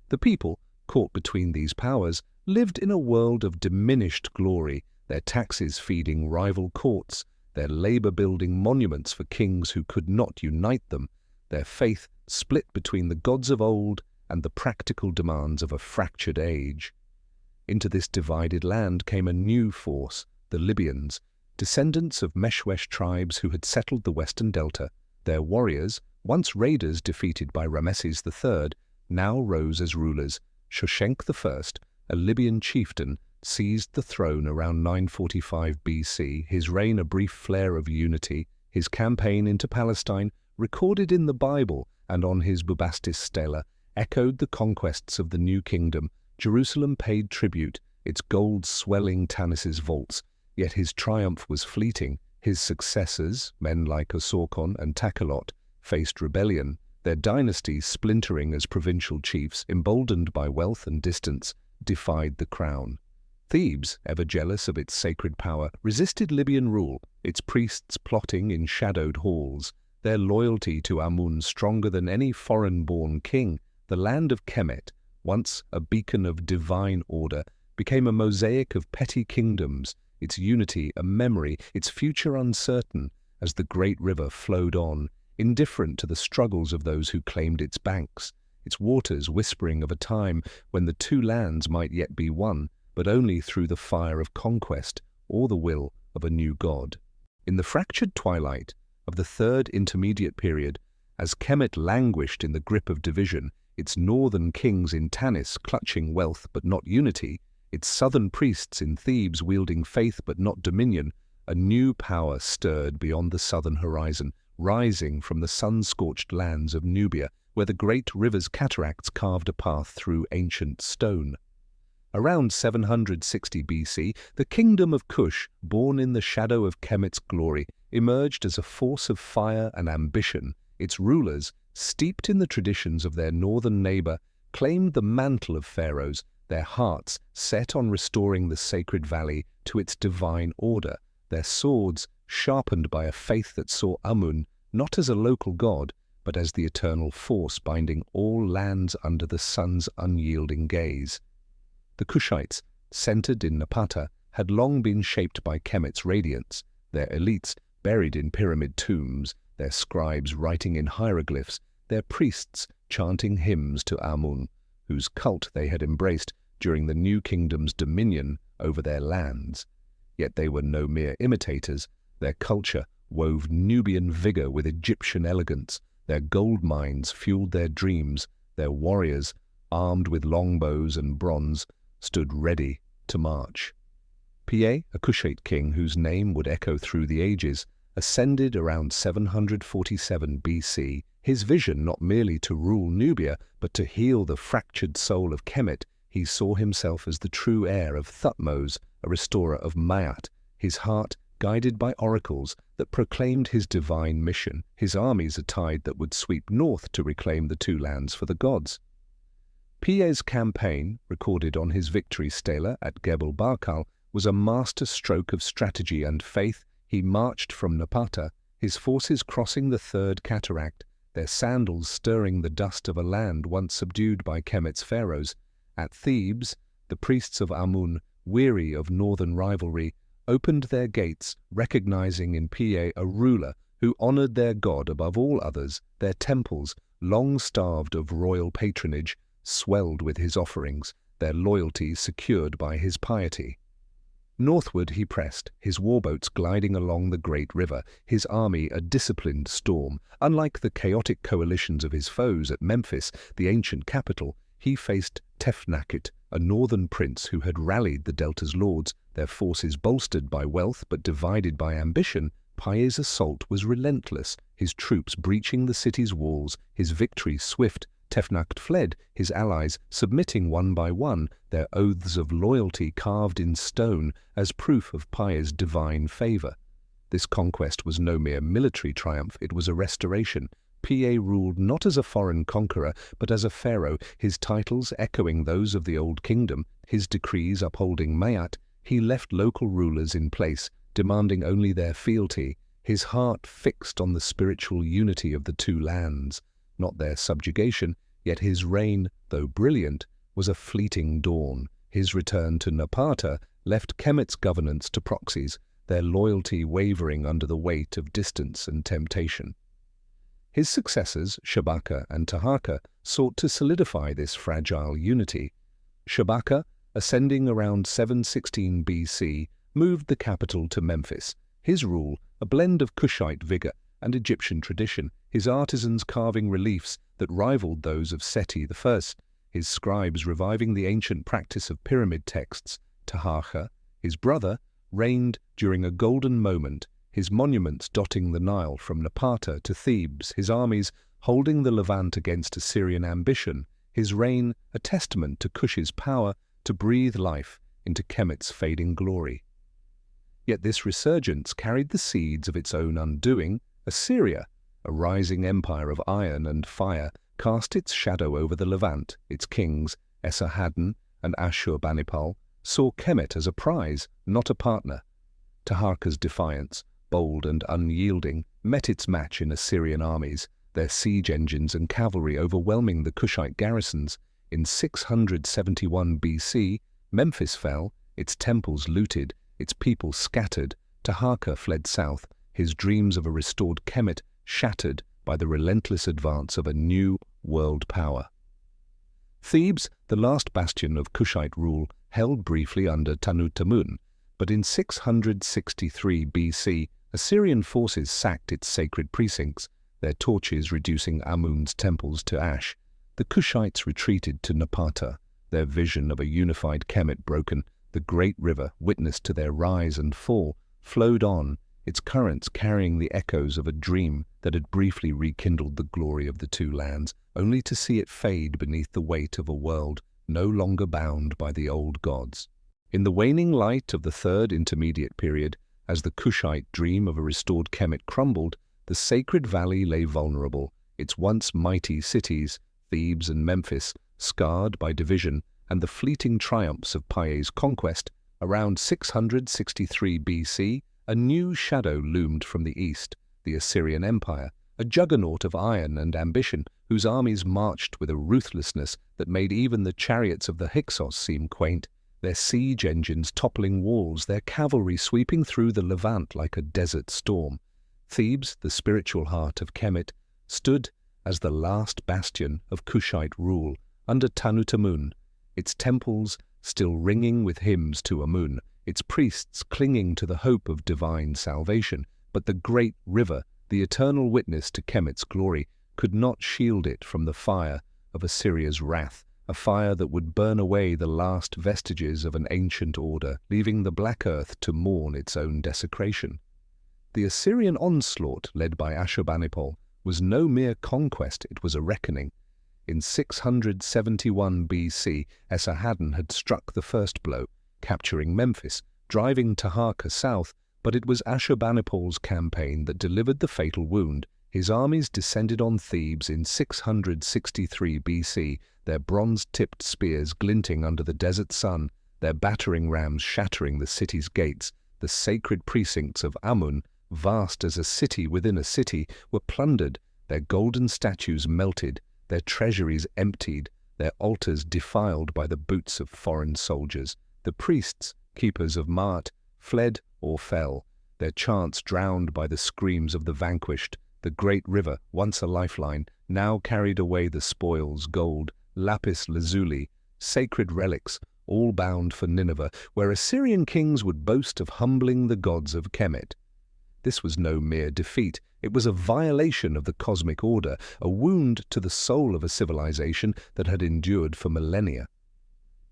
The people, caught between these powers, lived in a world of diminished glory, their taxes feeding rival courts, their labor building monuments for kings who could not unite them, their faith split between the gods of old and the practical demands of a fractured age. Into this divided land came a new force, the Libyans, descendants of Meshwesh tribes who had settled the western delta. Their warriors, once raiders defeated by Rameses III, now rose as rulers. Shoshenq I, a Libyan chieftain, seized the throne around 945 BC, his reign a brief flare of unity, his campaign into Palestine, recorded in the Bible and on his Bubastis stela, echoed the conquests of the new kingdom. Jerusalem paid tribute, its gold swelling Tanis's vaults, yet his triumph was fleeting. His successors, men like Osorkon and Takelot, faced rebellion, their dynasties splintering as provincial chiefs, emboldened by wealth and distance, defied the crown. Thebes, ever jealous of its sacred power, resisted Libyan rule, its priests plotting in shadowed halls, their loyalty to Amun stronger than any foreign-born king. The land of Kemet, once a beacon of divine order, became a mosaic of petty kingdoms, its unity a memory, its future uncertain, as the great river flowed on, indifferent to the struggles of those who claimed its banks, its waters whispering of a time when the two lands might yet be one, but only through the fire of conquest or the will of a new god. In the fractured twilight of the third intermediate period, as Kemet languished in the grip of division, its northern kings in Tanis clutching wealth but not unity, its southern priests in Thebes wielding faith but not dominion, a new power stirred beyond the southern horizon, rising from the sun-scorched lands of Nubia, where the great river's cataracts carved a path through ancient stone. Around 760 BC, the kingdom of Kush, born in the shadow of Kemet's glory, emerged as a force of fire and ambition. Its rulers, steeped in the traditions of their northern neighbor, claimed the mantle of pharaohs, their hearts set on restoring the sacred valley to its divine order, their swords sharpened by a faith that saw Amun not as a local god, but as the eternal force binding all lands under the sun's unyielding gaze. The Kushites, centered in Napata, had long been shaped by Kemet's radiance, their elites buried in pyramid tombs, their scribes writing in hieroglyphs, their priests chanting hymns to Amun, whose cult they had embraced during the New Kingdom's dominion over their lands. Yet they were no mere imitators. Their culture wove Nubian vigor with Egyptian elegance, their gold mines fueled their dreams, their warriors, armed with longbows and bronze, stood ready to march. Piye, a Kushite king whose name would echo through the ages, ascended around 747 BC, his vision not merely to rule Nubia, but to heal the fractured soul of Kemet. He saw himself as the true heir of Thutmose, a restorer of Maat, his heart guided by oracles that proclaimed his divine mission, his armies a tide that would sweep north to reclaim the two lands for the gods. Piye's campaign, recorded on his victory stela at Gebel Barkal, was a master stroke of strategy and faith. He marched from Napata, his forces crossing the third cataract, their sandals stirring the dust of a land once subdued by Kemet's pharaohs. At Thebes, the priests of Amun, weary of northern rivalry, opened their gates, recognizing in Piye a ruler who honored their god above all others. Their temples, long starved of royal patronage, swelled with his offerings, their loyalty secured by his piety. Northward he pressed, his warboats gliding along the great river, his army a disciplined storm. Unlike the chaotic coalitions of his foes at Memphis, the ancient capital, he faced Tefnakhet, a northern prince who had rallied the Delta's lords, their forces bolstered by wealth but divided by ambition. Piye's assault was relentless, his troops breaching the city's walls, his victory swift. Tefnakhet fled, his allies submitting one by one, their oaths of loyalty carved in stone as proof of Piye's divine favor. This conquest was no mere military triumph, it was a restoration. Piye ruled not as a foreign conqueror, but as a pharaoh, his titles echoing those of the Old Kingdom, his decrees upholding Maat. He left local rulers in place, demanding only their fealty, his heart fixed on the spiritual unity of the two lands, not their subjugation. Yet his reign, though brilliant, was a fleeting dawn. His return to Napata left Kemet's governance to proxies, their loyalty wavering under the weight of distance and temptation. His successors, Shabaka and Taharqa, sought to solidify this fragile unity. Shabaka, ascending around 716 BC, moved the capital to Memphis. His rule, a blend of Kushite vigor and Egyptian tradition, his artisans carving reliefs that rivaled those of Seti I, his scribes reviving the ancient practice of pyramid texts. Taharqa, his brother, reigned during a golden moment, his monuments dotting the Nile from Napata to Thebes, his armies holding the Levant against Assyrian ambition, his reign a testament to Kush's power to breathe life into Kemet's fading glory. Yet this resurgence carried the seeds of its own undoing. Assyria, a rising empire of iron and fire, cast its shadow over the Levant. Its kings, Esarhaddon and Ashurbanipal, saw Kemet as a prize, not a partner. Taharqa's defiance, bold and unyielding, met its match in Assyrian armies, their siege engines and cavalry overwhelming the Kushite garrisons. In 671 BC, Memphis fell, its temples looted, its people scattered. Taharqa fled south, his dreams of a restored Kemet shattered by the relentless advance of a new world power. Thebes, the last bastion of Kushite rule, held briefly under Tutankhamun, but in 663 BC, Assyrian forces sacked its sacred precincts, their torches reducing Amun's temples to ash. The Kushites retreated to Napata, their vision of a unified Kemet broken. The great river, witness to their rise and fall, flowed on, its currents carrying the echoes of a dream that had briefly rekindled the glory of the two lands, only to see it fade beneath the weight of a world no longer bound by the old gods. In the waning light of the third intermediate period, as the Kushite dream of a restored Kemet crumbled, the sacred valley lay vulnerable, its once mighty cities, Thebes and Memphis, scarred by division and the fleeting triumphs of Pia's conquest. Around 663 BC, a new shadow loomed from the east, the Assyrian Empire, a juggernaut of iron and ambition whose armies marched with a ruthlessness that made even the chariots of the Hyksos seem quaint, their siege engines toppling walls, their cavalry sweeping through the Levant like a desert storm. Thebes, the spiritual heart of Kemet, stood as the last bastion of Kushite rule under Tutankhamun, its temples still ringing with hymns to Amun, its priests clinging to the hope of divine salvation. But the great river, the eternal witness to Kemet's glory, could not shield it from the fire of Assyria's wrath, a fire that would burn away the last vestiges of an ancient order, leaving the black earth to mourn its own desecration. The Assyrian onslaught, led by Ashurbanipal, was no mere conquest, it was a reckoning. In 671 BC, Esarhaddon had struck the first blow, capturing Memphis, driving Taharqa south, but it was Ashurbanipal's campaign that delivered the fatal wound. His armies descended on Thebes in 663 BC, their bronze-tipped spears glinting under the desert sun, their battering rams shattering the city's gates. The sacred precincts of Amun, vast as a city within a city, were plundered, their golden statues melted, their treasuries emptied, their altars defiled by the boots of foreign soldiers. The priests, keepers of Maat, fled or fell, their chants drowned by the screams of the vanquished. The great river, once a lifeline, now carried away the spoils, gold, lapis lazuli, sacred relics, all bound for Nineveh, where Assyrian kings would boast of humbling the gods of Kemet. This was no mere defeat, it was a violation of the cosmic order, a wound to the soul of a civilization that had endured for millennia.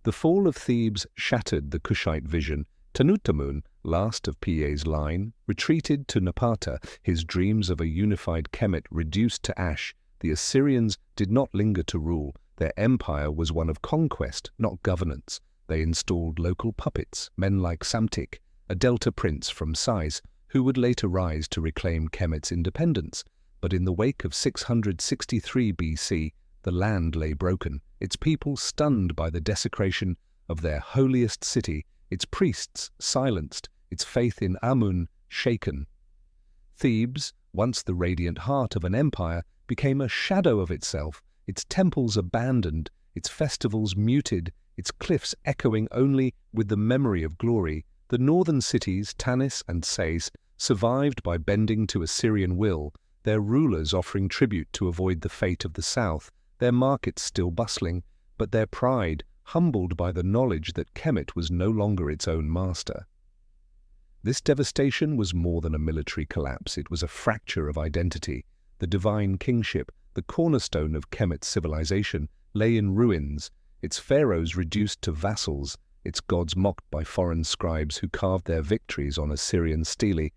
The fall of Thebes shattered the Kushite vision. Tutankhamun, last of Pia's line, retreated to Napata, his dreams of a unified Kemet reduced to ash. The Assyrians did not linger to rule. Their empire was one of conquest, not governance. They installed local puppets, men like Psamtik, a delta prince from Sais, who would later rise to reclaim Kemet's independence. But in the wake of 663 BC, the land lay broken, its people stunned by the desecration of their holiest city, its priests silenced, its faith in Amun shaken. Thebes, once the radiant heart of an empire, became a shadow of itself, its temples abandoned, its festivals muted, its cliffs echoing only with the memory of glory. The northern cities, Tanis and Sais, survived by bending to Assyrian will, their rulers offering tribute to avoid the fate of the south, their markets still bustling, but their pride humbled by the knowledge that Kemet was no longer its own master. This devastation was more than a military collapse, it was a fracture of identity. The divine kingship, the cornerstone of Kemet's civilization, lay in ruins, its pharaohs reduced to vassals, its gods mocked by foreign scribes who carved their victories on Assyrian stele.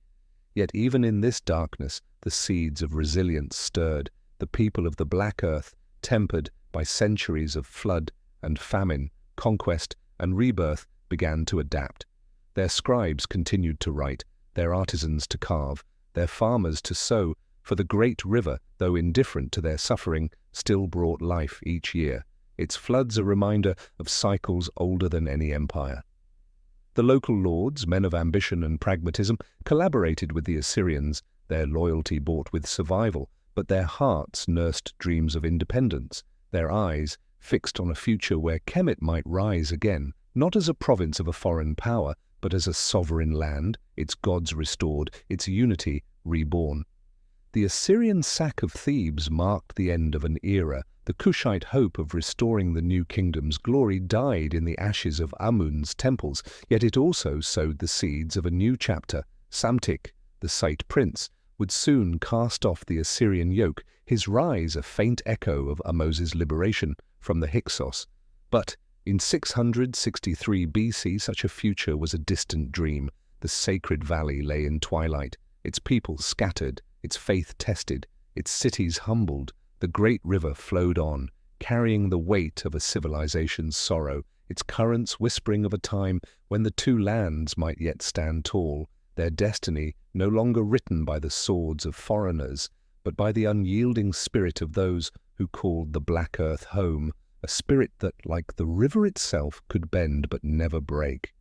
Yet even in this darkness, the seeds of resilience stirred, the people of the Black Earth, tempered by centuries of flood and famine, conquest and rebirth, began to adapt. Their scribes continued to write, their artisans to carve, their farmers to sow, for the great river, though indifferent to their suffering, still brought life each year, its floods a reminder of cycles older than any empire. The local lords, men of ambition and pragmatism, collaborated with the Assyrians, their loyalty bought with survival, but their hearts nursed dreams of independence, their eyes fixed on a future where Kemet might rise again, not as a province of a foreign power, but as a sovereign land, its gods restored, its unity reborn. The Assyrian sack of Thebes marked the end of an era. The Kushite hope of restoring the new kingdom's glory died in the ashes of Amun's temples, yet it also sowed the seeds of a new chapter. Psamtik, the Site prince, would soon cast off the Assyrian yoke, his rise a faint echo of Ahmose's liberation from the Hyksos. But in 663 BC such a future was a distant dream. The sacred valley lay in twilight. its people scattered, its faith tested, its cities humbled, the great river flowed on, carrying the weight of a civilization's sorrow, its currents whispering of a time when the two lands might yet stand tall, their destiny no longer written by the swords of foreigners, but by the unyielding spirit of those who called the black earth home, a spirit that, like the river itself, could bend but never break.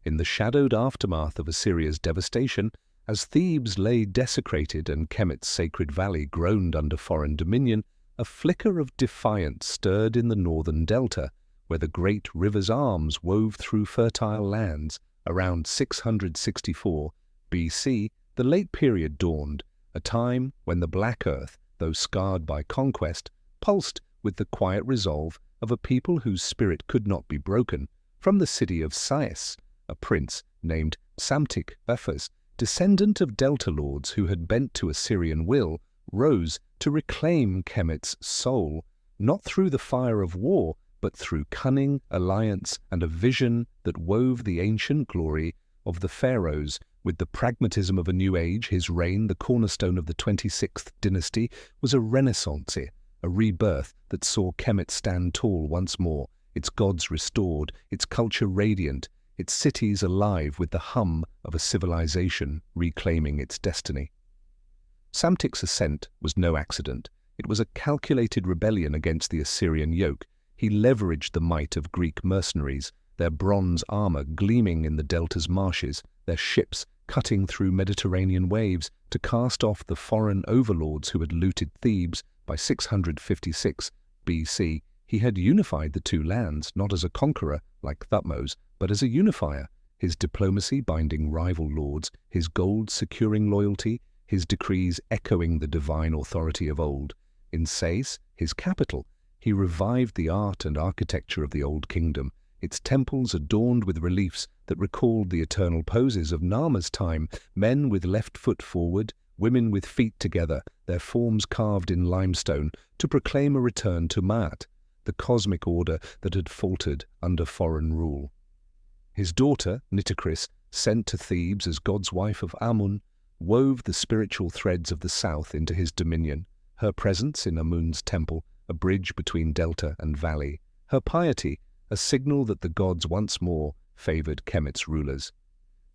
In the shadowed aftermath of Assyria's devastation, as Thebes lay desecrated and Kemet's sacred valley groaned under foreign dominion, a flicker of defiance stirred in the northern delta, where the great river's arms wove through fertile lands. Around 664 BC, the late period dawned, a time when the Black Earth, though scarred by conquest, pulsed with the quiet resolve of a people whose spirit could not be broken. From the city of Sais, a prince named Psamtik Befas, descendant of Delta lords who had bent to Assyrian will, rose to reclaim Kemet's soul, not through the fire of war, but through cunning, alliance, and a vision that wove the ancient glory of the pharaohs with the pragmatism of a new age. His reign, the cornerstone of the 26th dynasty, was a renaissance, a rebirth that saw Kemet stand tall once more, its gods restored, its culture radiant, its cities alive with the hum of a civilization reclaiming its destiny. Psamtik's ascent was no accident. It was a calculated rebellion against the Assyrian yoke. He leveraged the might of Greek mercenaries, their bronze armor gleaming in the delta's marshes, their ships cutting through Mediterranean waves to cast off the foreign overlords who had looted Thebes. By 656 BC, he had unified the two lands, not as a conqueror like Thutmose, but as a unifier, his diplomacy binding rival lords, his gold securing loyalty, his decrees echoing the divine authority of old. In Sais, his capital, he revived the art and architecture of the Old Kingdom, its temples adorned with reliefs that recalled the eternal poses of Nama's time, men with left foot forward, women with feet together, their forms carved in limestone, to proclaim a return to Maat, the cosmic order that had faltered under foreign rule. His daughter, Nitocris, sent to Thebes as God's wife of Amun, wove the spiritual threads of the south into his dominion. Her presence in Amun's temple, a bridge between delta and valley. Her piety, a signal that the gods once more favored Kemet's rulers.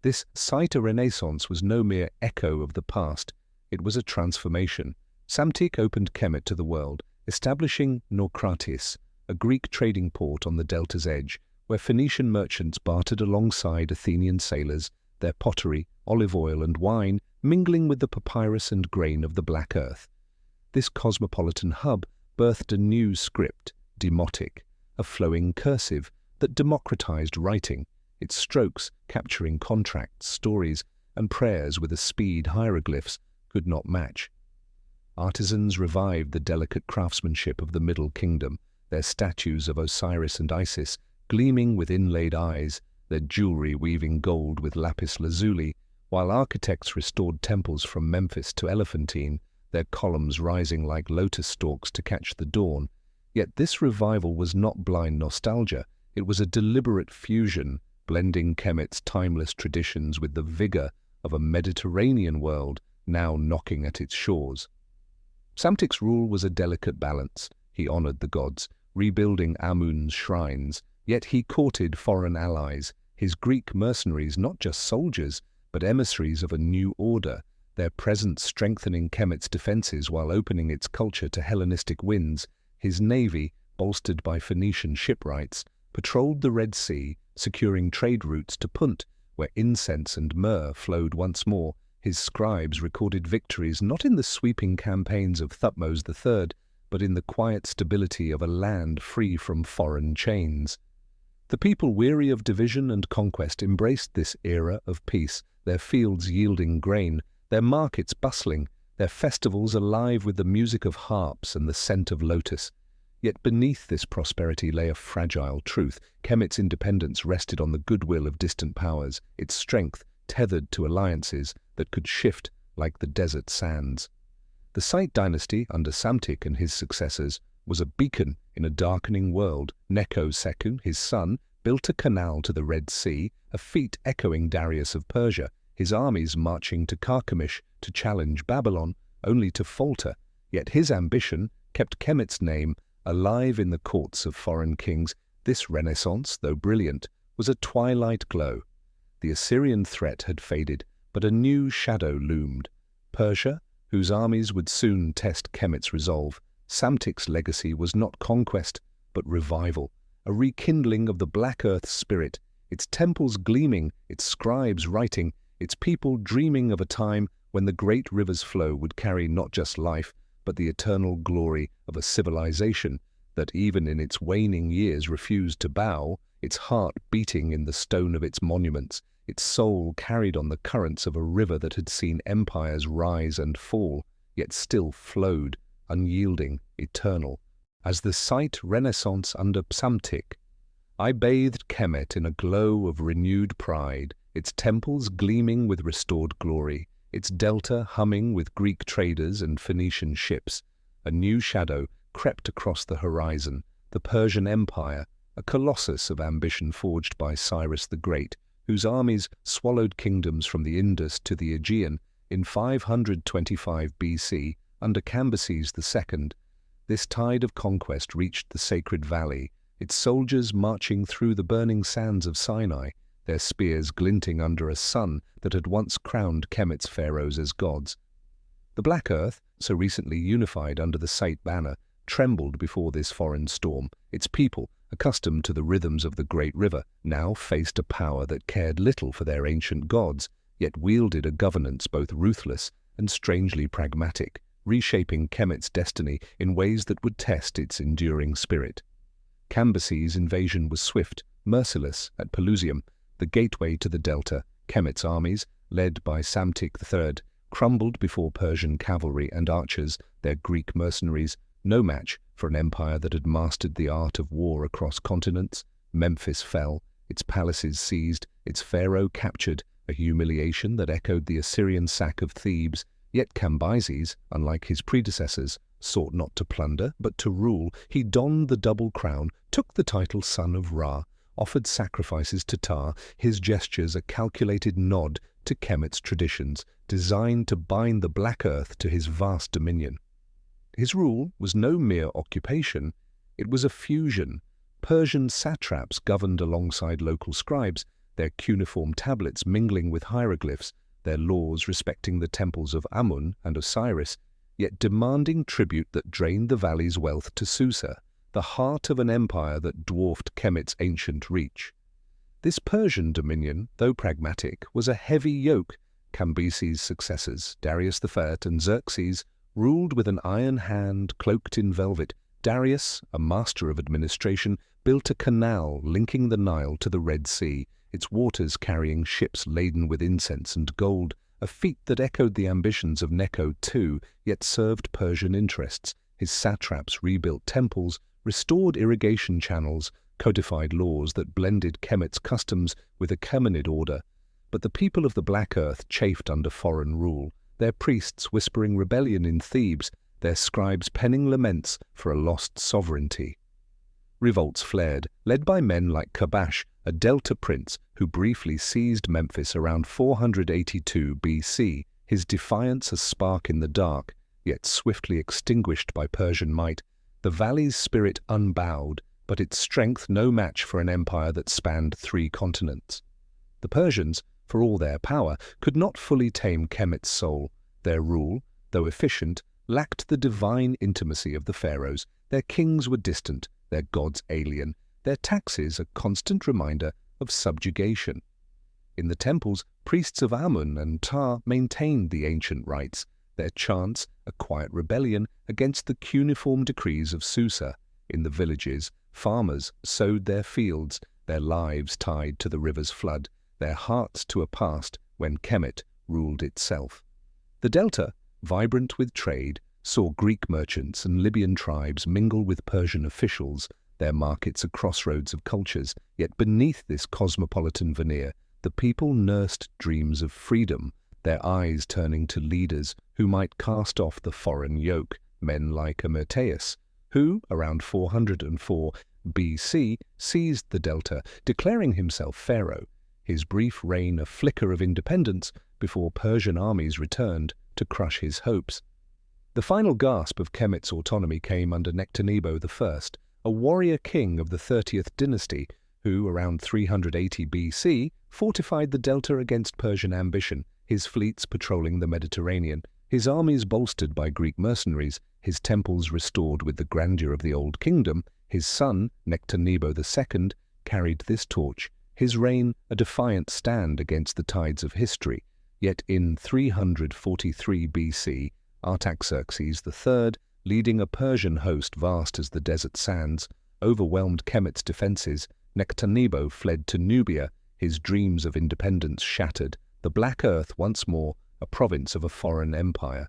This site a renaissance was no mere echo of the past. It was a transformation. Psamtik opened Kemet to the world, establishing Naucratis, a Greek trading port on the delta's edge, where Phoenician merchants bartered alongside Athenian sailors, their pottery, olive oil, and wine mingling with the papyrus and grain of the Black Earth. This cosmopolitan hub birthed a new script, demotic, a flowing cursive that democratized writing, its strokes capturing contracts, stories, and prayers with a speed hieroglyphs could not match. Artisans revived the delicate craftsmanship of the Middle Kingdom, their statues of Osiris and Isis gleaming with inlaid eyes, their jewelry weaving gold with lapis lazuli, while architects restored temples from Memphis to Elephantine, their columns rising like lotus stalks to catch the dawn. Yet this revival was not blind nostalgia, it was a deliberate fusion, blending Kemet's timeless traditions with the vigor of a Mediterranean world now knocking at its shores. Psamtik's rule was a delicate balance. He honored the gods, rebuilding Amun's shrines, yet he courted foreign allies, his Greek mercenaries not just soldiers, but emissaries of a new order, their presence strengthening Kemet's defenses while opening its culture to Hellenistic winds. His navy, bolstered by Phoenician shipwrights, patrolled the Red Sea, securing trade routes to Punt, where incense and myrrh flowed once more. His scribes recorded victories not in the sweeping campaigns of Thutmose III, but in the quiet stability of a land free from foreign chains. The people weary of division and conquest embraced this era of peace, their fields yielding grain, their markets bustling, their festivals alive with the music of harps and the scent of lotus. Yet beneath this prosperity lay a fragile truth. Kemet's independence rested on the goodwill of distant powers, its strength tethered to alliances that could shift like the desert sands. The Site dynasty, under Psamtik and his successors, was a beacon in a darkening world. Necho-Seku, his son, built a canal to the Red Sea, a feat echoing Darius of Persia. his armies marching to Carchemish to challenge Babylon, only to falter, yet his ambition kept Kemet's name alive in the courts of foreign kings. This renaissance, though brilliant, was a twilight glow. The Assyrian threat had faded, but a new shadow loomed. Persia, whose armies would soon test Kemet's resolve. Psamtik's legacy was not conquest, but revival, a rekindling of the Black Earth's spirit, its temples gleaming, its scribes writing, its people dreaming of a time when the great river's flow would carry not just life, but the eternal glory of a civilization that even in its waning years refused to bow, its heart beating in the stone of its monuments, its soul carried on the currents of a river that had seen empires rise and fall, yet still flowed, unyielding, eternal. As the site renaissance under Psamtik, I bathed Kemet in a glow of renewed pride, its temples gleaming with restored glory, its delta humming with Greek traders and Phoenician ships. A new shadow crept across the horizon, the Persian Empire, a colossus of ambition forged by Cyrus the Great, whose armies swallowed kingdoms from the Indus to the Aegean in 525 BC under Cambyses II. This tide of conquest reached the Sacred Valley, its soldiers marching through the burning sands of Sinai, their spears glinting under a sun that had once crowned Kemet's pharaohs as gods. The Black Earth, so recently unified under the Site banner, trembled before this foreign storm. Its people, accustomed to the rhythms of the great river, now faced a power that cared little for their ancient gods, yet wielded a governance both ruthless and strangely pragmatic, reshaping Kemet's destiny in ways that would test its enduring spirit. Cambyses' invasion was swift, merciless at Pelusium, the gateway to the delta. Kemet's armies, led by Psamtik III, crumbled before Persian cavalry and archers, their Greek mercenaries, no match for an empire that had mastered the art of war across continents. Memphis fell, its palaces seized, its pharaoh captured, a humiliation that echoed the Assyrian sack of Thebes. Yet Cambyses, unlike his predecessors, sought not to plunder, but to rule. He donned the double crown, took the title Son of Ra, offered sacrifices to Ptah, his gestures a calculated nod to Kemet's traditions, designed to bind the Black Earth to his vast dominion. His rule was no mere occupation, it was a fusion. Persian satraps governed alongside local scribes, their cuneiform tablets mingling with hieroglyphs, their laws respecting the temples of Amun and Osiris, yet demanding tribute that drained the valley's wealth to Susa, the heart of an empire that dwarfed Kemet's ancient reach. This Persian dominion, though pragmatic, was a heavy yoke. Cambyses' successors, Darius I and Xerxes, ruled with an iron hand cloaked in velvet. Darius, a master of administration, built a canal linking the Nile to the Red Sea, its waters carrying ships laden with incense and gold, a feat that echoed the ambitions of Necho II, yet served Persian interests. His satraps rebuilt temples, restored irrigation channels, codified laws that blended Kemet's customs with a Achaemenid order. But the people of the Black Earth chafed under foreign rule, their priests whispering rebellion in Thebes, their scribes penning laments for a lost sovereignty. Revolts flared, led by men like Kabash, a Delta prince who briefly seized Memphis around 482 BC, his defiance a spark in the dark, yet swiftly extinguished by Persian might. The valley's spirit unbowed, but its strength no match for an empire that spanned 3 continents. The Persians, for all their power, could not fully tame Kemet's soul. Their rule, though efficient, lacked the divine intimacy of the pharaohs. Their kings were distant, their gods alien, their taxes a constant reminder of subjugation. In the temples, priests of Amun and Ptah maintained the ancient rites, their chants a quiet rebellion against the cuneiform decrees of Susa. In the villages, farmers sowed their fields, their lives tied to the river's flood, their hearts to a past when Kemet ruled itself. The Delta, vibrant with trade, saw Greek merchants and Libyan tribes mingle with Persian officials, their markets a crossroads of cultures. Yet beneath this cosmopolitan veneer, the people nursed dreams of freedom, their eyes turning to leaders who might cast off the foreign yoke, men like Amyrtaeus, who, around 404 BC, seized the Delta, declaring himself pharaoh. his brief reign a flicker of independence before Persian armies returned to crush his hopes. The final gasp of Kemet's autonomy came under Nectanebo I, a warrior king of the 30th dynasty who, around 380 BC, fortified the delta against Persian ambition, his fleets patrolling the Mediterranean, his armies bolstered by Greek mercenaries, his temples restored with the grandeur of the Old Kingdom. His son, Nectanebo II, carried this torch, his reign a defiant stand against the tides of history. Yet in 343 BC, Artaxerxes III, leading a Persian host vast as the desert sands, overwhelmed Kemet's defences. Nectanebo fled to Nubia, his dreams of independence shattered, the Black Earth once more a province of a foreign empire.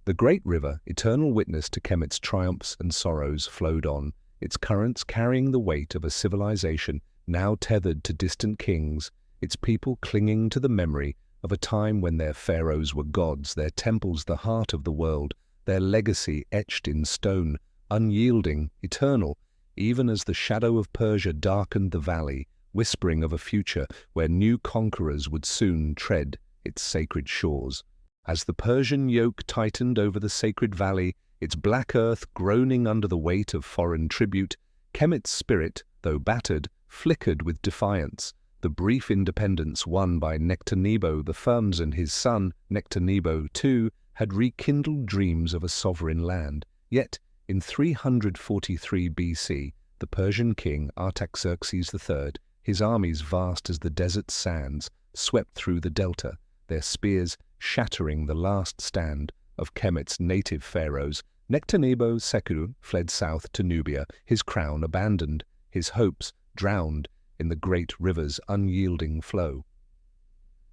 The great river, eternal witness to Kemet's triumphs and sorrows, flowed on, its currents carrying the weight of a civilization now tethered to distant kings, its people clinging to the memory of a time when their pharaohs were gods, their temples the heart of the world, their legacy etched in stone, unyielding, eternal, even as the shadow of Persia darkened the valley, whispering of a future where new conquerors would soon tread its sacred shores. As the Persian yoke tightened over the sacred valley, its black earth groaning under the weight of foreign tribute, Kemet's spirit, though battered, flickered with defiance. The brief independence won by Nectanebo I and his son, Nectanebo II, had rekindled dreams of a sovereign land. Yet, in 343 BC, the Persian king Artaxerxes III, his armies vast as the desert sands, swept through the delta, their spears shattering the last stand of Kemet's native pharaohs. Nectanebo II fled south to Nubia, his crown abandoned, his hopes drowned in the great river's unyielding flow.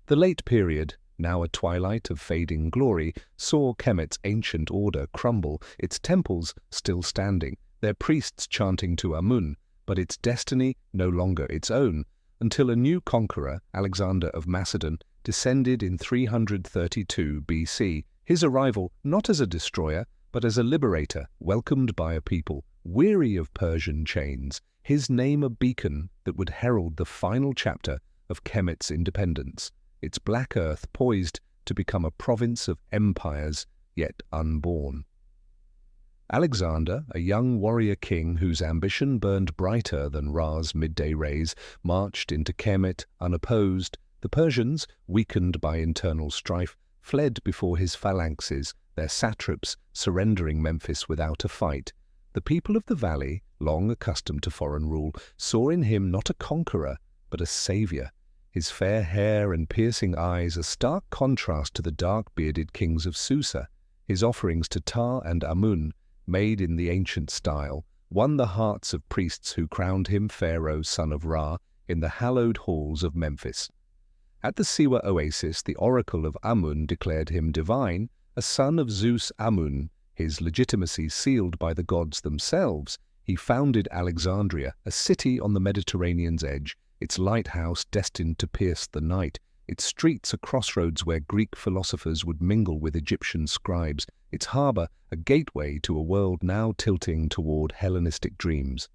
The late period, now a twilight of fading glory, saw Kemet's ancient order crumble, its temples still standing, their priests chanting to Amun, but its destiny no longer its own, until a new conqueror, Alexander of Macedon, descended in 332 BC, his arrival not as a destroyer, but as a liberator, welcomed by a people weary of Persian chains, his name a beacon that would herald the final chapter of Kemet's independence, its black earth poised to become a province of empires yet unborn. Alexander, a young warrior king whose ambition burned brighter than Ra's midday rays, marched into Kemet unopposed. The Persians, weakened by internal strife, fled before his phalanxes, their satraps surrendering Memphis without a fight. The people of the valley, long accustomed to foreign rule, saw in him not a conqueror, but a savior. His fair hair and piercing eyes a stark contrast to the dark-bearded kings of Susa. His offerings to Ptah and Amun, made in the ancient style, won the hearts of priests who crowned him Pharaoh, son of Ra, in the hallowed halls of Memphis. At the Siwa oasis, the oracle of Amun declared him divine, a son of Zeus Amun, his legitimacy sealed by the gods themselves. He founded Alexandria, a city on the Mediterranean's edge, its lighthouse destined to pierce the night, its streets a crossroads where Greek philosophers would mingle with Egyptian scribes, its harbour a gateway to a world now tilting toward Hellenistic dreams.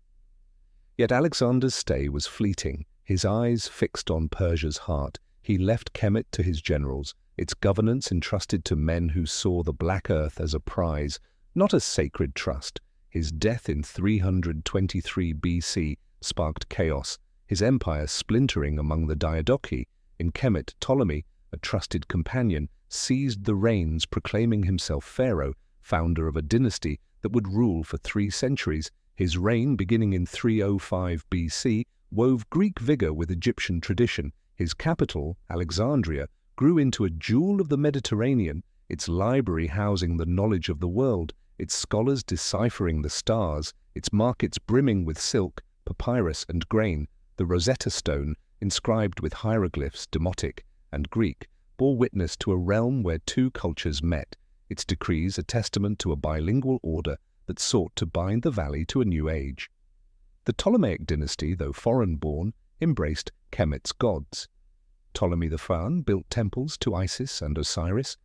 Yet Alexander's stay was fleeting, his eyes fixed on Persia's heart. He left Kemet to his generals, its governance entrusted to men who saw the Black Earth as a prize, not a sacred trust. His death in 323 BC sparked chaos, his empire splintering among the Diadochi. In Kemet, Ptolemy, a trusted companion, seized the reins, proclaiming himself pharaoh, founder of a dynasty that would rule for 3 centuries. His reign, beginning in 305 BC, wove Greek vigor with Egyptian tradition. His capital, Alexandria, grew into a jewel of the Mediterranean, its library housing the knowledge of the world, its scholars deciphering the stars, its markets brimming with silk, papyrus, and grain. The Rosetta Stone, inscribed with hieroglyphs, Demotic and Greek, bore witness to a realm where 2 cultures met, its decrees a testament to a bilingual order that sought to bind the valley to a new age. The Ptolemaic dynasty, though foreign-born, embraced Kemet's gods. Ptolemy I built temples to Isis and Osiris,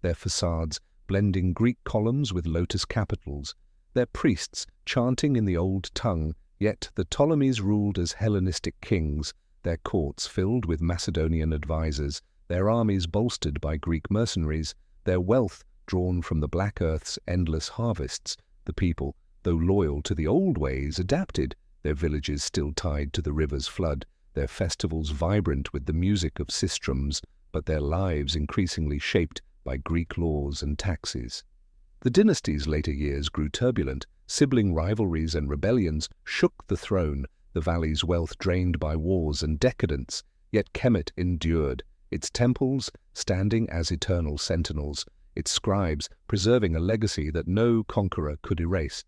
their facades blending Greek columns with lotus capitals, their priests chanting in the old tongue, yet the Ptolemies ruled as Hellenistic kings, their courts filled with Macedonian advisors, their armies bolstered by Greek mercenaries, their wealth drawn from the Black Earth's endless harvests. The people, though loyal to the old ways, adapted, their villages still tied to the river's flood, their festivals vibrant with the music of sistrums, but their lives increasingly shaped by Greek laws and taxes. The dynasty's later years grew turbulent. Sibling rivalries and rebellions shook the throne, the valley's wealth drained by wars and decadence. Yet Kemet endured, its temples standing as eternal sentinels, its scribes preserving a legacy that no conqueror could erase.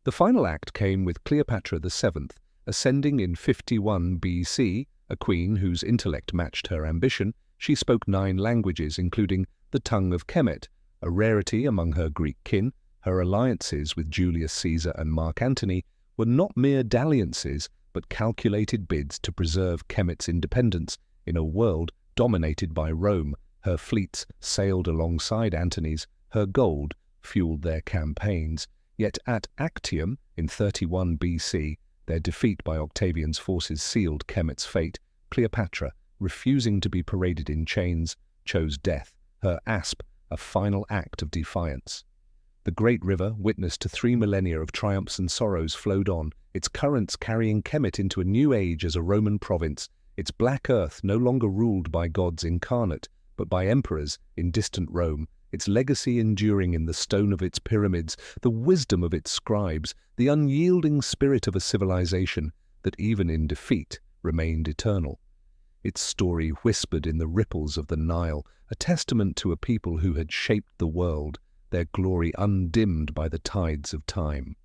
The final act came with Cleopatra VII, ascending in 51 BC, a queen whose intellect matched her ambition. She spoke 9 languages, including the tongue of Kemet, a rarity among her Greek kin. Her alliances with Julius Caesar and Mark Antony were not mere dalliances, but calculated bids to preserve Kemet's independence in a world dominated by Rome. Her fleets sailed alongside Antony's, her gold fueled their campaigns. Yet at Actium in 31 BC, their defeat by Octavian's forces sealed Kemet's fate. Cleopatra, refusing to be paraded in chains, chose death, her asp a final act of defiance. The great river, witness to 3 millennia of triumphs and sorrows, flowed on, its currents carrying Kemet into a new age as a Roman province, its black earth no longer ruled by gods incarnate, but by emperors in distant Rome, its legacy enduring in the stone of its pyramids, the wisdom of its scribes, the unyielding spirit of a civilization that even in defeat remained eternal. Its story whispered in the ripples of the Nile, a testament to a people who had shaped the world, their glory undimmed by the tides of time.